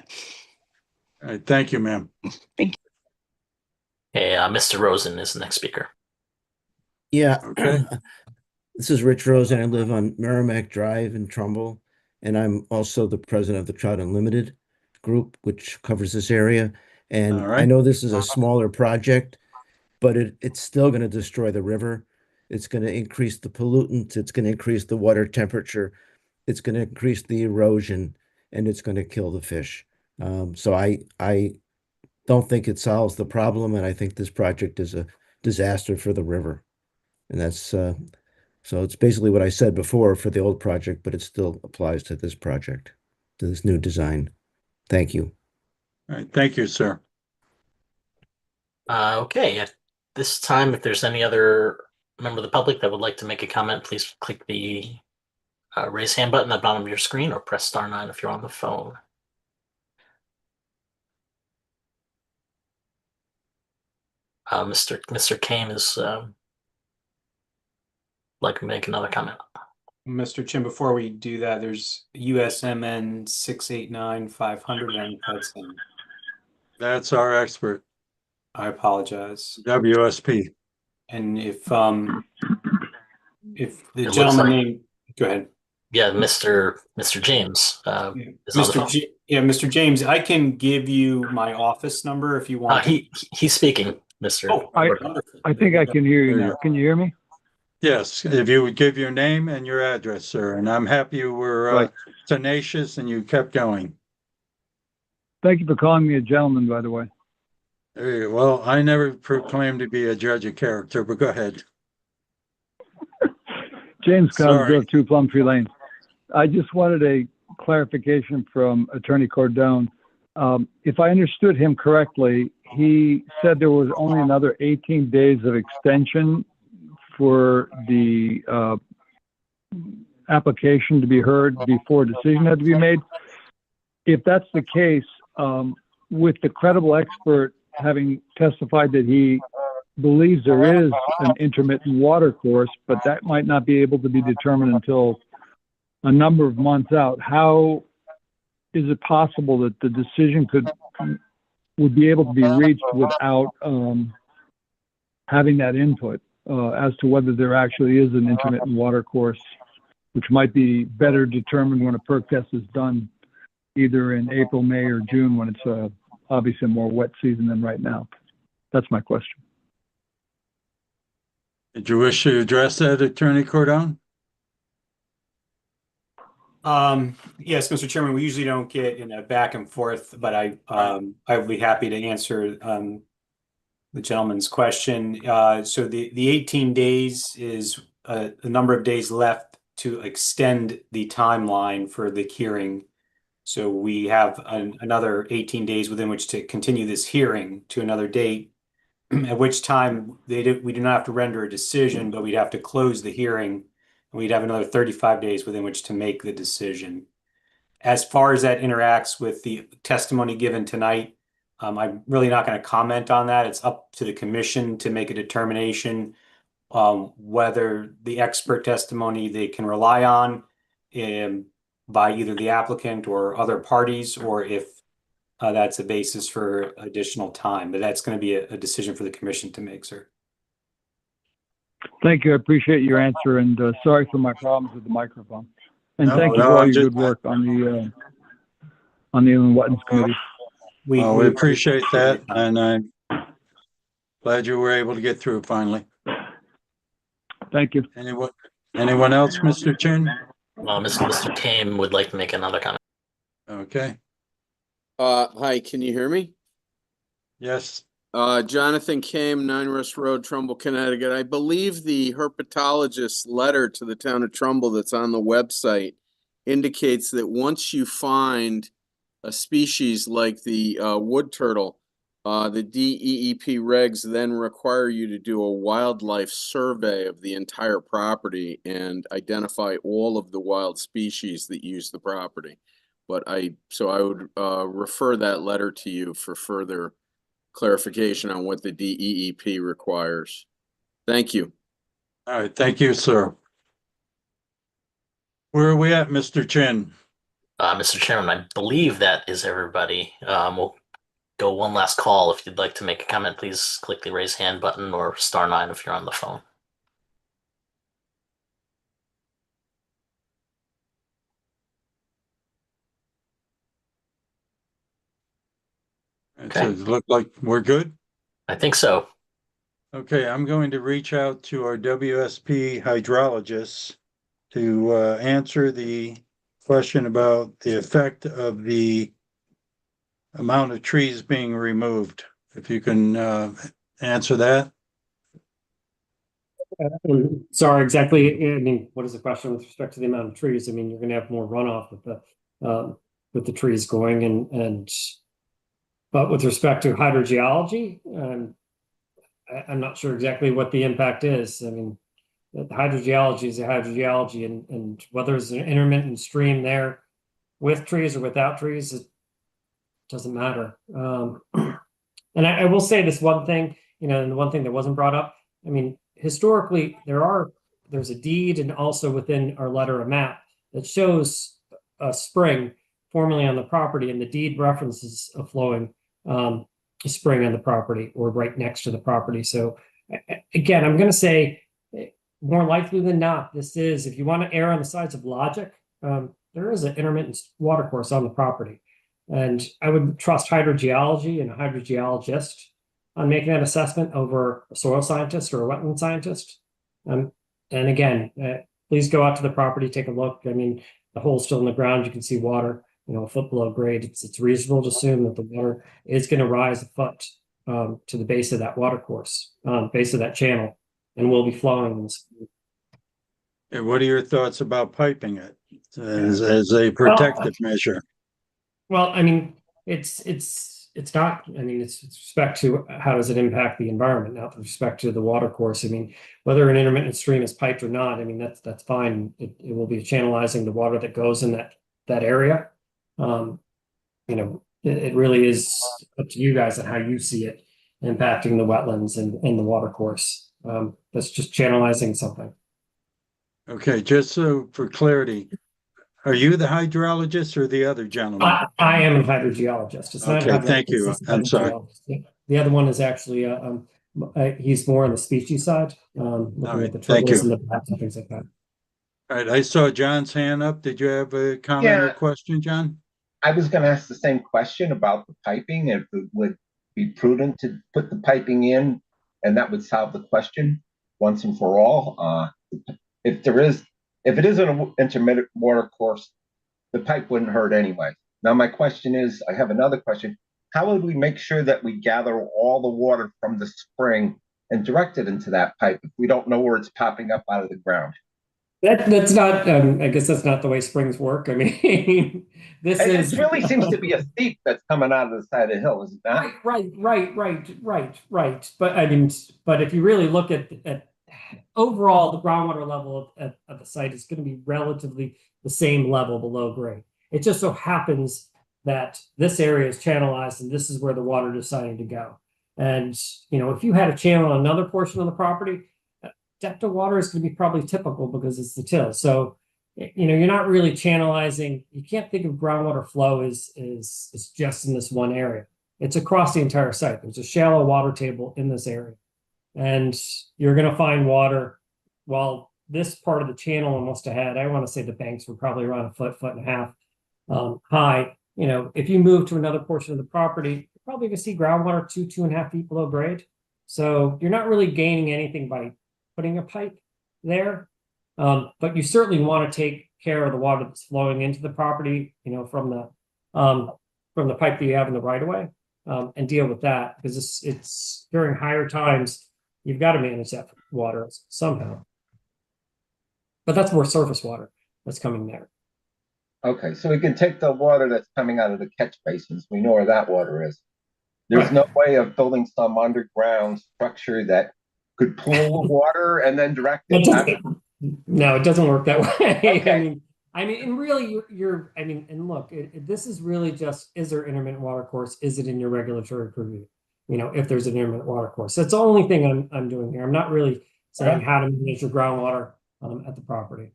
All right, thank you, ma'am. Thank you. Okay, Mr. Rosen is the next speaker. Yeah. Okay. This is Rich Rosen. I live on Merrimack Drive in Trumbull, and I'm also the president of the Trout Unlimited group, which covers this area. And All right. I know this is a smaller project, but it's still going to destroy the river. It's going to increase the pollutants. It's going to increase the water temperature. It's going to increase the erosion, and it's going to kill the fish. So I don't think it solves the problem, and I think this project is a disaster for the river. And that's so it's basically what I said before for the old project, but it still applies to this project, to this new design. Thank you. All right, thank you, sir. Okay, at this time, if there's any other member of the public that would like to make a comment, please click the raise hand button at the bottom of your screen or press *9 if you're on the phone. Mr. Kane is like to make another comment. Mr. Chin, before we do that, there's USMN 689-500 and Hudson. That's our expert. I apologize. WSP. And if the It gentleman looks like- name, go ahead. Yeah, Mr. James is on the phone. Mr. James, I can give you my office number if you want. He's speaking, Mr. Oh, I think I can hear you now. Can you hear me? Yes, if you would give your name and your address, sir, and I'm happy you were Right. tenacious and you kept going. Thank you for calling me a gentleman, by the way. There you go. Well, I never proclaimed to be a judge of character, but go ahead. James Sorry. Cosgrove, 2 Plumtree Lane. I just wanted a clarification from Attorney Cordone. If I understood him correctly, he said there was only another 18 days of extension for the application to be heard before a decision had to be made. If that's the case, with the credible expert having testified that he believes there is an intermittent water course, but that might not be able to be determined until a number of months out, how is it possible that the decision would be able to be reached without having that input as to whether there actually is an intermittent water course, which might be better determined when a perk test is done, either in April, May, or June, when it's obviously a more wet season than right now? That's my question. Did you wish to address that, Attorney Cordone? Yes, Mr. Chairman, we usually don't get in a back and forth, but I would be happy to answer the gentleman's question. So the 18 days is a number of days left to extend the timeline for the hearing. So we have another 18 days within which to continue this hearing to another date, at which time we do not have to render a decision, but we'd have to close the hearing. We'd have another 35 days within which to make the decision. As far as that interacts with the testimony given tonight, I'm really not going to comment on that. It's up to the commission to make a determination whether the expert testimony they can rely on by either the applicant or other parties, or if that's a basis for additional time. But that's going to be a decision for the commission to make, sir. Thank you. I appreciate your answer, and sorry for my problems with the microphone. And No, thank you no, for all I'm your just- good work on the Inland Wetlands Committee. We appreciate that, and I'm glad you were able to get through finally. Thank you. Anyone else, Mr. Chin? Mr. Kane would like to make another comment. Okay. Hi, can you hear me? Yes. Jonathan Kame, 9 Russ Road, Trumbull, Connecticut. I believe the herpetologist's letter to the town of Trumbull that's on the website indicates that once you find a species like the wood turtle, The DEEP regs then require you to do a wildlife survey of the entire property and identify all of the wild species that use the property. But I would refer that letter to you for further clarification on what the DEEP requires. Thank you. All right, thank you, sir. Where are we at, Mr. Chin? Mr. Chairman, I believe that is everybody. We'll go one last call. If you'd like to make a comment, please click the raise hand button or *9 if you're on the phone. Okay. So it look like we're good? I think so. Okay, I'm going to reach out to our WSP hydrologists to answer the question about the effect of the amount of trees being removed. If you can answer that. Sorry, exactly. I mean, what is the question with respect to the amount of trees? I mean, you're going to have more runoff with the trees going, but with respect to hydrogeology, I'm not sure exactly what the impact is. I mean, the hydrogeology is a hydrogeology, and whether it's an intermittent stream there with trees or without trees, it doesn't matter. And I will say this one thing, and the one thing that wasn't brought up. I mean, historically, there's a deed and also within our letter a map that shows a spring formerly on the property, and the deed references a flowing spring on the property or right next to the property. So again, I'm going to say more likely than not, this is, if you want to err on the sides of logic, there is an intermittent watercourse on the property. And I would trust hydrogeology and a hydrogeologist on making that assessment over a soil scientist or a wetland scientist. And again, please go out to the property, take a look. I mean, the hole's still in the ground. You can see water, a foot below grade. It's reasonable to assume that the water is going to rise a foot to the base of that watercourse, base of that channel, and will be flowing. And what are your thoughts about piping it as a protective measure? Well, I mean, it's not, I mean, it's with respect to how does it impact the environment, not with respect to the water course. I mean, whether an intermittent stream is piped or not, I mean, that's fine. It will be channelizing the water that goes in that area. It really is up to you guys on how you see it impacting the wetlands and the water course. That's just channelizing something. Okay, just so for clarity, are you the hydrologist or the other gentleman? I am a hydrogeologist. It's not okay, thank you. I'm sorry. The other one is actually he's more on the species side, looking at the turtles and the bats and things like that. All right, I saw John's hand up. Did you have a comment or question, John? I was going to ask the same question about the piping, if it would be prudent to put the piping in, and that would solve the question once and for all. If it is an intermittent water course, the pipe wouldn't hurt anyway. Now, my question is, I have another question. How would we make sure that we gather all the water from the spring and direct it into that pipe if we don't know where it's popping up out of the ground? That's not, I guess that's not the way springs work. I mean, it really seems to be a seep that's coming out of the side of the hill, is it not? Right. But I mean, if you really look at overall, the groundwater level at the site is going to be relatively the same level below grade. It just so happens that this area is channelized and this is where the water decided to go. And, if you had a channel on another portion of the property, depth of water is going to be probably typical because it's the till. So, you're not really channelizing. You can't think of groundwater flow is just in this one area. It's across the entire site. There's a shallow water table in this area. And you're going to find water. While this part of the channel almost had, I want to say the banks were probably around a foot and a half high. If you move to another portion of the property, you're probably going to see groundwater 2.5 feet below grade. So you're not really gaining anything by putting a pipe there. But you certainly want to take care of the water that's flowing into the property, from the pipe that you have in the right of way, and deal with that, because it's during higher times. You've got to manage that water somehow. But that's more surface water that's coming there. Okay, so we can take the water that's coming out of the catch basins. We know where that water is. There's no way of building some underground structure that could pool the water and then direct it. No, it doesn't work that way. Okay. I mean, and really, I mean, and look, this is really just, is there intermittent water course? Is it in your regulatory purview? You know, if there's an intermittent water course. That's the only thing I'm doing here. I'm not really saying how to manage your groundwater at the property.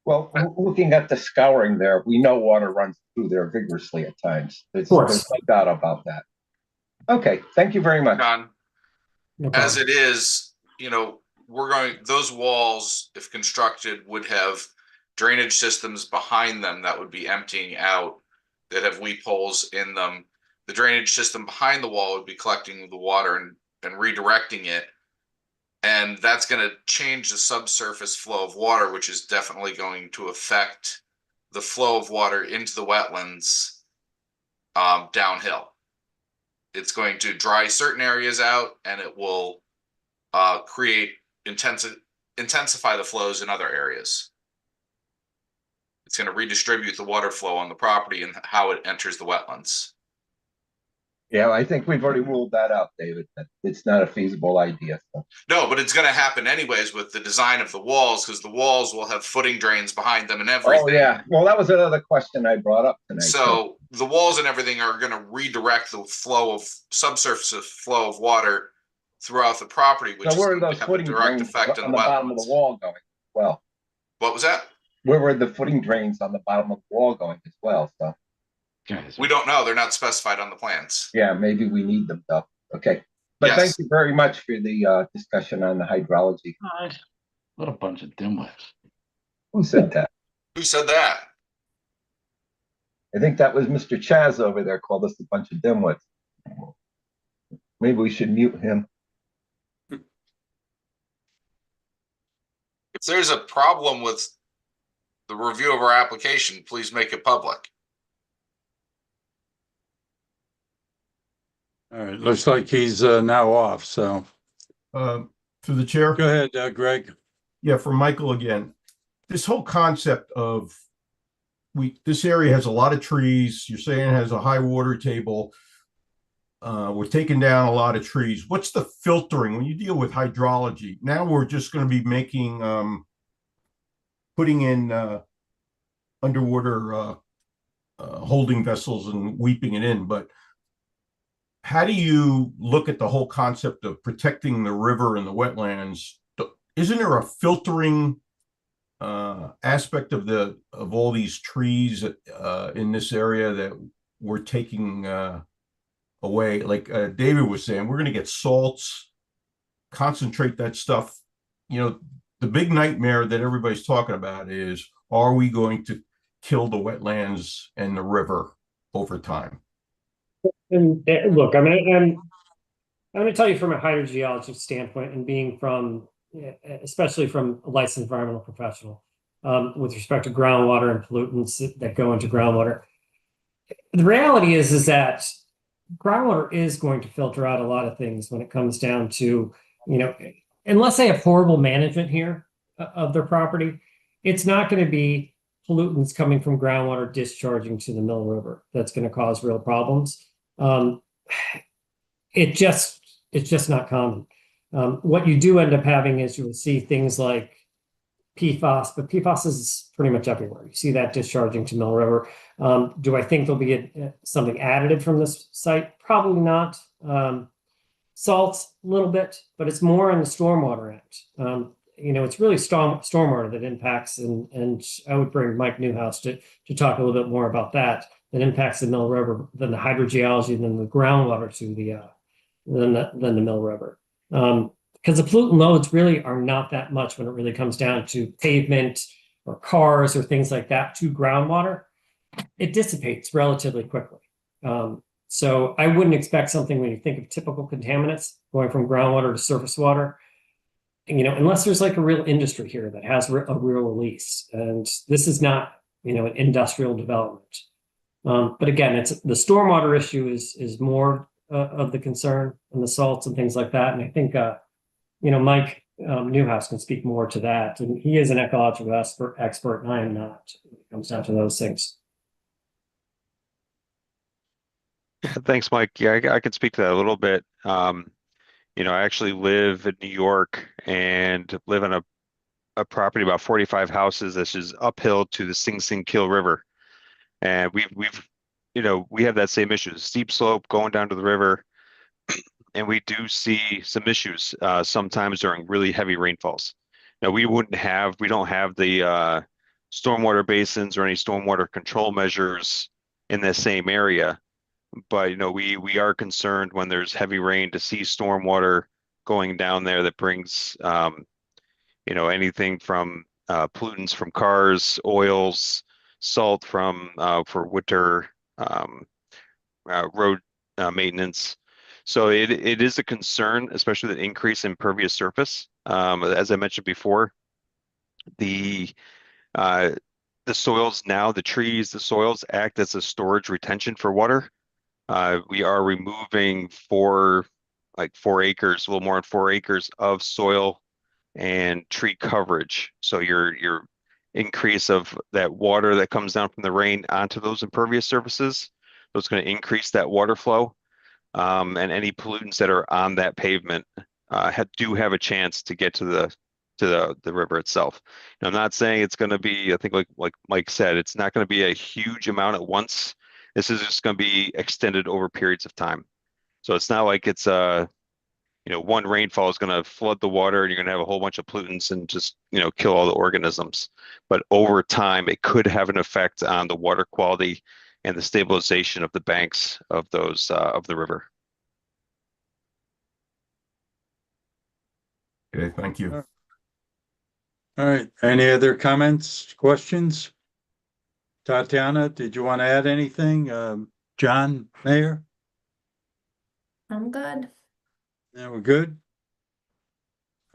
Well, looking at the scouring there, we know water runs through there vigorously at times. There's no doubt about that. Okay, thank you very much. John, as it is, you know, those walls, if constructed, would have drainage systems behind them that would be emptying out, that have weep holes in them. The drainage system behind the wall would be collecting the water and redirecting it. And that's going to change the subsurface flow of water, which is definitely going to affect the flow of water into the wetlands downhill. It's going to dry certain areas out, and it will intensify the flows in other areas. It's going to redistribute the water flow on the property and how it enters the wetlands. Yeah, I think we've already ruled that out, David. That it's not a feasible idea. So. No, but it's going to happen anyways with the design of the walls, because the walls will have footing drains behind them and everything. Oh, yeah. Well, that was another question I brought up tonight. So the walls and everything are going to redirect the flow of subsurface flow of water throughout the property, which is going to have a direct effect on the bottom of the wall going as well. What was that? Where were the footing drains on the bottom of the wall going as well? So we don't know. They're not specified on the plans. Yeah, maybe we need them though. Okay. But thank you very much for the discussion on the hydrology. What a bunch of dimwits. Who said that? Who said that? I think that was Mr. Chaz over there called us a bunch of dimwits. Maybe we should mute him. If there's a problem with the review of our application, please make it public. All right, looks like he's now off, so. Through the chair? Go ahead, Greg. Yeah, for Michael again. This whole concept of this area has a lot of trees. You're saying it has a high water table. We're taking down a lot of trees. What's the filtering when you deal with hydrology? Now we're just going to be making, putting in underwater holding vessels and weeping it in. But how do you look at the whole concept of protecting the river and the wetlands? Isn't there a filtering aspect of all these trees in this area that we're taking away? Like David was saying, we're going to get salts, concentrate that stuff. You know, the big nightmare that everybody's talking about is, are we going to kill the wetlands and the river over time? And look, I mean, I'm going to tell you from a hydrogeology standpoint, and being from, especially from a licensed environmental professional, with respect to groundwater and pollutants that go into groundwater. The reality is that groundwater is going to filter out a lot of things when it comes down to, you know, unless they have horrible management here of their property, it's not going to be pollutants coming from groundwater discharging to the Mill River that's going to cause real problems. It's just not common. What you do end up having is you will see things like PFAS, but PFAS is pretty much everywhere. You see that discharging to Mill River. Do I think there'll be something additive from this site? Probably not. Salts a little bit, but it's more on the stormwater end. You know, it's really stormwater that impacts, and I would bring Mike Newhouse to talk a little bit more about that impacts the Mill River than the hydrogeology, than the groundwater to the than the Mill River. Because the pollutant loads really are not that much when it really comes down to pavement or cars or things like that to groundwater. It dissipates relatively quickly. So I wouldn't expect something when you think of typical contaminants going from groundwater to surface water, you know, unless there's like a real industry here that has a real release. And this is not, you know, an industrial development. But again, it's the stormwater issue is more of the concern, and the salts and things like that. And I think, you know, Mike Newhouse can speak more to that. And he is an ecological expert, and I am not when it comes down to those things. Thanks, Mike. Yeah, I could speak to that a little bit. I actually live in New York and live on a property about 45 houses that's just uphill to the Sing Sing Kill River. And we have that same issue, steep slope going down to the river. And we do see some issues sometimes during really heavy rainfalls. Now we don't have the stormwater basins or any stormwater control measures in the same area. But we are concerned when there's heavy rain to see stormwater going down there that brings anything from pollutants from cars, oils, salt from for winter road maintenance. So it is a concern, especially the increase in impervious surface. As I mentioned before, the soils now, the trees, the soils act as a storage retention for water. We are removing 4 acres, a little more than 4 acres of soil and tree coverage. So your increase of that water that comes down from the rain onto those impervious surfaces, so it's going to increase that water flow. And any pollutants that are on that pavement do have a chance to get to the river itself. And I'm not saying it's going to be, I think like Mike said, it's not going to be a huge amount at once. This is just going to be extended over periods of time. So it's not like it's one rainfall is going to flood the water and you're going to have a whole bunch of pollutants and just kill all the organisms. But over time, it could have an effect on the water quality and the stabilization of the banks of those of the river. Okay, thank you. All right. Any other comments, questions? Tatiana, did you want to add anything? John Mayer? I'm good. Yeah, we're good.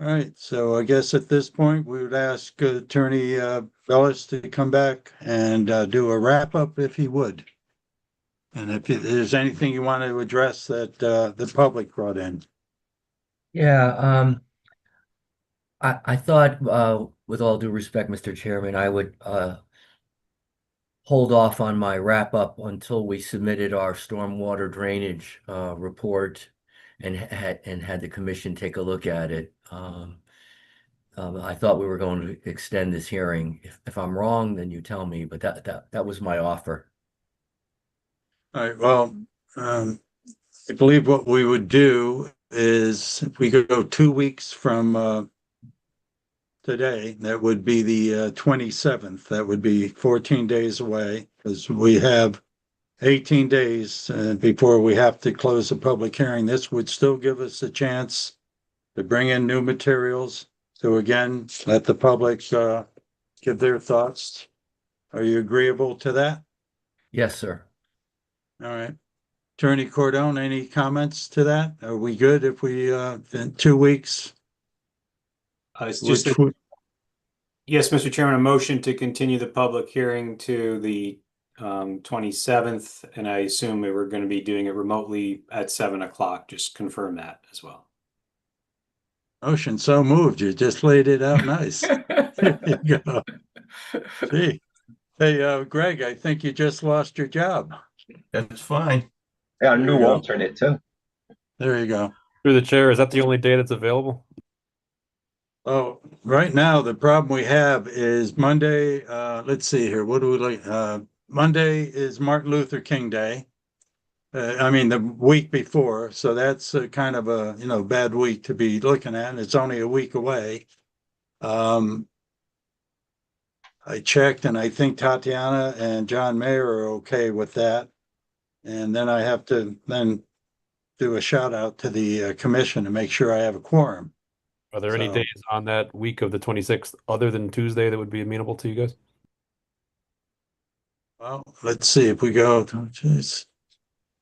All right. So I guess at this point, we would ask Attorney Bellis to come back and do a wrap up if he would. And if there's anything you want to address that the public brought in. Yeah, I thought, with all due respect, Mr. Chairman, I would hold off on my wrap up until we submitted our stormwater drainage report and had the commission take a look at it. I thought we were going to extend this hearing. If I'm wrong, then you tell me, but that was my offer. All right. Well, I believe what we would do is if we could go 2 weeks from today, that would be the 27th. That would be 14 days away because we have 18 days before we have to close the public hearing. This would still give us a chance to bring in new materials. So again, let the public give their thoughts. Are you agreeable to that? Yes, sir. All right. Attorney Cordone, any comments to that? Are we good if we, in 2 weeks? It's just yes, Mr. Chairman, a motion to continue the public hearing to the 27th, and I assume we were going to be doing it remotely at 7 o'clock. Just confirm that as well. Motion so moved. You just laid it out nice. There you go. Gee. Hey, Greg, I think you just lost your job. That's fine. Yeah, a new alternate too. There you go. Through the chair, is that the only day that's available? Oh, right now, the problem we have is Monday, let's see here, what do we like? Monday is Martin Luther King Day. I mean, the week before, so that's kind of a, bad week to be looking at, and it's only a week away. I checked, and I think Tatiana and John Mayer are okay with that. And then I have to then do a shout out to the commission to make sure I have a quorum. Are there any days on that week of the 26th other than Tuesday that would be amenable to you guys? Well, let's see if we go. Geez.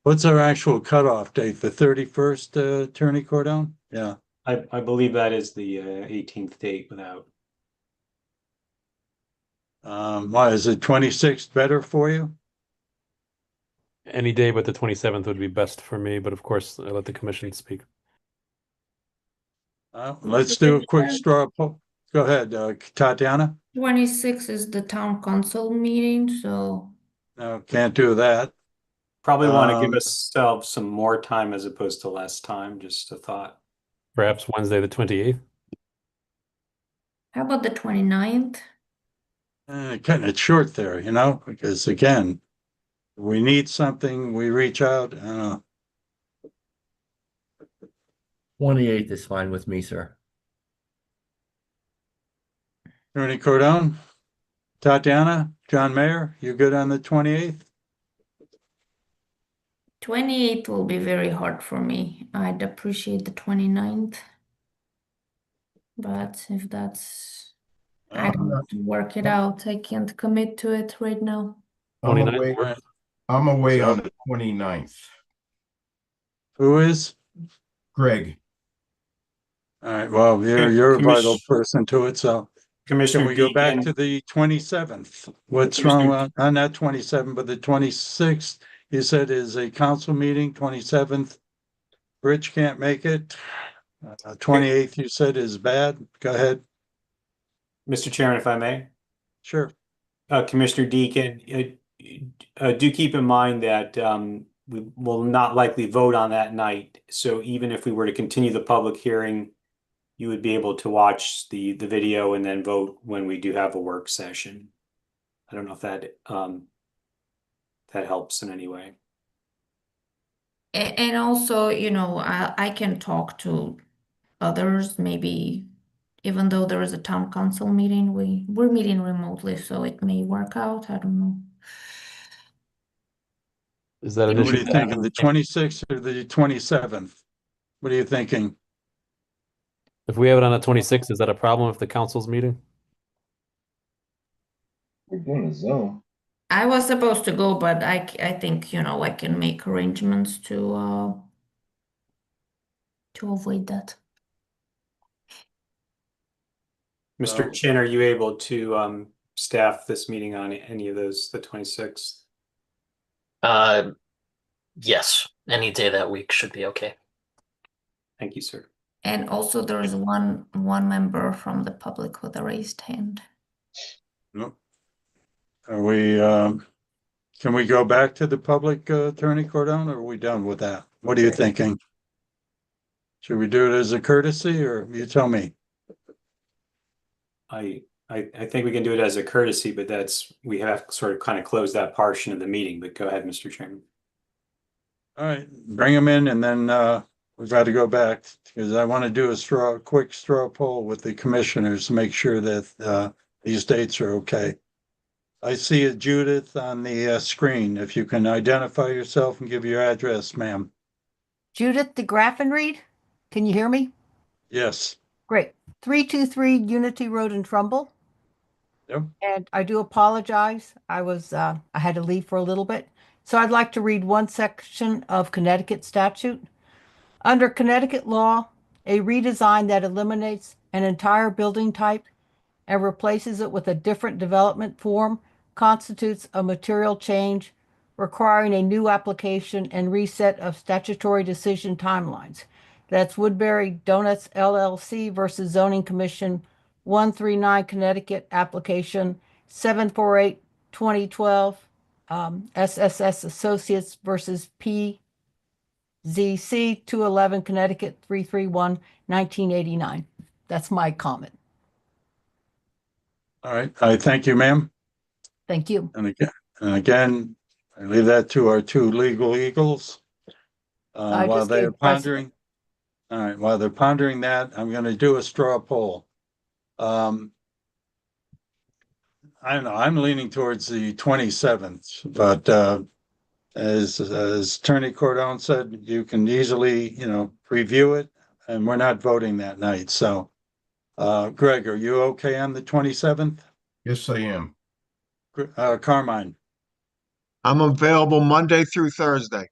What's our actual cutoff date? The 31st, Attorney Cordone? Yeah. I believe that is the 18th date without. Why is it 26th better for you? Any day but the 27th would be best for me, but of course, I let the commission speak. Let's do a quick straw poll. Go ahead, Tatiana. 26 is the town council meeting, so No, can't do that. Probably want to give ourselves some more time as opposed to less time, just a thought. Perhaps Wednesday, the 28th. How about the 29th? Cutting it short there, you know, because again, we need something, we reach out. 28th is fine with me, sir. Attorney Cordone, Tatiana, John Mayer, you good on the 28th? 28th will be very hard for me. I'd appreciate the 29th. But if that's, I don't have to work it out. I can't commit to it right now. I'm 29th. away, I'm away on the 29th. Who is? Greg. All right, well, you're a vital person to it, so Commissioner can we go back Deacon. to the 27th? What's Commissioner- wrong on that 27th, but the 26th, you said is a council meeting, 27th. Rich can't make it. 28th, you said is bad. Go ahead. Mr. Chairman, if I may. Sure. Commissioner Deacon, do keep in mind that we will not likely vote on that night. So even if we were to continue the public hearing, you would be able to watch the video and then vote when we do have a work session. I don't know if that that helps in any way. And also, you know, I can talk to others, maybe even though there is a town council meeting, we're meeting remotely, so it may work out. I don't know. Is that an What issue? are you thinking, the 26th or the 27th? What are you thinking? If we have it on the 26th, is that a problem if the council's meeting? We're doing a Zoom. I was supposed to go, but I think, you know, I can make arrangements to avoid that. Mr. Chin, are you able to staff this meeting on any of those, the 26th? Yes, any day that week should be okay. Thank you, sir. And also there is one member from the public with a raised hand. Nope. Are we, can we go back to the public, Attorney Cordone, or are we done with that? What are you thinking? Should we do it as a courtesy, or you tell me? I think we can do it as a courtesy, but we have sort of kind of closed that portion of the meeting, but go ahead, Mr. Chairman. All right, bring them in, and then we've got to go back because I want to do a quick straw poll with the commissioners to make sure that these dates are okay. I see it, Judith, on the screen. If you can identify yourself and give your address, ma'am. Judith DeGraffenreid, can you hear me? Yes. Great. 323 Unity Road in Trumbull. Yep. And I do apologize. I had to leave for a little bit. So I'd like to read one section of Connecticut statute. Under Connecticut law, a redesign that eliminates an entire building type and replaces it with a different development form constitutes a material change requiring a new application and reset of statutory decision timelines. That's Woodbury Donuts LLC versus Zoning Commission 139 Connecticut application 748-2012 SSS Associates versus PZC 211 Connecticut 331 1989. That's my comment. All right. I thank you, ma'am. Thank you. And again, I leave that to our two legal eagles. While they're pondering. All right. While they're pondering that, I'm going to do a straw poll. I don't know. I'm leaning towards the 27th, but as Attorney Cordone said, you can easily, review it, and we're not voting that night. So, Greg, are you okay on the 27th? Yes, I am. Carmine. I'm available Monday through Thursday.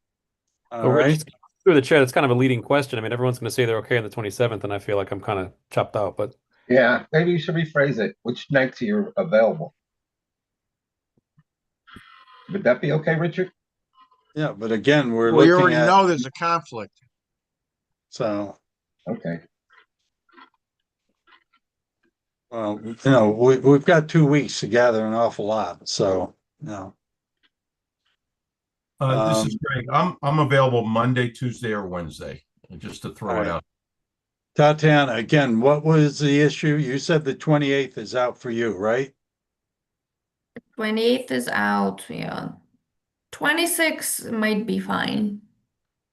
All right. Through the chair, that's kind of a leading question. I mean, everyone's going to say they're okay on the 27th, and I feel like I'm kind of chopped out, but. Yeah, maybe you should rephrase it. Which nights are you available? Would that be okay, Richard? Yeah, but again, we're Well, you looking already at. know there's a conflict. So. Okay. Well, we've got 2 weeks to gather an awful lot, so, This is Greg. I'm available Monday, Tuesday, or Wednesday, just to throw it out. Tatiana, again, what was the issue? You said the 28th is out for you, right? 28th is out, yeah. 26 might be fine.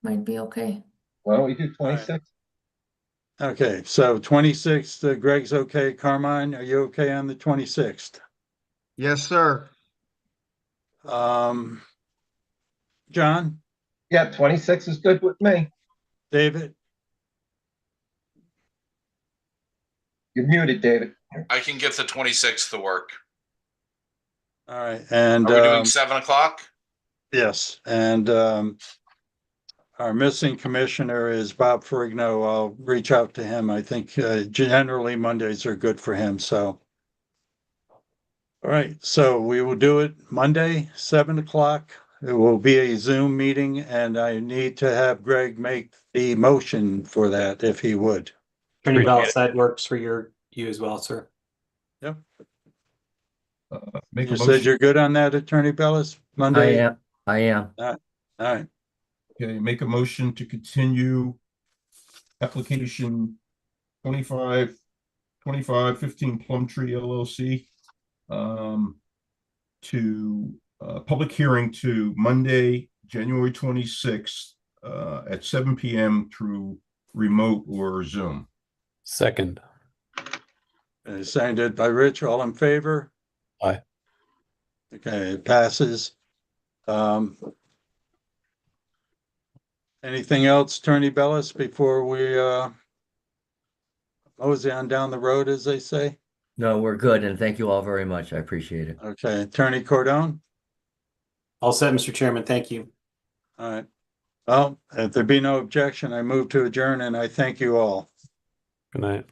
Might be okay. Why don't we do 26? Okay, so 26th, Greg's okay. Carmine, are you okay on the 26th? Yes, sir. John? Yeah, 26 is good with me. David? You're muted, David. I can get the 26th to work. All right, and Are we doing 7 o'clock? yes, and our missing commissioner is Bob Ferrigno. I'll reach out to him. I think generally Mondays are good for him, so. All right, so we will do it Monday, 7 o'clock. It will be a Zoom meeting, and I need to have Greg make the motion for that if he would. Attorney Bellis, that works for you as well, sir. Yep. Make a You said motion. you're good on that, Attorney Bellis? Monday? I am. All right. Okay, make a motion to continue application 2515 Plumtree LLC to public hearing to Monday, January 26th at 7 p.m. through remote or Zoom. Second. Seconded by Rich. All in favor? Aye. Okay, it passes. Anything else, Attorney Bellis, before we mosey on down the road, as they say? No, we're good, and thank you all very much. I appreciate it. Okay, Attorney Cordone? All set, Mr. Chairman. Thank you. All right. Well, if there be no objection, I move to adjourn, and I thank you all. Good night.